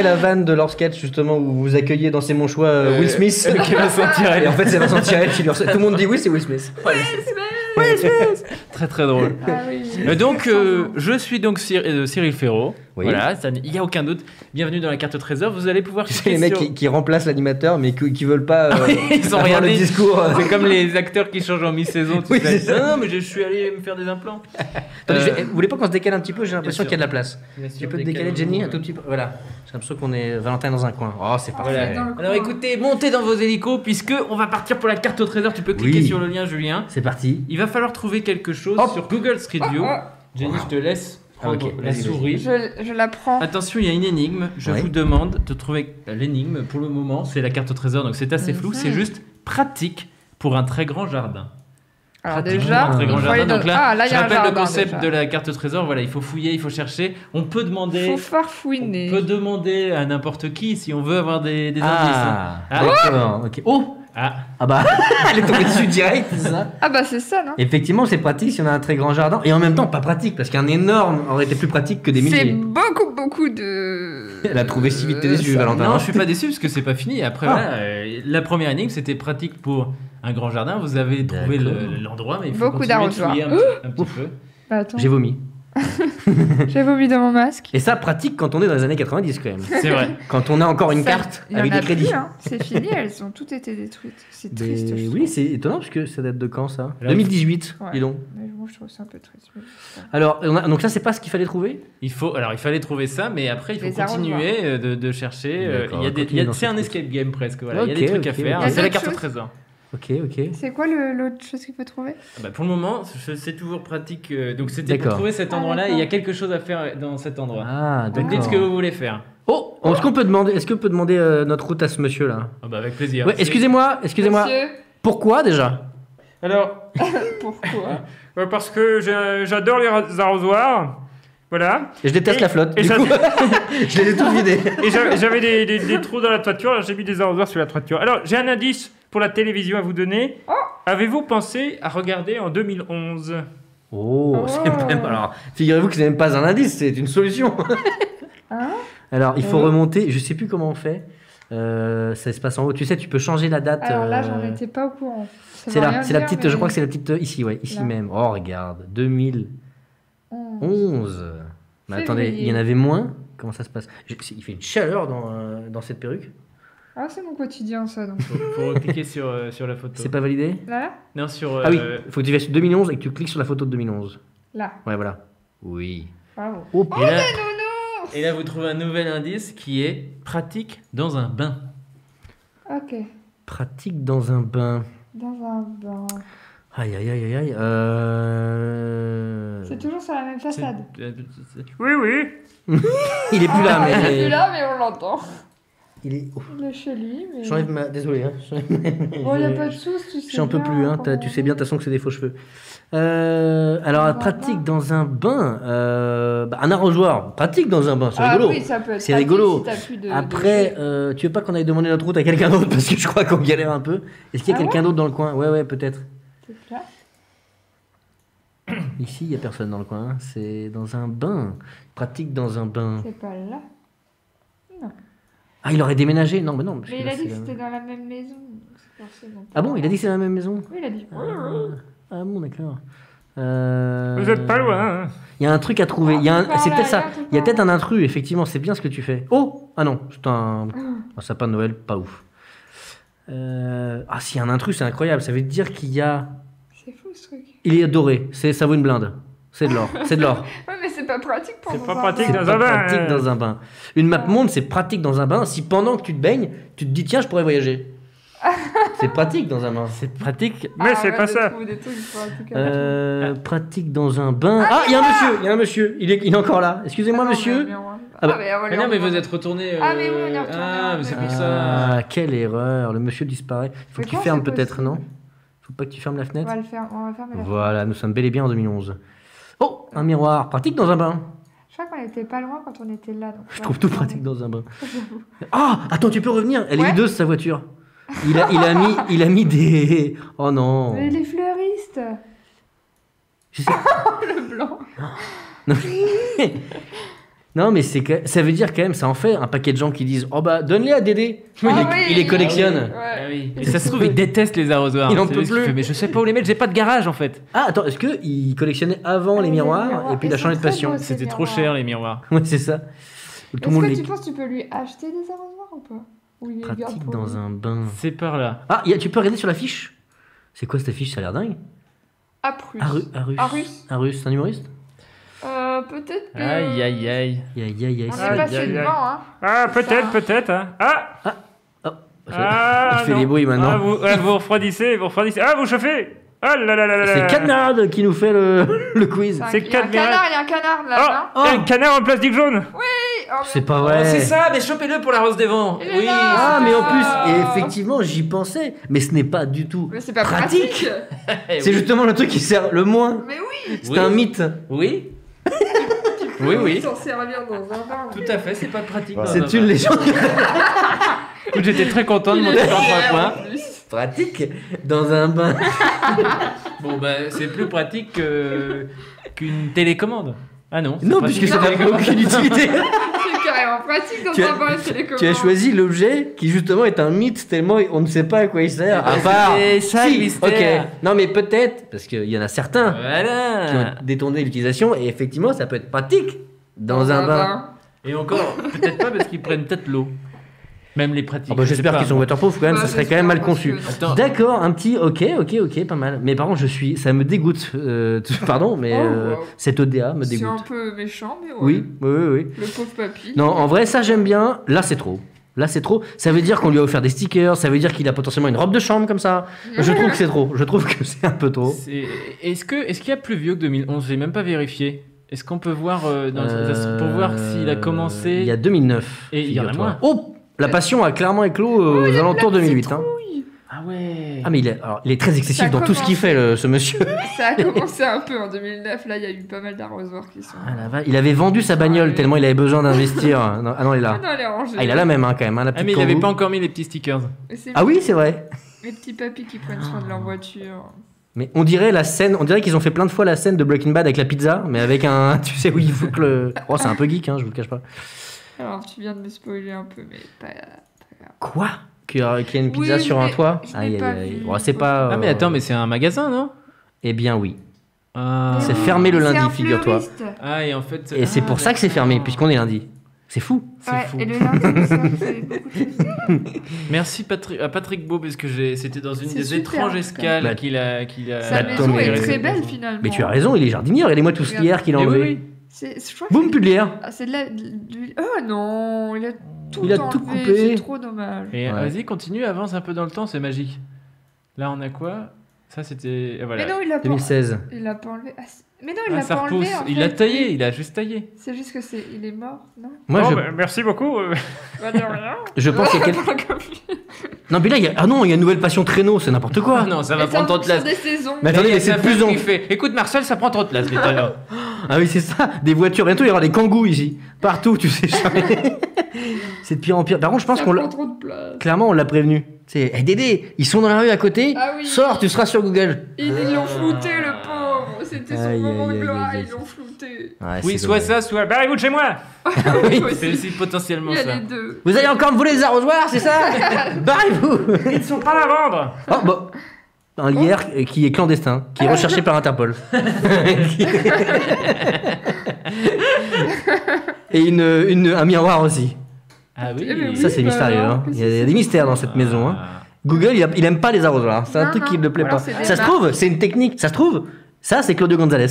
la vanne de leur sketch justement où vous accueillez dans ses monchois Will Smith. Qui va sentir Et en fait, c'est Vincent Tirel qui lui reçoit. Tout le monde dit oui, c'est Will Smith. Très très drôle. Ah oui. Donc, je suis donc Cyril Ferraud. Oui. Voilà, il n'y a aucun doute. Bienvenue dans la carte au trésor. Vous allez pouvoir C'est cliquer les mecs sur- qui remplacent l'animateur mais qui veulent pas Ils ont avoir rien le dit. discours. C'est comme les acteurs qui changent en mi-saison. tu Oui, sais. c'est ça. Non, mais je suis allé me faire des implants. Attendez, Euh, vous voulez pas qu'on se décale un petit peu? J'ai l'impression sûr. qu'il y a de la place. Bien sûr, Tu peux te décaler, décalez-vous, Jenny, un ouais. tout petit peu. Voilà. J'ai l'impression qu'on est Valentin dans un coin. Oh, c'est parfait. Voilà. Dans le Alors coin. écoutez, montez dans vos hélicos puisque on va partir pour la carte au trésor. Tu peux cliquer Oui. sur le lien, Julien. C'est parti. Il va falloir trouver quelque chose Hop. sur Google Street View. Jenny, je te laisse prendre ok, la vas-y, vas-y. souris. Je la prends. Attention, il y a une énigme. Je Oui. vous demande de trouver l'énigme. Pour le moment, c'est la carte au trésor, donc c'est assez flou. C'est juste pratique pour un très grand jardin. Alors Pratique déjà, pour un très grand il faut jardin. aller dans- Donc là, Ah, là, il je y a un rappelle le jardin, concept déjà. de la carte au trésor. Voilà, il faut fouiller, il faut chercher. On peut demander. Faut farfouiner. On peut demander à n'importe qui si on veut avoir des indices. Ah, hein. d'accord. Ok. Oh, Ah. ah bah, elle est tombée dessus direct, c'est ça. Ah bah c'est ça, non? Effectivement, c'est pratique si on a un très grand jardin et en même temps pas pratique parce qu'un énorme aurait été plus pratique que des C'est milliers. beaucoup de... Elle a trouvé si vite tes yeux, Valentin. Non, je suis pas déçu parce que c'est pas fini. Après, Ah. voilà, la première énigme, c'était pratique pour un grand jardin. Vous avez trouvé D'accord. l'endroit, mais il faut Beaucoup continuer de d'arrosoirs. fouiller un petit peu. Bah attends, J'ai vomi. j'ai vomi dans mon masque. Et ça, pratique quand on est dans les années 90 quand même. C'est vrai. Quand on a encore une Ça, carte il y en avec a des crédits. plus, hein. C'est fini, elles ont toutes été détruites. C'est triste. je Oui, trouve. c'est étonnant parce que ça date de quand ça? Alors, 2018, Ouais. dis donc. Mais moi je trouve ça un peu triste. mais c'est pas- Alors, donc ça, c'est pas ce qu'il fallait trouver? Alors, il fallait trouver ça, mais après, il faut Les continuer de chercher. D'accord, Il y a des- continue dans c'est cette un route. escape game presque. Voilà. Il y a Ok, des trucs à ok, faire. ok. C'est la d'autres carte au choses trésor. Ok, ok. C'est quoi l'autre chose qu'il faut trouver? Ah bah, pour le moment, c'est toujours pratique. Donc, c'était pour D'accord. trouver cet Ah, endroit-là. Et d'accord. il y a quelque chose à faire dans cet endroit. Ah, Donc, d'accord. dites ce que vous voulez faire. Oh, est-ce qu'on peut demander notre route à ce monsieur là? Ah bah, avec plaisir. Ouais, excusez-moi. Monsieur, Pourquoi déjà? Alors, pourquoi? Parce que j'adore les arrosoirs. Voilà. Et je déteste Et- la flotte. et Du ça- coup, je les ai tous vidés. Et j'avais des trous dans la toiture, alors j'ai mis des arrosoirs sur la toiture. Alors, j'ai un indice pour la télévision à vous donner. Avez-vous pensé à regarder en 2011 Oh, c'est même. Alors, figurez-vous que c'est même pas un indice, c'est une solution. Hein? Alors, il faut remonter. Je sais plus comment on fait. Ça se passe en haut. Tu sais, tu peux changer la date. Alors là, j'en étais pas au courant. Ça C'est veut là, rien c'est la dire, petite. mais- Je crois que c'est la petite ici, ouais, ici Là. même. Oh, regarde, 2011. Mais attendez, Février. il y en avait moins. Comment ça se passe? Il fait une chaleur dans cette perruque. Ah, c'est mon quotidien, ça, donc. Faut cliquer sur la photo. C'est pas validé? Là? Non, sur. Ah oui, il faut que tu vas sur 2011 et que tu cliques sur la photo de 2011. Là. Ouais, voilà. Oui. Bravo. Oh, Et là, nounours! et là, vous trouvez un nouvel indice qui est pratique dans un bain. Ok. Pratique dans un bain. Dans un bain. Aïe, aïe, aïe, aïe, aïe. C'est toujours sur la même façade. Oui, oui. Il est plus là, Il est mais. plus là, mais on l'entend. Il est. Il est chez lui, mais... J'enlève ma. Désolé, hein. Bon, y a pas de soucis, tu sais J'en peux bien plus, hein. comment Tu sais bien, de toute façon, que c'est des faux cheveux. Alors, pratique dans un bain. Un arrosoir. Pratique dans un bain, c'est Ah rigolo. oui, ça peut être C'est pratique rigolo. si t'as plus de- Après, tu veux pas qu'on aille demander notre route à quelqu'un d'autre parce que je crois qu'on galère un peu. Est-ce qu'il y a Ah quelqu'un ouais d'autre dans le coin? Ouais, peut-être. C'est là. Ici, il y a personne dans le coin. Hein. C'est dans un bain. Pratique dans un bain. C'est pas là. Non. Ah, il aurait déménagé? Non, mais non. parce Mais que il là, a dit c'est que la- c'était dans la même maison. C'est forcément Ah pas- bon, il a dit que c'est la même maison? Oui, il a dit. Ah bon, d'accord. Vous êtes pas loin. Hein. Il y a un truc à trouver. Il y a un- par c'est là, peut-être ça. regarde, Il y a peut-être un intrus, effectivement. C'est bien ce que tu fais. Oh! Ah non, c'est un sapin de Noël, pas ouf. Ah, s'il y a un intrus, c'est incroyable. Ça veut dire qu'il y a. C'est fou ce truc. Il est doré. Ça vaut une blinde. C'est de l'or. C'est de l'or. Ouais, mais c'est pas pratique pour C'est nous pas voir. pratique C'est dans pas un bain. pratique dans un bain. Une map monde, c'est pratique dans un bain. Si pendant que tu te baignes, tu te dis tiens, je pourrais voyager. C'est pratique dans un bain. C'est pratique. Mais c'est pas ça. Pratique dans un bain. Ah, il y a un monsieur. Il y a un monsieur. Il est encore là. Excusez-moi, monsieur. Ah bah- Mais non, mais vous êtes retourné. Ah, mais oui, on est retourné. Ah, mais c'est pour ça. Ah, quelle erreur. Le monsieur disparaît. Il faut Mais que tu comment fermes c'est peut-être, possible non? Faut pas que tu fermes la On fenêtre. va le faire, on va faire. Mais la- Voilà, nous sommes bel et bien en 2011. Oh, un miroir. Pratique dans un bain. Je crois qu'on était pas loin quand on était là. Donc Je trouve tout pratique dans un bain. Ah, attends, tu peux revenir. Elle est hideuse, sa voiture. Il a mis des. Oh non. Mais les fleuristes. Je sais- Le blanc. Non, non, mais ça veut dire quand même, ça en fait un paquet de gens qui disent oh bah donne-les à Dédé. Il les collectionne. Ah oui. Et ça se trouve, il déteste les arrosoirs. Il en C'est peut lui qui plus. fait, mais je sais pas où les mettre, j'ai pas de garage en fait. Ah attends, est-ce que il collectionnait avant les miroirs et puis il a changé de passion? C'était trop cher les miroirs. Ouais, c'est ça. Tout le Est-ce monde que les tu penses que tu peux lui acheter des arrosoirs ou pas? Ou il les garde pratique pour dans lui un bain. C'est par là. Ah, tu peux regarder sur la fiche. C'est quoi cette affiche? Ça a l'air dingue. Aprus. Arus. Arus, c'est un humoriste? Peut-être que... Aïe aïe aïe. Aïe aïe aïe. On est passé devant, hein. Ah, peut-être. Hein. Ah! Il fait non. des bruits maintenant. Vous refroidissez. Ah, vous chauffez! Ah là là là là là. C'est Canard qui nous fait le quiz. C'est Il y a un canard là. Oh, un canard en plastique jaune. Oui. Oh, C'est pas vrai. C'est ça, mais chopez-le pour la Rose des Vents. Il est Oui. là. Ah, mais en plus, et effectivement, j'y pensais. Mais ce n'est pas du tout Mais c'est pas pratique. C'est justement le truc qui sert le moins. Mais oui. C'est un mythe. Oui. Oui. S'en servir dans un bar. Tout à fait, c'est pas pratique. C'est une légende. Écoute, j'étais très content de monter sur 3 points. Pratique dans un bain. Bon, bah, c'est plus pratique qu'une télécommande. Ah non. Non, puisque ça n'a aucune utilité. C'est carrément pratique dans Tu un bar as, de télécommande. tu as choisi l'objet qui justement est un mythe tellement on ne sait pas à quoi il sert. À part. C'est ça le Si, mystère. ok. Non mais peut-être parce qu'il y en a certains qui Voilà. ont détourné l'utilisation et effectivement ça peut être pratique dans un bain. Et encore, peut-être pas parce qu'ils prennent peut-être l'eau. Même les pratiques. Oh bah, j'espère qu'ils sont waterproof quand même, Ouais, ça serait quand même mal j'espère, conçu. parce Attends. D'accord, un petit ok, pas mal. Mais par contre, ça me dégoûte. Pardon, mais wow. cette ODA me C'est dégoûte. un peu méchant, mais ouais. Oui. Le pauvre papy. Non, en vrai, ça j'aime bien. Là, c'est trop. Ça veut dire qu'on lui a offert des stickers, ça veut dire qu'il a potentiellement une robe de chambre comme ça. Je trouve que c'est trop. Je trouve que c'est un peu trop. Est-ce qu'il y a plus vieux que 2011? J'ai même pas vérifié. Est-ce qu'on peut voir pour voir s'il a commencé? Il y a 2009. Et il y en a figure-toi. moins. Oh, la passion a clairement éclos aux alentours 2008. Hein. Ah ouais. Ah mais il est très excessif Ça dans tout ce qu'il fait, ce monsieur. Ça a commencé un peu en 2009. Là, il y a eu pas mal d'arrosoirs qui sont. Ah, la vache. Il avait vendu sa bagnole tellement il avait besoin d'investir. Non, ah non, elle est là. Ah non, elle est rangée. Ah, il a la même hein, quand même. Hein, la Ah petite mais il avait kangou. pas encore mis les petits stickers. Et c'est Ah oui, c'est vrai. Les petits papis qui prennent soin de leur voiture. Mais on dirait qu'ils ont fait plein de fois la scène de Breaking Bad avec la pizza, mais avec un, tu sais où il faut que le. Oh, c'est un peu geek, hein, je vous le cache pas. Alors, tu viens de me spoiler un peu, mais pas grave. Quoi? Qu'il y a une pizza Oui, sur je un l'ai- toit? je l'ai pas vu. Bon, c'est pas. Ah mais attends, mais c'est un magasin, non? Eh bien oui. Ah. C'est fermé le C'est lundi, un figure-toi. fleuriste. Ah, et en fait. Et c'est pour ça que c'est fermé, puisqu'on est lundi. C'est fou. Ouais, et le lundi, c'est beaucoup de choses. Merci à Patrick Beau, parce que c'était dans une C'est des super, étranges en tout cas. escales Bah, qu'il a. Sa maison est très belle finalement. Mais tu as raison, il est jardinier. Regardez-moi tout ce lierre qu'il a Mais oui, enlevé. oui. Je crois que Boum, plus de lierre. Ah, c'est de la. Oh non, il a tout Il a enlevé, tout coupé. c'est trop dommage. Et Ouais. vas-y, continue, avance un peu dans le temps, c'est magique. Là, on a quoi? Ça, c'était. Voilà. Mais non, il l'a pas. 2016. Il l'a pas enlevé. Mais non, il Ah, l'a ça pas repousse. enlevé. En Il fait. l'a taillé, il a juste taillé. C'est juste que il est mort, non? Moi, Bon, bah, merci beaucoup. Bah, de rien. je pense qu'il y a quelqu'un. Non, mais là, il y a. Ah non, il y a une nouvelle passion traîneau, c'est n'importe quoi. Ah non, ça va Mais prendre trop de place. des saisons. Mais attendez, il y a mais c'est sa de plus femme en qui fait, écoute, Marcel, ça prend trop de place, les talents. Ah oui, c'est ça, des voitures. Bientôt, il y aura des kangous ici. Partout, tu sais jamais. C'est de pire en pire. Par contre, je pense Ça qu'on prend l'a. trop de place. Clairement, on l'a prévenu. C'est hey, Dédé, ils sont dans la rue à côté. Ah oui. Sors, tu seras sur Google. Ils l'ont flouté, le pauvre. C'était son Aïe, moment aïe, de aïe, gloire, aïe, aïe. ils l'ont flouté. Ouais, Oui, c'est soit dommage. ça, soit. Barrez-vous de chez moi. Oui. C'est aussi potentiellement Il y a ça. les deux. Vous allez encore me voler les arrosoirs, c'est ça? Barrez-vous. Ils ne sont pas à vendre. Oh, bah. Un lierre qui est clandestin, qui est recherché par Interpol. Et un miroir aussi. Ah oui. Eh ben Ça, c'est oui, mystérieux. bah, Hein. Il y a des mystères dans cette maison. Hein. Google, il aime pas les arrosoirs. C'est un Non, truc qui non. ne le plaît Ou alors pas. c'est des Ça se marques. trouve, c'est une technique. Ça se trouve, ça, c'est Claudio Gonzalez.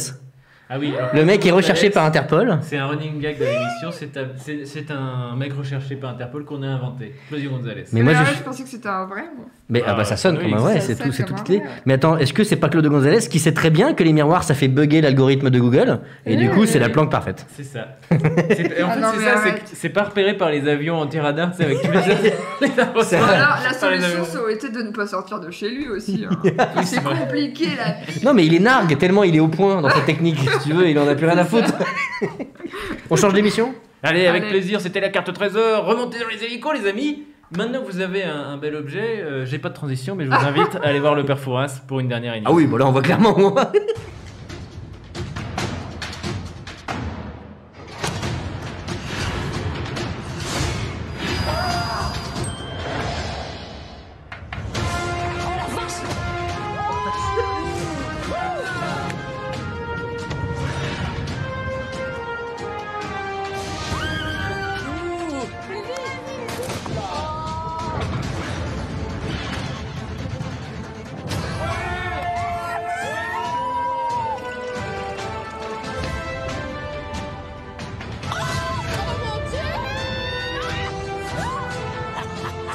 Ah oui. alors, Le mec est recherché par Interpol. C'est un running gag de l'émission. C'est un mec recherché par Interpol qu'on a inventé. Claudio Gonzalez. Mais moi, je pensais que c'était un vrai, moi. Mais ah bah ça sonne oui, comme un vrai, ça c'est sonne tout, c'est comme toute un clé. vrai, ouais. Mais attends, est-ce que c'est pas Claudio Gonzalez qui sait très bien que les miroirs ça fait bugger l'algorithme de Google et du coup c'est la planque parfaite. C'est ça. En fait, Ah non, c'est mais ça. arrête. C'est pas repéré par les avions anti-radar. C'est avec tous les avions. C'est Bon, vrai. alors, la Par les solution, avions. ça aurait été de ne pas sortir de chez lui aussi. Hein. C'est compliqué, là. Non mais il est nargue tellement il est au point dans sa technique, si tu veux, il en a plus rien à foutre. On change d'émission? Allez, avec Allez. plaisir. C'était la carte trésor. Remontez dans les hélicos, les amis. Maintenant que vous avez un bel objet, j'ai pas de transition, mais je vous invite à aller voir le père Fouras pour une dernière énigme. Ah oui, bon là on voit clairement.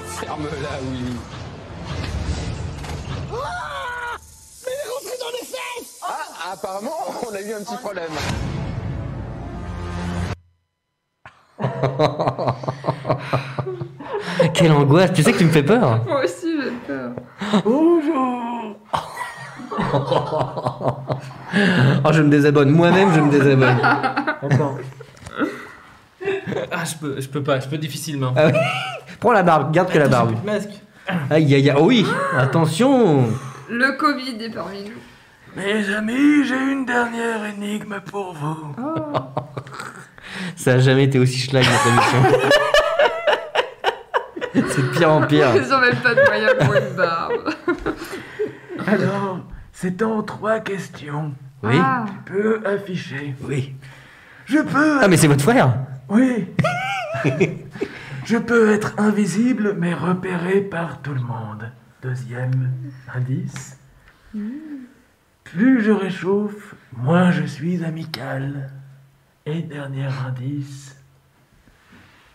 Ferme-la, oui. Mais il est rentré dans les fesses. Ah, apparemment, on a eu un petit problème. Quelle angoisse, tu sais que tu me fais peur. Moi aussi, j'ai peur. Bonjour. Oh je me désabonne, moi-même je me désabonne. Attends. Ah, je peux pas, je peux difficilement. Ah oui. Prends la barbe, garde que la barbe. Plus de masque. Aïe aïe aïe, oh oui, attention. Le Covid est parmi nous. Mes amis, j'ai une dernière énigme pour vous. Oh. Ça a jamais été aussi schlag notre émission. C'est de pire en pire. Ils ont même pas de moyens pour une barbe. Alors, c'est en 3 questions. Oui. Ah. Tu peux afficher. Oui. Je peux. Ah mais c'est votre frère. Oui. Je peux être invisible, mais repéré par tout le monde. Deuxième indice. Plus je réchauffe, moins je suis amical. Et dernier indice.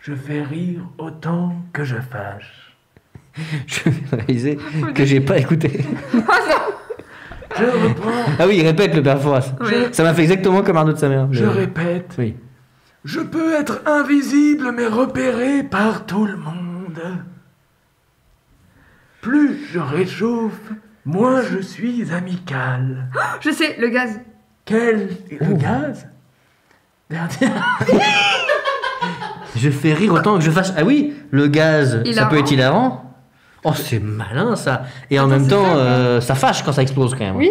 Je fais rire autant que je fâche. Je viens de réaliser que j'ai pas écouté. Je reprends. Ah oui, il répète le père Fouras. Oui. Ça m'a fait exactement comme Arnaud de sa mère. Je répète. Oui. Je peux être invisible mais repéré par tout le monde. Plus je réchauffe, moins je suis amical. Je sais, le gaz. Quel est le gaz? Dernier. Je fais rire autant que je fasse. Ah oui, le gaz, ça Hilarant. peut être hilarant. Oh, c'est malin ça. Et en même c'est temps, ça, ça fâche quand ça explose quand même. Oui.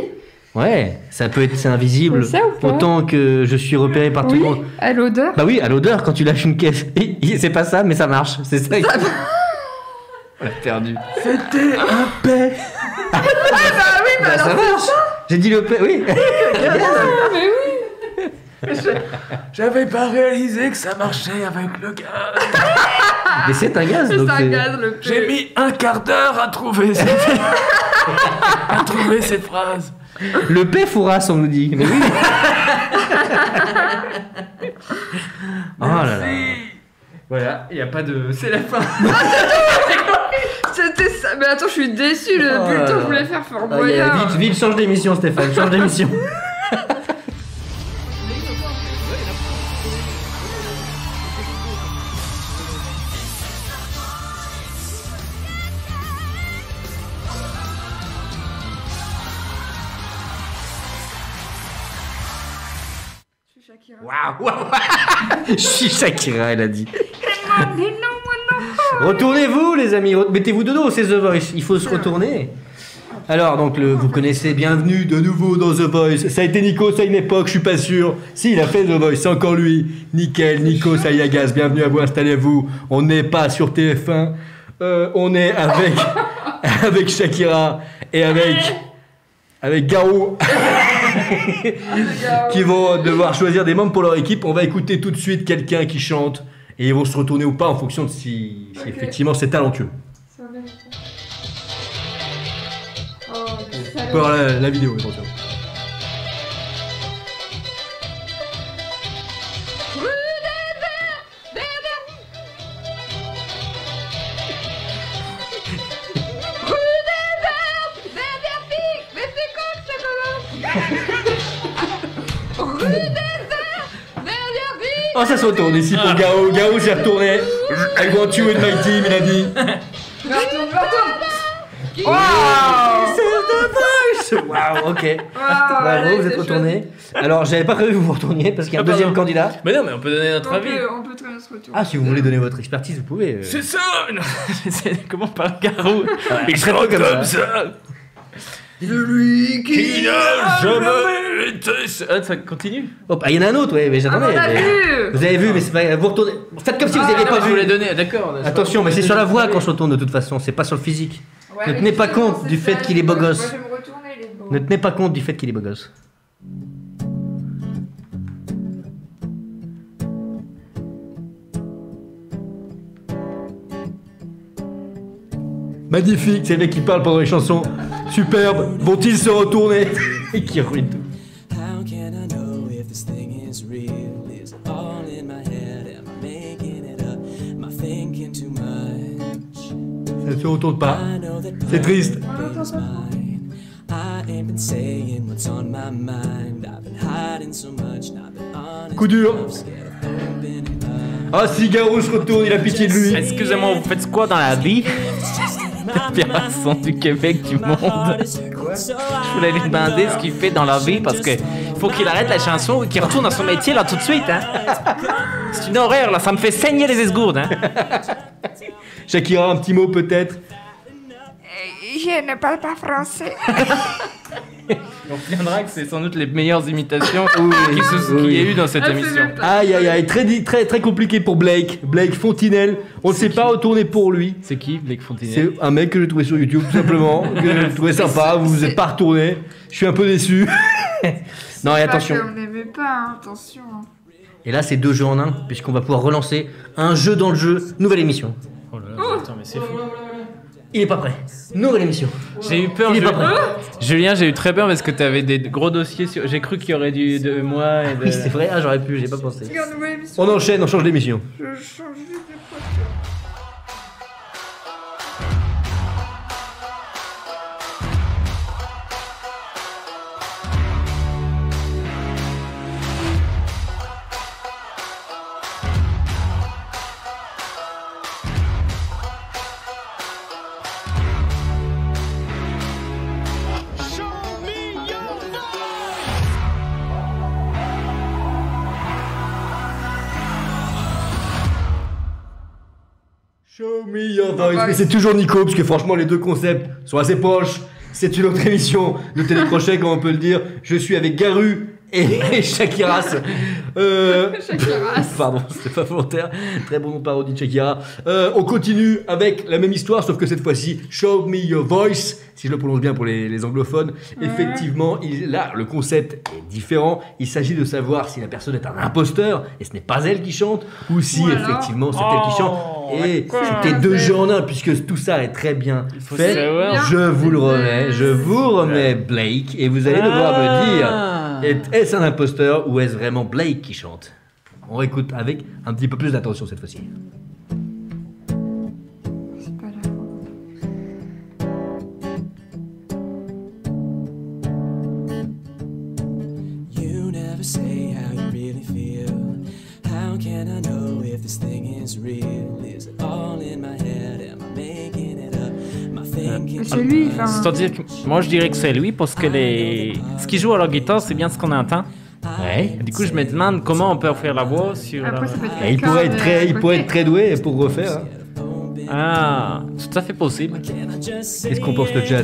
Ouais, ça peut être c'est invisible. C'est ça ou pas Autant que je suis repéré par tout Oui, le monde. à l'odeur. Bah oui, à l'odeur, quand tu lâches une caisse. C'est pas ça, mais ça marche. C'est ça. On l'a perdu. C'était un paix. Ah bah oui, bah Ça alors marche. J'ai dit le paix, oui. mais oui. J'avais pas réalisé que ça marchait avec le gaz. Mais c'est un gaz, donc C'est un c'est- gaz, le P. J'ai mis un quart d'heure à trouver ces phrases. Le paix fourrasse, on nous dit. Mais oui. Oh là là. Voilà, il n'y a pas de. C'est la fin. C'était ça. Mais attends, je suis déçu. Le Oh là bulletin là. voulait faire Fort Ah, Boyard. vite, vite, change d'émission, Stéphane, change d'émission. Waouh, waouh. Je suis Shakira, elle a dit. Retournez-vous, les amis. Mettez-vous de dos, c'est The Voice. Il faut se retourner. Alors, donc, vous connaissez, bienvenue de nouveau dans The Voice. Ça a été Nico, ça a une époque, je suis pas sûr. Si, il a fait The Voice, c'est encore lui. Nickel, Nico Sayagas, bienvenue à vous, installez-vous. On n'est pas sur TF1. On est avec Shakira et avec Garou. Qui vont devoir choisir des membres pour leur équipe. On va écouter tout de suite quelqu'un qui chante. Et ils vont se retourner ou pas en fonction de si effectivement c'est talentueux. On peut voir la vidéo éventuellement. Oh, ça se retourne ici pour Gao. Gao s'est retourné. I want you in my team, il a dit. Me retourne. Waouh, ok. Waouh, Bravo, allez, vous êtes c'est retourné. Alors, j'avais pas prévu que vous vous retourniez parce qu'il y a un deuxième candidat. Mais non, mais on peut donner notre avis. On peut très bien se retourner. Ah, si vous voulez donner votre expertise, vous pouvez. C'est ça. Non, comment parle Garou? Il serait pas comme ça. Celui qui n'a jamais été. Ah, ça continue. Hop, ah, il y en a un autre, ouais, mais j'attendais. on a mais- vu. Vous avez vu, mais c'est pas. Vous retournez. Faites comme si vous n'aviez pas Je vu. vous l'ai donné, d'accord. Attention, mais c'est sur la voix qu'on se retourne de toute façon, c'est pas sur le physique. Ouais, Ne mais tenez pas justement, compte c'est du ça, fait qu'il est beau moi, gosse. je vais me retourner, il est beau. Ne tenez pas compte du fait qu'il est beau gosse. Magnifique, c'est le mec qui parle pendant les chansons. Superbe, vont-ils se retourner? Et qui ruine tout. How can I know if this thing is real? Is it all in my head? Am I making it up? Am I thinking too much? Ça ne se retourne pas. I know that C'est triste. is mine. I ain't been saying what's on my mind. I've been hiding so much, not been honest. Coup dur. I'm scared of opening up. Ah, si Garou se retourne, il a pitié de lui. Excusez-moi, vous faites quoi dans la vie? Le pire accent du Québec du monde. Je voulais lui demander ce qu'il fait dans la vie parce que faut qu'il arrête la chanson et qu'il retourne à son métier là tout de suite. Hein. C'est une horreur là, ça me fait saigner les esgourdes. Hein. Shakira, un petit mot peut-être. Je ne parle pas français. On reviendra que c'est sans doute les meilleures imitations qu'il y a eu dans cette émission. Aïe aïe aïe, très compliqué pour Blake. Blake Fontinelle, on ne s'est pas retourné pour lui. C'est qui Blake Fontinelle? C'est un mec que j'ai trouvé sur YouTube tout simplement, que j'ai trouvé sympa, vous vous êtes pas retourné. Je suis un peu déçu. Non et attention. On n'aimait pas, hein, attention. Et là c'est 2 jeux en un, puisqu'on va pouvoir relancer un jeu dans le jeu, nouvelle émission. Oh là là, attends, mais c'est fou. Il est pas prêt. Nouvelle émission. J'ai eu peur. Il est pas prêt. Julien, j'ai eu très peur parce que t'avais des gros dossiers sur. J'ai cru qu'il y aurait de moi et de. Oui, c'est vrai, ah, j'aurais pu, j'ai pas pensé. Regarde, nouvelle émission. On enchaîne, on change d'émission. Je change juste de poisson. Show me your voice. Mais c'est toujours Nico, parce que franchement, les deux concepts sont assez proches. C'est une autre émission de télécrochet, comme on peut le dire. Je suis avec Garu et Shakiras. Shakiras. Pardon, c'était pas volontaire. Très bon nom de parodie de Shakira. On continue avec la même histoire, sauf que cette fois-ci, Show Me Your Voice, si je le prononce bien pour les anglophones. Effectivement, là, le concept est différent. Il s'agit de savoir si la personne est un imposteur, et ce n'est pas elle qui chante, ou si effectivement c'est elle qui chante. Et c'était 2 jeux en 1, puisque tout ça est très bien fait. Je vous le remets, je vous remets Blake, et vous allez devoir me dire, est-ce un imposteur ou est-ce vraiment Blake qui chante? On écoute avec un petit peu plus d'attention cette fois-ci. You never say how you really feel. How can I know if this thing is real? Is it all in my head? Am I making it up? My thinking. C'est lui, enfin. C'est-à-dire que moi je dirais que c'est lui parce que ce qu'il joue à la guitare c'est bien ce qu'on entend. Ouais. Du coup je me demande comment on peut faire la voix sur. Après, ça peut être Et il pourrait être très doué pour refaire. Hein. Ah, tout à fait possible. Qu'est-ce qu'on pense le chat?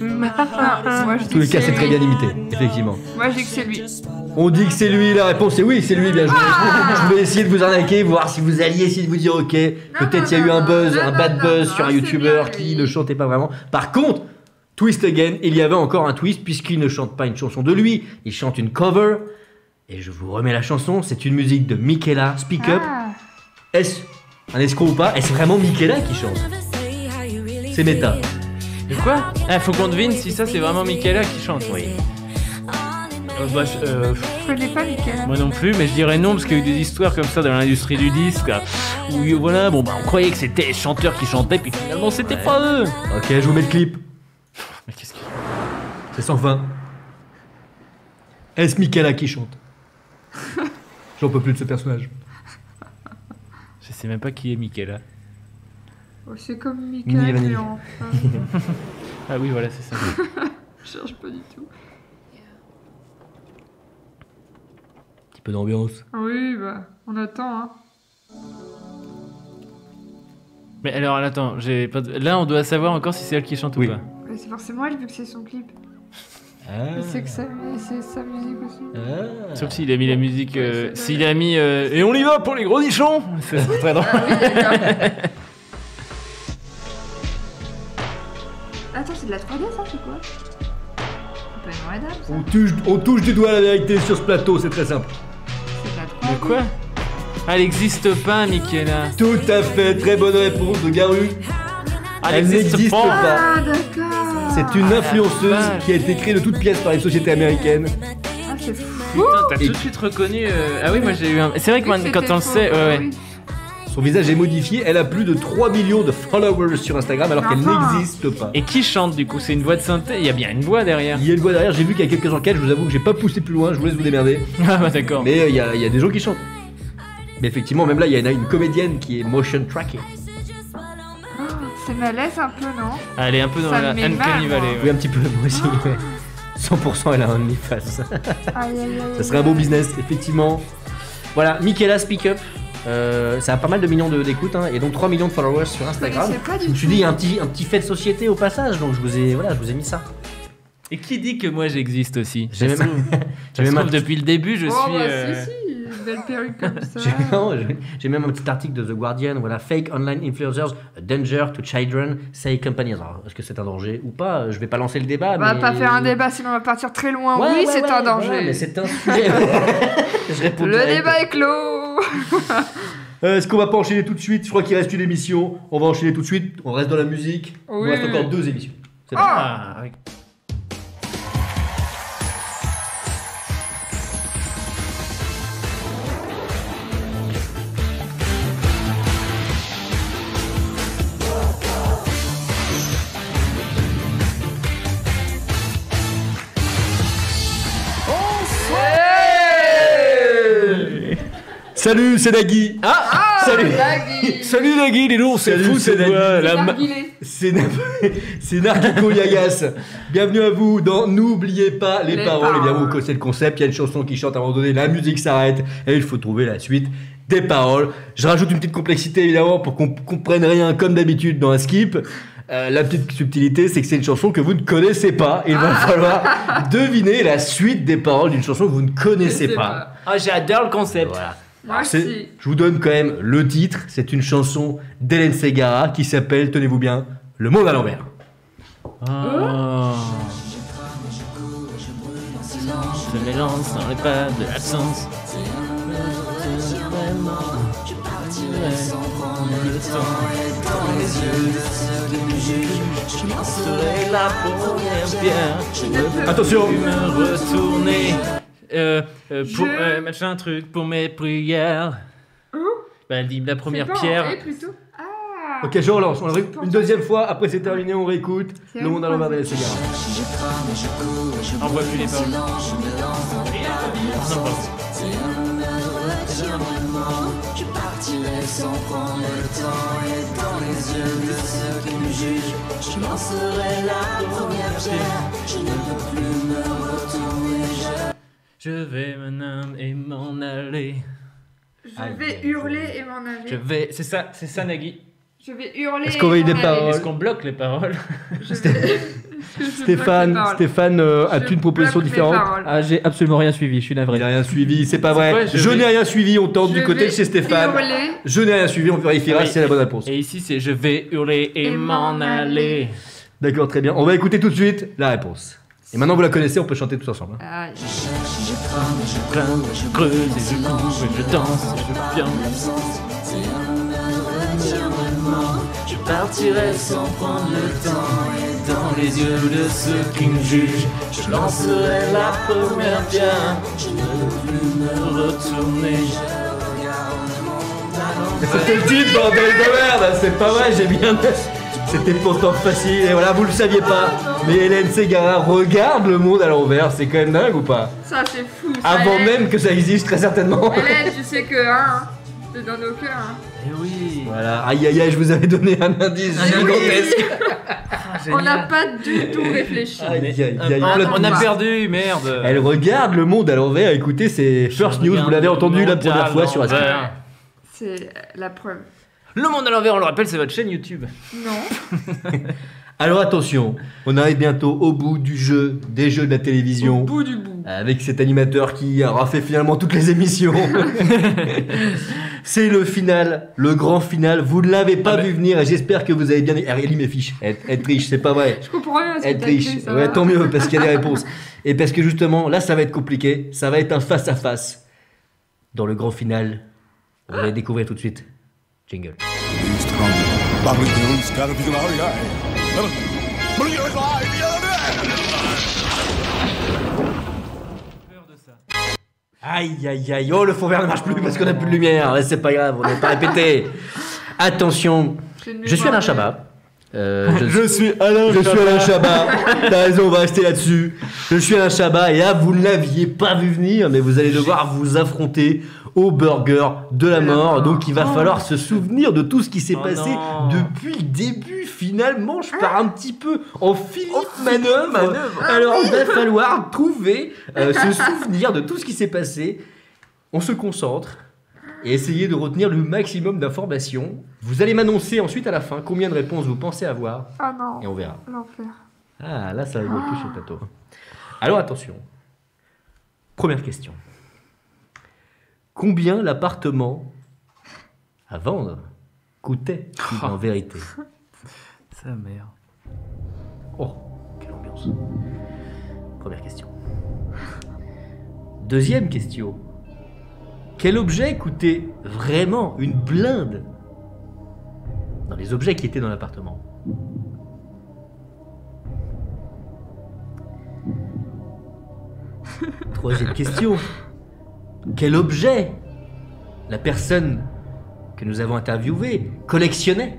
Moi, je En tous les cas, c'est très bien imité, effectivement. Moi, je dis que c'est lui. On dit que c'est lui, la réponse est oui, c'est lui, bien joué. Je vais essayer de vous arnaquer, voir si vous alliez essayer de vous dire ok, peut-être il y a eu un buzz, un bad buzz sur un youtubeur qui ne chantait pas vraiment. Par contre, twist again, il y avait encore un twist puisqu'il ne chante pas une chanson de lui, il chante une cover. Et je vous remets la chanson, c'est une musique de Michaela, Speak Up. Est-ce un escroc ou pas? Est-ce vraiment Michaela qui chante? C'est méta. De quoi? Faut qu'on devine si ça c'est vraiment Michaela qui chante. Oui. Je connais pas Michaela. Moi non plus, mais je dirais non parce qu'il y a eu des histoires comme ça dans l'industrie du disque où voilà, bon bah on croyait que c'était les chanteurs qui chantaient puis finalement c'était pas eux. Ok, je vous mets le clip. Mais qu'est-ce que c'est sans fin. Est-ce Michaela qui chante? J'en peux plus de ce personnage. Je sais même pas qui est Michaela. Oh, c'est comme Michaela qui est en face. Ah oui, voilà, c'est ça. Je cherche pas du tout. Un petit peu d'ambiance. Oui, bah, on attend, hein. Mais alors, attends, là on doit savoir encore si c'est elle qui chante ou pas. Mais c'est forcément elle vu que c'est son clip. C'est que c'est sa musique aussi. Sauf s'il a mis la musique. S'il a mis. Et on y va pour les gros nichons. C'est très drôle. Attends, c'est de la 3D ça, c'est quoi? C'est pas une ça. On touche du doigt la vérité sur ce plateau, c'est très simple. C'est de la 3D. De quoi? Elle n'existe pas, Michaela. Tout à fait, très bonne réponse de Garu. Elle n'existe pas. Ah, d'accord. C'est une influenceuse qui a été créée de toutes pièces par les sociétés américaines. Ah, c'est fou. Putain, t'as tout de suite reconnu. Ah oui, moi j'ai eu un. C'est vrai que quand on le sait, ouais. Son visage est modifié, elle a plus de 3 millions de followers sur Instagram alors qu'elle n'existe pas. Et qui chante du coup? C'est une voix de synthé? Il y a bien une voix derrière. Il y a une voix derrière, j'ai vu qu'il y a quelques enquêtes, je vous avoue que j'ai pas poussé plus loin, je vous laisse vous démerder. Ah bah d'accord. Mais il y a des gens qui chantent. Mais effectivement, même là, il y a une comédienne qui est motion tracking. C'est malaise un peu, non? Elle est un peu dans la Uncanny Valley. Ouais. Oui, un petit peu, moi aussi. Ouais. 100% elle a un OnlyFans. Ça serait un beau business, effectivement. Voilà, Michaela Speak Up. Ça a pas mal de millions d'écoutes hein, et donc 3 millions de followers sur Instagram. Je me suis dit un petit fait de société au passage, donc je vous ai mis ça. Et qui dit que moi j'existe aussi? J'ai même depuis le début je suis. Bah, si, une belle perruque comme ça. J'ai même un petit article de The Guardian, voilà, fake online influencers, a danger to children, say companies. Alors, est-ce que c'est un danger ou pas? Je vais pas lancer le débat. On va pas faire un débat sinon on va partir très loin. Oui, c'est un danger. Ouais, mais c'est un sujet. Le débat est clos. Est-ce qu'on va pas enchaîner tout de suite? Je crois qu'il reste une émission. On va enchaîner tout de suite. On reste dans la musique. Oui. Il reste encore 2 émissions. C'est bon. Oui. Salut, c'est Nagui. Salut Nagui. Salut Nagui, les lourds, c'est fou, c'est c'est Narkiko Yagas. Bienvenue à vous dans N'oubliez pas les paroles. Évidemment, vous connaissez le concept, il y a une chanson qui chante à un moment donné, la musique s'arrête et il faut trouver la suite des paroles. Je rajoute une petite complexité évidemment pour qu'on comprenne rien comme d'habitude dans un skip. La petite subtilité, c'est que c'est une chanson que vous ne connaissez pas. Il va falloir deviner la suite des paroles d'une chanson que vous ne connaissez pas. Ah, j'adore le concept. Voilà. Moi Alors, aussi. je vous donne quand même le titre. C'est une chanson d'Hélène Ségara qui s'appelle, tenez-vous bien, Le Monde à l'envers. Oh. Je mélange dans les pas de l'absence. Je partirai sans prendre le temps et dans les yeux de ceux qui me jugent. Je lancerai la première pierre. Je ne peux Attention. plus me retourner. Pour machin truc pour mes prières. Bah, elle dit la première C'est pas en pierre. et plutôt. Ah. Ok, je relance. On le réécoute une deuxième fois. Après, c'est terminé. On réécoute. C'est Le Monde à l'envers d'Hélène Ségara. On voit plus les paroles. Je partirai sans prendre le temps et dans les yeux de ceux qui me jugent, je lancerai la première pierre. Je ne peux plus me retourner. Je vais maintenant et m'en aller. Je vais hurler et m'en aller. C'est ça Nagui. Je vais hurler. Est-ce qu'on va y des paroles Est-ce qu'on bloque les paroles? Stéphane, as-tu une proposition différente? Ah, j'ai absolument rien suivi, je suis navré. Il n'a rien suivi, c'est pas vrai. Je n'ai rien suivi, on tente du côté de chez Stéphane. Hurler. Je n'ai rien suivi, on vérifiera si c'est la bonne réponse. Et ici, c'est je vais hurler et m'en aller. D'accord, très bien. On va écouter tout de suite la réponse. Et maintenant, vous la connaissez, on peut chanter tous ensemble. Aïe. Je crame, je creuse et je cours et je danse et je viens. Je partirai sans prendre le temps et dans les yeux de ceux qui me jugent, je lancerai la première pierre. Je ne veux plus me retourner. C'était le titre, bordel de merde. C'est pas vrai, j'ai bien... C'était pourtant facile, et voilà, vous le saviez pas. Mais Hélène Ségara regarde le monde à l'envers, c'est quand même dingue ou pas? Ça, c'est fou. ça, Avant Hélène. même que ça existe, très certainement. Hélène, tu sais que, hein, c'est dans nos cœurs. Hein. Et oui. Voilà, aïe aïe aïe, je vous avais donné un indice gigantesque. On n'a pas du tout réfléchi. Aïe, aïe, aïe, On a perdu, merde. Elle regarde le monde à l'envers, écoutez, c'est First News, vous l'avez entendu la première fois sur Astrid. C'est la preuve. Le monde à l'envers, on le rappelle, c'est votre chaîne YouTube. Non. Alors attention, on arrive bientôt au bout du jeu, des jeux de la télévision. Au bout du bout. Avec cet animateur qui aura fait finalement toutes les émissions. C'est le final, le grand final. Vous ne l'avez pas vu venir et j'espère que vous avez bien... Elle lit mes fiches. Elle triche, c'est pas vrai. Je comprends rien à ce que Elle t'as triche. écrit, ça Ouais, va. tant mieux parce qu'il y a des réponses. Et parce que justement, là, ça va être compliqué. Ça va être un face-à-face. Dans le grand final, on va les découvrir tout de suite. Jingle. Aïe aïe aïe, oh le fond vert ne marche plus parce qu'on n'a plus de lumière, ouais, c'est pas grave, on n'est pas répété. Attention, je suis Alain Chabat. Je suis Alain Chabat. T'as raison, on va rester là-dessus. Je suis Alain Chabat et là vous ne l'aviez pas vu venir, mais vous allez devoir vous affronter au burger de la mort. Donc il va falloir se souvenir de tout ce qui s'est passé depuis le début. Finalement, je pars un petit peu en Philippe Manœuvre. Alors il va falloir trouver, se souvenir de tout ce qui s'est passé. On se concentre et essayer de retenir le maximum d'informations. Vous allez m'annoncer ensuite à la fin combien de réponses vous pensez avoir. Ah non. Et on verra. L'enfer. Ah, là, ça rigole plus sur le plateau. Alors, attention. Première question. Combien l'appartement à vendre coûtait en vérité? Sa mère. Oh, quelle ambiance. Première question. Deuxième question. Quel objet coûtait vraiment une blinde dans les objets qui étaient dans l'appartement? Troisième question. Quel objet la personne que nous avons interviewée collectionnait?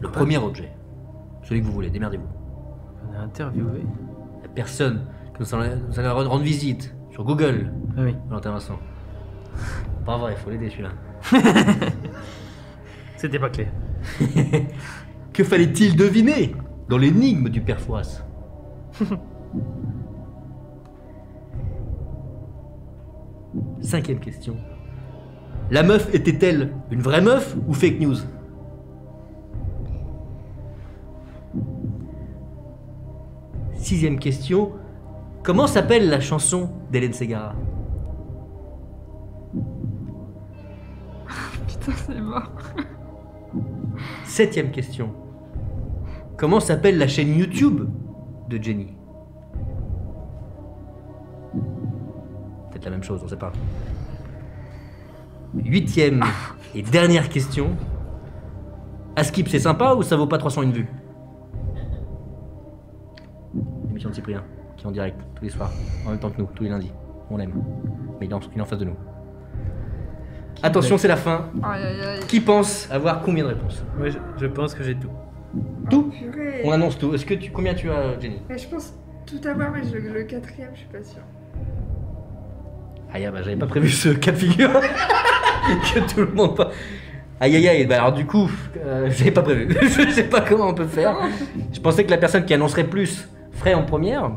Le premier objet. Celui que vous voulez, démerdez-vous. On a interviewé. La personne que nous allons rendre visite sur Google. Oui. Valentin Vincent. Pas vrai, il faut l'aider celui-là. C'était pas clair. Que fallait-il deviner dans l'énigme du père Fouras? Cinquième question. La meuf était-elle une vraie meuf ou fake news? 6e question. Comment s'appelle la chanson d'Hélène Ségara? Putain, c'est mort. 7e question. Comment s'appelle la chaîne YouTube de Jenny? Peut-être la même chose, on sait pas. 8e et dernière question. Askip, c'est sympa ou ça vaut pas 301 vues? L'émission de Cyprien, qui est en direct tous les soirs, en même temps que nous, tous les lundis. On l'aime. Mais il est en face de nous. Attention, c'est la fin. Aïe, aïe, aïe. Qui pense avoir combien de réponses? Moi, je pense que j'ai tout. Tout? Purée. On annonce tout. Est-ce que combien tu as, Jenny? Mais je pense tout avoir, mais le 4e, je suis pas sûre. Aïe, bah j'avais pas prévu ce cas de figure. Que tout le monde pas. Aïe aïe aïe, bah alors du coup, j'avais pas prévu. Je sais pas comment on peut faire. Je pensais que la personne qui annoncerait plus ferait en première.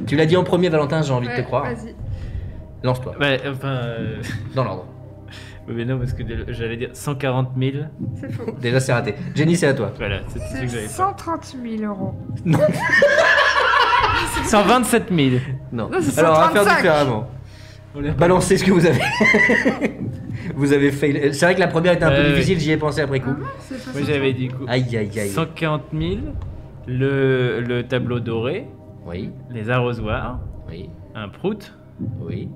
Tu l'as dit en premier, Valentin, j'ai envie de te croire. Vas-y. Lance-toi. Ouais, enfin. Dans l'ordre. Oui, mais non, parce que j'allais dire 140 000. C'est faux. Déjà, c'est raté. Jenny, c'est à toi. Voilà, c'est ce que C'est j'avais fait. 130 000 euros. Non. 127 000. Non. Non, c'est Alors, on va faire 135. différemment. Balancez ce que vous avez. Vous avez fail. C'est vrai que la première était un peu Ouais, difficile, j'y ai pensé après coup. Moi, j'avais dit coup. Aïe aïe aïe. 140 000. Le tableau doré. Oui. Les arrosoirs. Oui. Un prout. Oui.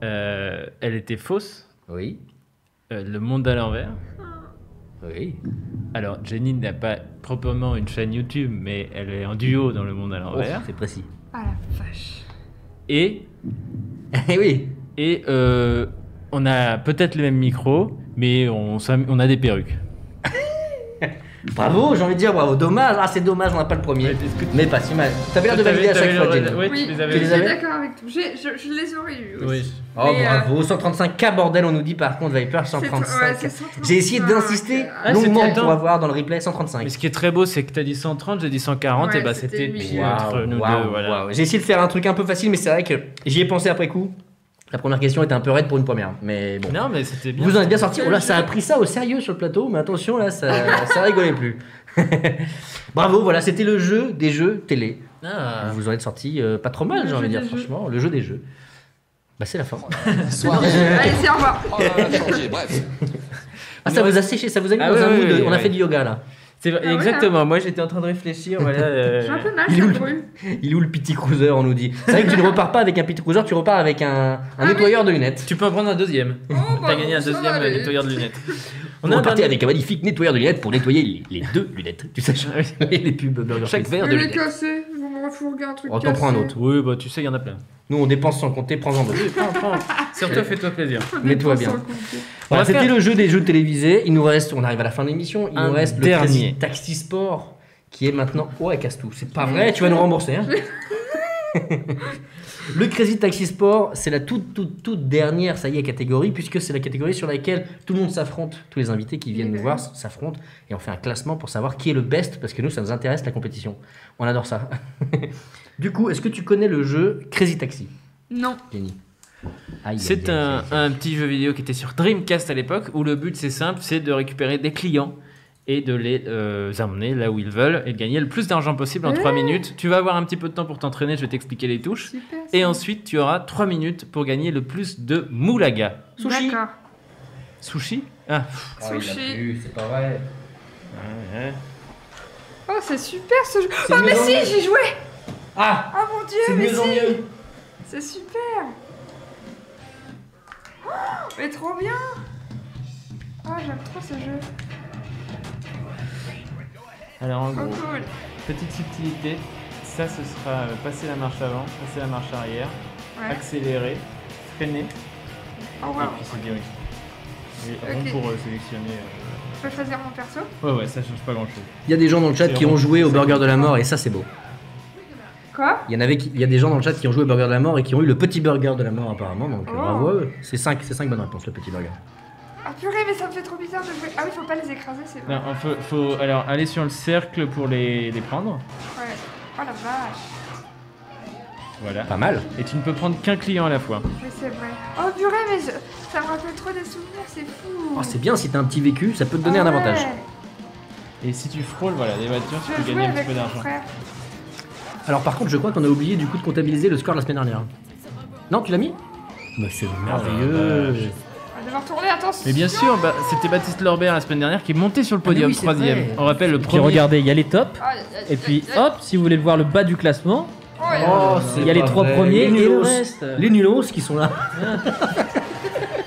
Elle était fausse. Oui. Le monde à l'envers. Oui. Alors, Jenny n'a pas proprement une chaîne YouTube, mais elle est en duo dans le monde à l'envers. C'est précis. Ah la vache. Et. oui. Et on a peut-être les mêmes micros, mais on a des perruques. Bravo, j'ai envie de dire bravo. Dommage, c'est dommage, on n'a pas le premier. Mais pas si mal. T'avais l'air de valider à chaque fois, Jenny. Ouais, Oui, tu les je avais. suis d'accord avec toi. Je les aurais eu aussi. Oui. Oh Mais, bravo, 135K bordel, on nous dit par contre Viper 135. ouais, c'est 135. J'ai essayé d'insister longuement pour avoir dans le replay 135. Mais ce qui est très beau, c'est que t'as dit 130, j'ai dit 140, Ouais, et bah c'était c'était lui. pile entre nous deux. Voilà. J'ai essayé de faire un truc un peu facile, mais c'est vrai que j'y ai pensé après coup. La première question était un peu raide pour une première, mais bon. Non, mais c'était bien. Vous en êtes bien sorti. Oh là, ça a pris ça au sérieux sur le plateau, mais attention là, ça rigolait plus. Bravo, voilà, c'était le jeu des jeux télé. Ah. Vous en êtes sorti pas trop mal, j'ai envie de dire, franchement. Le jeu des jeux. Bah, c'est la fin. Allez, c'est au revoir. Ah, ça vous a séché, ça vous a mis dans un mood. On a fait du yoga là. C'est vrai, exactement, moi j'étais en train de réfléchir. Voilà, J'ai un peu mal, Il est ça où brûle. Il est où le petit cruiser, on nous dit. C'est vrai que tu ne repars pas avec un petit cruiser, tu repars avec un nettoyeur de lunettes. Tu peux en prendre un deuxième. T'as gagné un ça va deuxième aller. nettoyeur de lunettes. On a reparti avec un magnifique nettoyeur de lunettes pour nettoyer les deux lunettes. Tu sais, les pubs Burger Chaque King. verre de Il est lunettes. cassé. Vous me refourguez un truc On cassé. t'en prend un autre. Oui, bah tu sais, il y en a plein. Nous, on dépense sans compter, prends-en deux. Prends. Surtout, fais-toi plaisir. Mets-toi bien. On Voilà, va c'était faire- le jeu des jeux télévisés. Il nous reste, on arrive à la fin de l'émission. Il Un nous reste le dernier. Crazy Taxi Sport qui est maintenant. Oh, elle casse tout. C'est pas vrai, tu vas nous rembourser. Hein. Le Crazy Taxi Sport, c'est la toute dernière, ça y est, catégorie, puisque c'est la catégorie sur laquelle tout le monde s'affronte. Tous les invités qui viennent nous voir s'affrontent et on fait un classement pour savoir qui est le best, parce que nous, ça nous intéresse la compétition. On adore ça. Du coup, est-ce que tu connais le jeu Crazy Taxi, Non. Jenny? Aïe, C'est aïe, aïe, un petit jeu vidéo qui était sur Dreamcast à l'époque, où le but c'est simple, c'est de récupérer des clients et de les emmener là où ils veulent et de gagner le plus d'argent possible en 3 minutes. Tu vas avoir un petit peu de temps pour t'entraîner, je vais t'expliquer les touches. Super, Et ensuite, tu auras 3 minutes pour gagner le plus de moulaga. Sushi. D'accord. Sushi. Ah. Ah, il a Sushi. plu, c'est pas vrai. Oh, c'est super ce jeu. C'est Oh, de mais mieux en si, mieux. j'y jouais. Ah, Oh mon dieu, c'est de mais mieux en si. mieux. C'est super. Oh, mais trop bien. Oh, j'aime trop ce jeu. Alors en Trop gros, cool. petite subtilité, ça ce sera passer la marche avant, passer la marche arrière, Ouais. accélérer, freiner, Oh, wow. et puis c'est direct. Et rond Ok. pour sélectionner. Je peux choisir mon perso? Ouais, ça change pas grand chose. Il y a des gens dans le chat qui ont joué au Burger de la Mort et ça c'est beau. Quoi? Il y a des gens dans le chat qui ont joué au Burger de la Mort et qui ont eu le petit Burger de la Mort apparemment, donc Oh. bravo à eux. C'est 5 bonnes réponses, le petit burger. Ah purée, mais ça me fait trop bizarre de jouer. Ah oui, faut pas les écraser, c'est vrai. Non, faut alors aller sur le cercle pour les prendre. Ouais. Oh la vache. Voilà. Pas mal. Et tu ne peux prendre qu'un client à la fois. Mais c'est vrai. Oh purée, mais ça me rappelle trop des souvenirs, c'est fou. Oh, c'est bien, si t'as un petit vécu, ça peut te donner Ah un avantage. ouais. Et si tu frôles, voilà, les voitures, tu Je peux jouais gagner un petit avec peu mon d'argent. frère. Alors par contre, je crois qu'on a oublié du coup de comptabiliser le score de la semaine dernière. Non, tu l'as mis? Mais c'est merveilleux. On va devoir tourner, attention. Mais bien sûr, c'était Baptiste Lorbert la semaine dernière qui est monté sur le podium, oui, c'est 3ème. vrai. On rappelle le Puis premier. regardez, il y a les tops. Aïe, aïe, Et puis aïe, aïe. hop, si vous voulez voir le bas du classement, Oh, il y a les 3 premiers et le reste. Les nulos qui sont là.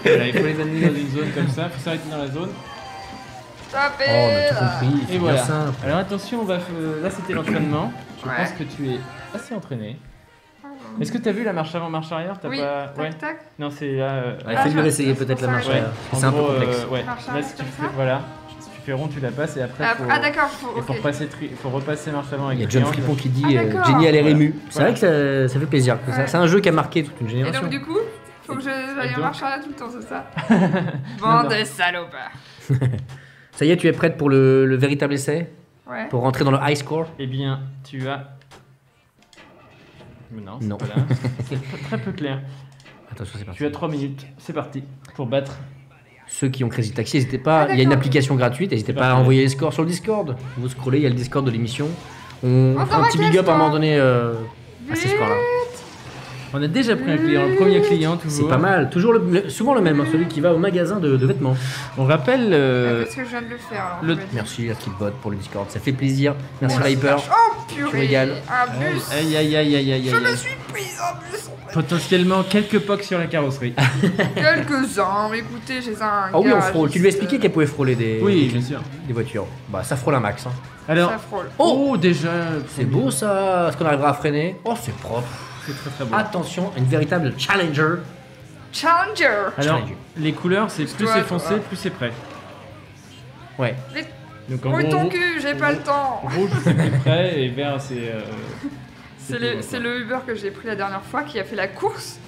Voilà, il faut les amener dans une zone comme ça, il faut s'arrêter dans la zone. Tapez Oh, on a tout là. compris. Et C'est voilà. bien simple. Alors attention, là c'était l'entraînement. Je Ouais. pense que tu es assez entraîné. Est-ce que tu as vu la marche avant, marche arrière? T'as Oui, pas... tac, Ouais. tac. Non, c'est là. Ouais, fais-lui réessayer peut-être la marche Ouais. arrière. En C'est un peu gros, complexe. ouais. Marche Là, arrière, si tu comme fais, ça voilà, si tu fais rond, tu la passes et après. Ah d'accord, faut. Il faut Ok. faut repasser marche avant avec Il y a le John triangle. Fripon qui dit Ah, d'accord. Jenny a l'air Voilà. émue. C'est vrai que ça fait plaisir. Ouais. C'est un jeu qui a marqué toute une Et génération. donc du coup, faut que j'aille en donc marche arrière tout le temps, c'est ça? Non, Bande de salopards. Ça y est, tu es prête pour le véritable essai? Ouais. Pour rentrer dans le high score? Eh bien, tu as. Mais non, c'est Non. pas là. C'est très peu clair. Attention, c'est parti. Tu as 3 minutes, c'est parti, pour battre. Ceux qui ont Crazy Taxi, n'hésitez pas. Ah, Il y a une d'accord. application gratuite. N'hésitez pas à parfait. envoyer les scores sur le Discord. Vous scrollez, il y a le Discord de l'émission. On On fera un petit t'envoie big up à un quel moment donné à ces scores-là. On a déjà pris un client, le premier client toujours. C'est pas mal. Toujours souvent le même, hein, celui qui va au magasin de vêtements. On rappelle. Parce que je viens de le faire alors. le- je vais- Merci la petite bot pour le Discord. Ça fait plaisir. Merci Oh, la Hyper. vache. Oh purée. régales. Un bus. Aïe aïe aïe aïe aïe Je me aïe. suis prise un bus. Potentiellement quelques pocs sur la carrosserie. Quelques-uns, mais écoutez, j'ai un Ah oui, on garage frôle. Tu lui as ici. expliqué qu'elle pouvait frôler Oui, bien sûr. des voitures. Bah, ça frôle un max. Hein. Alors, Ça frôle. oh déjà. C'est beau ça. Est-ce qu'on arrivera à freiner? Oh, c'est propre. C'est très très beau. Attention, une véritable challenger. Challenger. Alors, Challenger. les couleurs, c'est plus Toi, c'est foncé, toi. plus c'est prêt. Ouais. Vite. Donc en Rouille gros, ton cul, j'ai pas le temps. rouge c'est plus prêt et vert c'est. C'est le Uber que j'ai pris la dernière fois qui a fait la course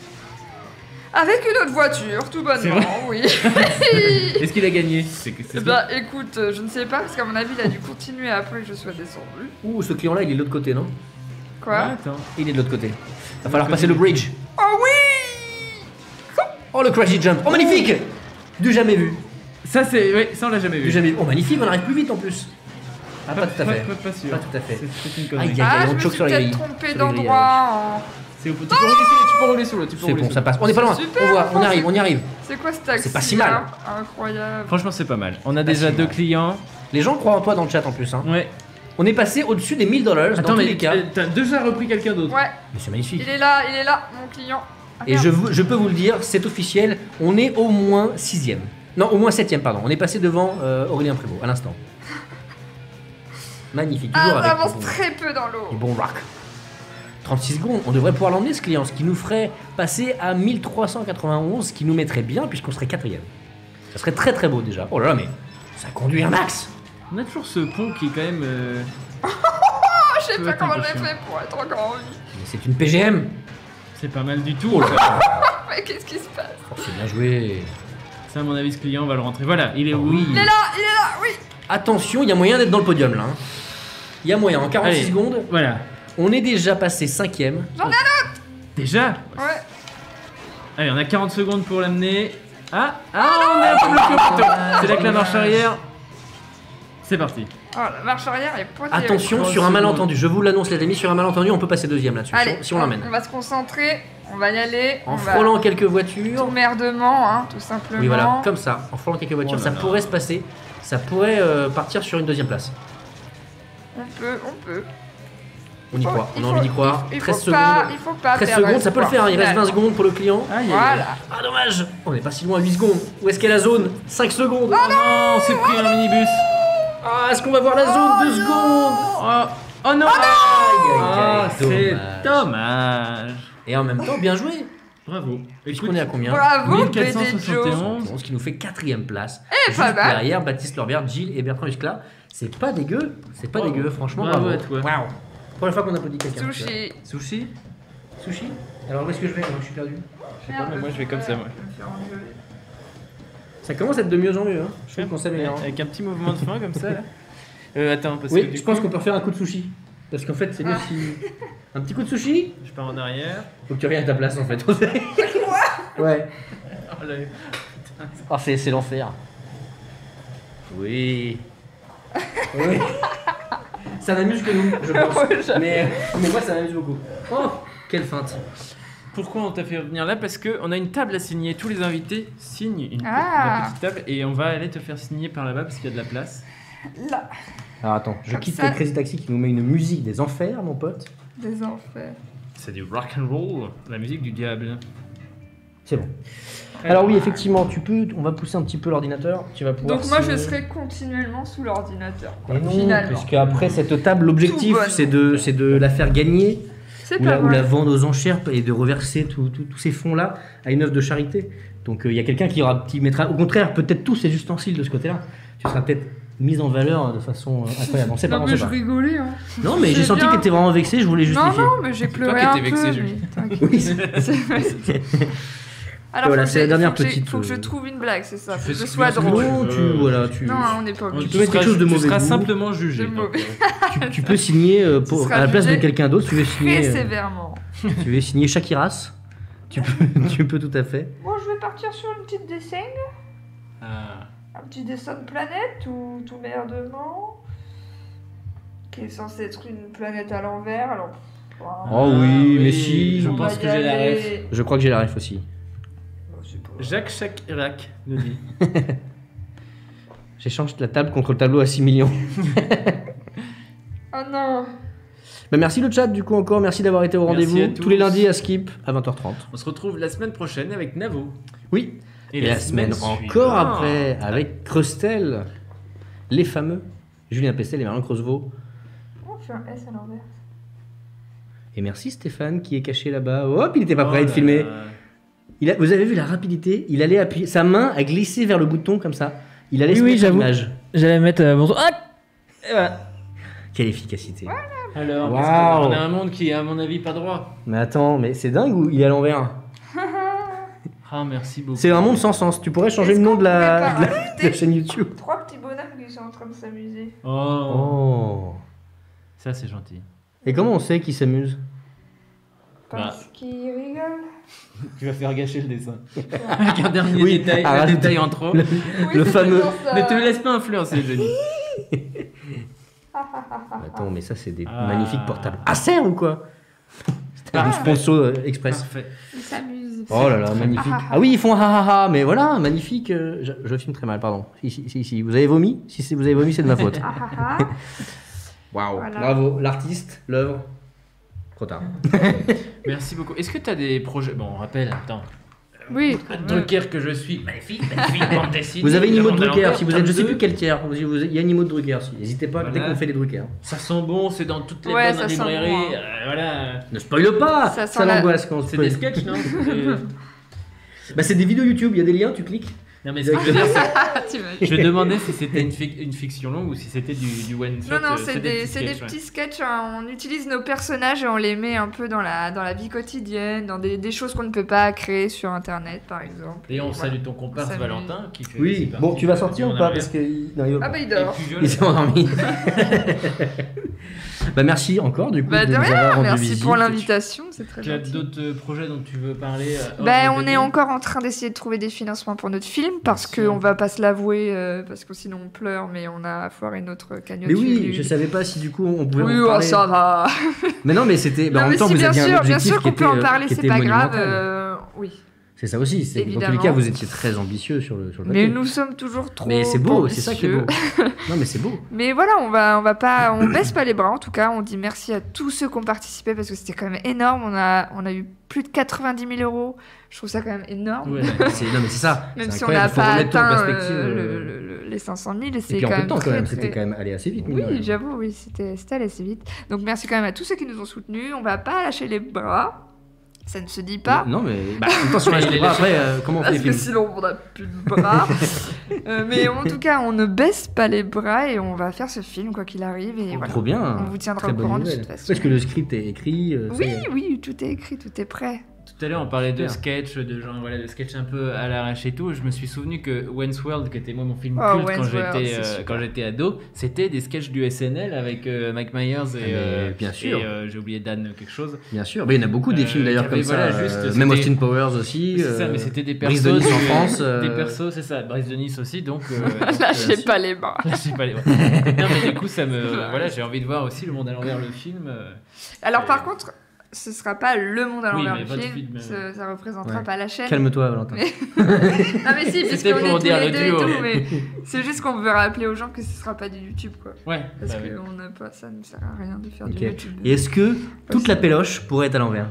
avec une autre voiture, tout C'est bonnement, vrai oui. Est-ce qu'il a gagné? Bah écoute, je ne sais pas parce qu'à mon avis il a dû continuer après que je sois descendu. Ouh, ce client-là, il est de l'autre côté, non? Quoi? Attends. Il est de l'autre côté. Va falloir passer le bridge. Oh oui. Oh, le crazy jump. Oh, magnifique! Du jamais vu. Ça c'est, oui, ça on l'a jamais Du vu. jamais vu. Oh, magnifique, on arrive plus vite en plus. Ah, pas tout à fait. Pas sûr. Pas tout à fait. C'est une connerie. Aïe, aïe, Ah, aïe, je on me choque suis sur les peut-être grilles. trompé Sur les grilles, d'endroit. Tu peux rouler sur l'eau, tu peux C'est rouler bon, sur ça l'eau. passe. On est pas loin. Super, On voit, on enfin, arrive, on y arrive. C'est quoi ce taxi? C'est pas si mal. là Incroyable. Franchement, c'est pas mal. On a déjà si 2 mal. clients. Les gens croient en toi dans le chat en plus. Hein. Ouais. On est passé au-dessus des $1000 dans Attends, tous mais les cas. t'as déjà repris quelqu'un d'autre. Ouais, Mais c'est magnifique. il est là, mon client. Ah, Et merde. je peux vous le dire, c'est officiel, on est au moins 6ème. Non, au moins 7ème, pardon. On est passé devant Aurélien Prévost, à l'instant. Magnifique, toujours Ah, avec ça avance du bon- très peu dans l'eau. du bon rock. 36 secondes, on devrait pouvoir l'emmener ce client, ce qui nous ferait passer à 1391, ce qui nous mettrait bien puisqu'on serait 4ème. Ça serait très très beau déjà. Oh là là, mais ça conduit un max. On a toujours ce pont qui est quand même. Oh, je sais peut pas être comment j'ai impressionnant. fait pour être encore en vie. Mais c'est une PGM. C'est pas mal du tout. Oh là là. Mais qu'est-ce qui se passe? Oh, c'est bien joué. Ça, à mon avis, ce client, on va le rentrer. Voilà, il est Oh où? oui. Il est là, oui. Attention, il y a moyen d'être dans le podium là. Hein. Il y a moyen, en 46 Allez. secondes, Voilà. on est déjà passé 5ème. J'en ai un autre. Déjà? Ouais. Allez, on a 40 secondes pour l'amener. Ah, on est un peu bloqué au poteau. C'est là que la marche arrière. C'est parti. Oh, la marche arrière est pas terrible. Attention, sur un malentendu, je vous l'annonce les amis, sur un malentendu, on peut passer 2ème là-dessus, Allez, si on l'emmène. on va se concentrer, on va y aller. En on va frôlant quelques voitures. tout merdement, hein, tout simplement. Oui, voilà, comme ça, en frôlant quelques voitures, Oh là ça là. pourrait se passer. Ça pourrait partir sur une 2ème place. On peut. On y croit, on a envie d'y croire. Il 13 faut secondes. pas, il faut pas 13 perdre secondes, ça peut le faire, hein, il reste 20 espoir, secondes pour le client. Aïe, aïe, aïe. Voilà. Ah, dommage. On est pas si loin, 8 secondes. Où est-ce qu'est la zone? 5 secondes. Oh non, on s'est pris un minibus. Ah, est-ce qu'on va voir la zone? 2 secondes. Oh non. Aïe, C'est dommage. dommage. Et en même temps, bien joué. Bravo. Puisqu'on est à combien? Bravo, 1471. Ce qui nous fait 4ème place. Eh, Juste pas mal. derrière Baptiste Lorbert, Gilles et Bertrand Huskla. C'est pas dégueu. C'est pas Bravo. dégueu, franchement. Bravo Bravo. à toi. Waouh. Première fois qu'on applaudit quelqu'un. Sushi. Sushi? Sushi. Alors où est-ce que je vais? Moi, je suis perdu. Je sais pas, mais moi je vais comme ça, moi. Ça commence à être de mieux en mieux. Hein. Je trouve qu'on s'améliore. Avec un petit mouvement de fin comme ça là. Attends, parce Oui, que du je pense coup, qu'on peut refaire un coup de sushi. Parce qu'en fait, c'est mieux si. Un petit coup de sushi. je pars en arrière. Faut que tu reviennes à ta place en fait. Ouais. Oh là, Oh, c'est l'enfer. Oui. Oui. Ça n'amuse que nous, je pense. Ouais, j'avoue. mais moi, ça m'amuse beaucoup. Oh, quelle feinte. Pourquoi on t'a fait venir là? Parce qu'on a une table à signer. Tous les invités signent Ah. la petite table et on va aller te faire signer par là-bas parce qu'il y a de la place. Là, Alors attends, je Comme quitte ça. le Crazy Taxi qui nous met une musique des enfers, mon pote. des enfers. C'est du rock and roll, la musique du diable. C'est bon. Alors oui, effectivement, on va pousser un petit peu l'ordinateur. Tu vas pouvoir. Donc moi, je signer. serai continuellement sous l'ordinateur. quoi, Mais non, finalement. parce qu'après cette table, l'objectif, Tout bonne. c'est de la faire gagner. C'est Ou pas la, ou mal. la vendre aux enchères et de reverser tous ces fonds-là à une œuvre de charité. Donc il y a quelqu'un qui mettra, au contraire, peut-être tous ces ustensiles de ce côté-là. Tu seras peut-être mise en valeur de façon incroyable. On sait pas, Non, on mais sait je pas. rigolais. Hein. Non, mais j'ai C'est senti bien. que t'étais vraiment vexé, je voulais justifier. Non, mais j'ai pleuré qui un étais peu. vexé, mais Julie. t'inquiète. Oui, C'est- Alors, Voilà, faut que c'est la j'ai- dernière faut que j'ai- petite, Faut que je trouve une blague, c'est ça. Faut fais que je ce sois que tu drôle. veux. Non, tu Non, on n'est pas obligé. peux mettre quelque chose de mauvais Tu seras goût. simplement jugé. De donc, mauvais. tu peux signer Ce à sera la place de jugé quelqu'un d'autre. Tu veux signer, Très sévèrement. tu veux signer Shakiras. Tu peux tout à fait. Bon, je vais partir sur une petite dessin. Ah. Un petit dessin de planète, tout merdement. Qui est censé être une planète à l'envers, alors. Oh oui, mais si. Je On pense va que y j'ai la aller. ref. Je crois que j'ai la ref aussi. Jacques Chirac nous dit. J'échange la table contre le tableau à 6 millions. Oh non. Bah, merci le chat du coup encore, merci d'avoir été au Merci rendez-vous à tous les tous. lundis à Skip à 20h30. On se retrouve la semaine prochaine avec Navo. Oui. Et la semaine encore suivante. après avec Crustel, les fameux Julien Pestel et Marion Creusevaux. On fait un S à l'envers. Et merci Stéphane qui est caché là-bas. Hop, il n'était pas prêt à Oh être là filmé. là. Vous avez vu la rapidité? Il allait appuyer, sa main a glissé vers le bouton comme ça. Il allait se Oui, mettre à j'avoue. l'image. J'allais mettre bonjour. Ah et voilà. Quelle efficacité. Alors, Waouh. parce qu'on a un monde qui est à mon avis pas droit. Mais attends, mais c'est dingue ou il est à l'envers? Ah, merci beaucoup. C'est un monde sans sens. Tu pourrais changer le nom de la chaîne YouTube. 3 petits bonhommes qui sont en train de s'amuser. Oh. Oh. Ça c'est gentil. Et comment on sait qu'ils s'amusent? Parce qu'ils rigolent. Tu vas faire gâcher le dessin. Avec un dernier Oui, détail, ah, un rajoute- détail en trop. le- le c'est fameux. toujours ça. Ne te laisse pas influencer, Jenny. Attends, mais ça c'est des Ah. magnifiques portables. Acer ou quoi? C'était un sponsor express. Parfait. Ils s'amusent. Oh là là, magnifique. Ah oui, ils font ha ha ha, mais voilà, magnifique. Je filme très mal, pardon. Si. Vous avez vomi? Si vous avez vomi, c'est de ma faute. Ah, ah, ah. Waouh, Voilà. bravo. L'artiste, l'œuvre. Trop tard. Merci beaucoup. Est-ce que tu as des projets. Bon, on rappelle, attends. Oui. Drucker que je suis. Magnifique, bande dessinée. Vous avez une Le emote monde à Drucker, l'envers, si vous êtes, je sais tome plus 2. quel tiers. Il y a une emote Drucker. N'hésitez pas dès Voilà. qu'on fait les Drucker. Ça sent bon, c'est dans toutes les Ouais, bonnes ça sent librairies. bon, hein. Voilà. Ne spoil pas. Ça sent Ça la- l'angoisse quand on C'est spoil. des sketchs, non Bah c'est des vidéos YouTube. Il y a des liens, tu cliques. Non, mais ce que je veux dire, c'est. T'imagines. Je demandais si c'était une fiction longue ou si c'était du one shot. Non, c'est des sketchs, ouais. petits sketchs. Hein. On utilise nos personnages et on les met un peu dans la vie quotidienne, dans des choses qu'on ne peut pas créer sur Internet, par exemple. Et on Voilà. salue ton comparse On s'amuse. Valentin qui fait. Oui. aussi Bon, partie tu vas de- sortir du ou pas Monde à parce que non, il va Ah pas. bah il dort. Et puis, Il s'est endormi. Bah merci encore du coup Bah de de nous avoir rien, rendu merci visite. pour l'invitation, c'est très Tu as gentil. d'autres projets dont tu veux parler Ben, hors on bébé est encore en train d'essayer de trouver des financements pour notre film parce qu'on va pas se l'avouer, parce que sinon on pleure, mais on a foiré notre cagnotte. Mais oui, Ulule. je savais pas si du coup on pouvait Oui, en oh, parler. ça va. Mais non, mais c'était. Bah, Non, en mais même temps, si, vous bien aviez un sûr, bien objectif sûr qu'on qui peut était, en parler, qui c'est était pas grave. monumental. Oui. C'est ça aussi. C'est dans tous les Évidemment. cas, vous étiez très ambitieux sur le Mais papier. nous sommes toujours trop. Mais c'est beau, c'est ça qui est beau. ambitieux. Non, mais c'est beau. Mais voilà, on va pas, on baisse pas les bras en tout cas. On dit merci à tous ceux qui ont participé parce que c'était quand même énorme. On a eu plus de 90 000 euros. Je trouve ça quand même énorme. Ouais, non, mais c'est ça. Même C'est si on n'a incroyable, faut pas remettre tout en atteint perspective, les 500 000, et c'est Et puis en quand peu de même temps quand très, même, très- c'était quand même allé assez vite. mine de Oui, rien. j'avoue, oui, c'était allé assez vite. Donc merci quand même à tous ceux qui nous ont soutenus. On va pas lâcher les bras. Ça ne se dit pas. Non, mais bah, attention, Il est après, comment on fait Parce les que films sinon on n'a plus de bras. Mais en tout cas, on ne baisse pas les bras et on va faire ce film quoi qu'il arrive. Et voilà. Trop bien. On vous tiendra Très au bonne courant de nouvelle. toute façon. Parce que le script est écrit. ça y Oui, est. oui, tout est écrit, tout est prêt. Tout à l'heure, on parlait de Super. sketch, de genre, voilà, de sketch un peu à l'arrache et tout. Je me suis souvenu que Wayne's World, qui était moi mon film Oh, culte Wayne's World, c'est super. quand j'étais ado, c'était des sketchs du SNL avec Mike Myers et, Mais bien sûr. j'ai oublié Dan quelque chose. Bien sûr, mais il y en a beaucoup des films d'ailleurs qui avaient, comme voilà, ça. juste, Même c'était- Austin Powers aussi. C'est ça, mais c'était des persos. Brice de Nice en France. Des persos, c'est ça. Brice de Nice aussi, donc. Lâchez pas les bras. Lâchez pas les bras. Non, mais du coup, ça me. Voilà, j'ai envie de voir aussi Le Monde à l'envers, le film. Alors par contre, ce sera pas le monde à Oui, l'envers mais du votre film, film, ça représentera Ouais. pas la chaîne. Calme-toi, Valentin. Non mais si, C'était puisqu'on est pour tous dire les le deux et duo. tout, mais c'est juste qu'on veut rappeler aux gens que ce sera pas du YouTube quoi. Ouais. Parce bah que oui. on n'a pas, ça ne sert à rien de faire Ok. du YouTube. Et est-ce que toute la péloche pourrait être à l'envers?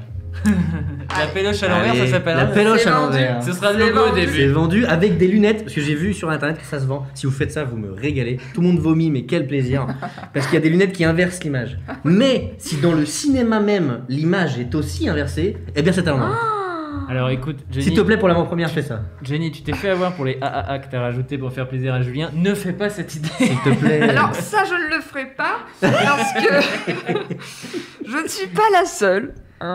La péloche à l'envers, Allez, ça s'appelle. la péloche C'est à vendu. l'envers. Ce sera le C'est logo au vendu. début. C'est vendu avec des lunettes, parce que j'ai vu sur internet que ça se vend. Si vous faites ça, vous me régalez. Tout le monde vomit, mais quel plaisir. Parce qu'il y a des lunettes qui inversent l'image. Mais si dans le cinéma même, l'image est aussi inversée, eh bien c'est à l'envers. Alors écoute, Jenny. S'il te plaît, pour l'avant-première, fais ça. Jenny, tu t'es fait avoir pour les AAA que t'as rajouté pour faire plaisir à Julien. Ne fais pas cette idée. S'il te plaît. Alors ça je ne le ferai pas parce que je ne suis pas la seule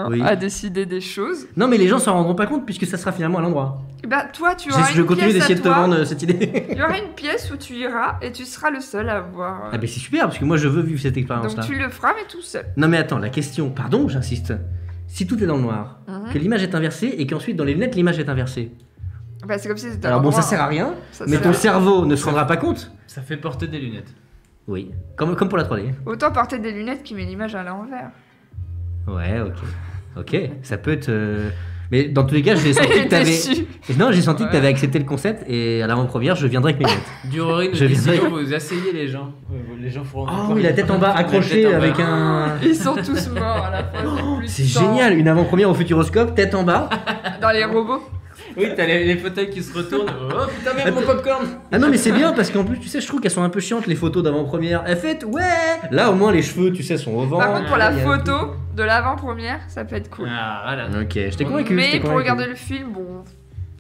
Oui. à décider des choses. Non, mais les gens s'en rendront pas compte puisque ça sera finalement à l'endroit. Bah toi tu auras Je une continue pièce d'essayer à de te toi. vendre cette idée. Il y aura une pièce où tu iras et tu seras le seul à voir. Ah, mais c'est super, parce que moi je veux vivre cette Donc expérience-là. tu le feras mais tout seul. Non, mais attends, la question, pardon, j'insiste. Si tout est dans le noir, Mhm. que l'image est inversée et qu'ensuite dans les lunettes l'image est inversée. Bah c'est comme si c'était Alors un bon, ça endroit. sert à rien, Ça mais sert ton à- cerveau ne se rendra pas compte. Ça fait porter des lunettes. Oui, comme pour la 3D. Autant porter des lunettes qui met l'image à l'envers. Ouais, ok. Ok, ça peut être. Mais dans tous les cas, j'ai senti Il que est t'avais. déçu. Non, j'ai senti que Ouais. t'avais accepté le concept et à l'avant-première, je viendrai avec mes lunettes. Durerie de Je viendrai- décision, vous asseyez les gens. Les gens feront. Oh oui, la tête en bas, accrochée avec un. Ils sont tous morts à la fin. C'est génial, une avant-première au Futuroscope, tête en bas. Dans les robots. Oui, t'as les fauteuils qui se retournent. Oh putain, merde, mon popcorn. Ah non, mais c'est bien parce qu'en plus, tu sais, je trouve qu'elles sont un peu chiantes les photos d'avant-première. Elles faites, ouais. Là, au moins, les cheveux, tu sais, sont au vent. Par contre, pour la Il y a- photo de l'avant-première, ça peut être cool. Ah, voilà. Ok, je t'ai convaincu. je Mais t'ai pour convaincu. regarder le film, bon.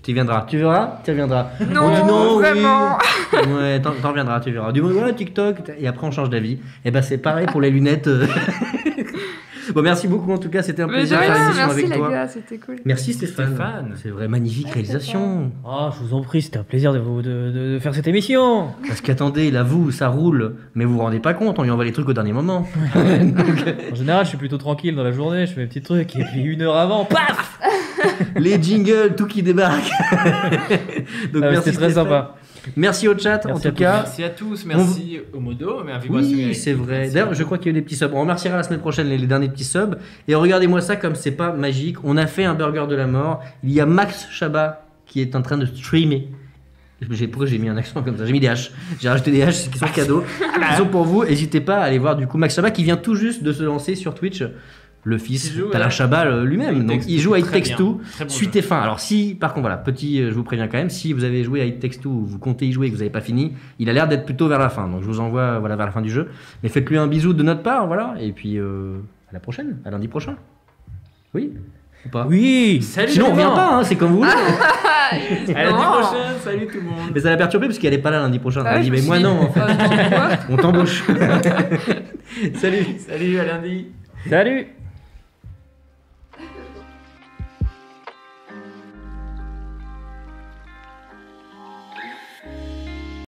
Tu viendras, tu verras, tu reviendras. Non, On dit non, oui. vraiment. Ouais, t'en reviendras, tu verras. Du moment voilà, TikTok, et après on change d'avis. Et ben c'est pareil pour les lunettes. Bon, merci beaucoup en tout cas, c'était un Mais plaisir de de faire rien, l'émission merci avec les toi. gars, c'était cool. Merci Stéphane. Stéphane. C'est vrai, magnifique réalisation. Oh, je vous en prie, c'était un plaisir de faire cette émission. Parce qu'attendez, là vous, ça roule, mais vous vous rendez pas compte, on lui envoie les trucs au dernier moment. En général, je suis plutôt tranquille dans la journée, je fais mes petits trucs, et puis 1 heure avant, paf. Les jingles, tout qui débarque. Donc Ah, merci c'était très Stéphane. sympa. Merci au chat Merci en à tout tous. cas. Merci à tous, merci au Modo, mais à Vibration Oui, Galactique, c'est vrai. merci. D'ailleurs, je crois qu'il y a eu des petits subs. On remerciera la semaine prochaine les derniers petits subs. Et regardez-moi ça comme c'est pas magique. On a fait un burger de la mort. Il y a Max Chabat qui est en train de streamer. Pourquoi j'ai mis un accent comme ça? J'ai mis des H. J'ai rajouté des H qui sont cadeaux. Ils sont pour vous. N'hésitez pas à aller voir du coup Max Chabat qui vient tout juste de se lancer sur Twitch. Le fils Il joue d'Alain à- Chabat lui-même. It Donc Takes il Two, joue à It très Takes bien. Two. Très bon Suite jeu. et fin. Alors si, par contre, voilà, petit, je vous préviens quand même, si vous avez joué à It Takes Two ou vous comptez y jouer et que vous n'avez pas fini, il a l'air d'être plutôt vers la fin. Donc je vous envoie voilà, vers la fin du jeu. Mais faites-lui un bisou de notre part, voilà. Et puis à la prochaine, à lundi prochain. Oui ou pas? Oui. Salut Sinon on les revient gens. pas, hein, c'est comme vous voulez. À lundi prochain, salut tout le monde. Mais ça l'a perturbé parce qu'elle est pas là lundi prochain. Ah Elle ouais, dit je mais me moi suis dit, non en fait. On t'embauche. Salut. Salut, à lundi. Salut.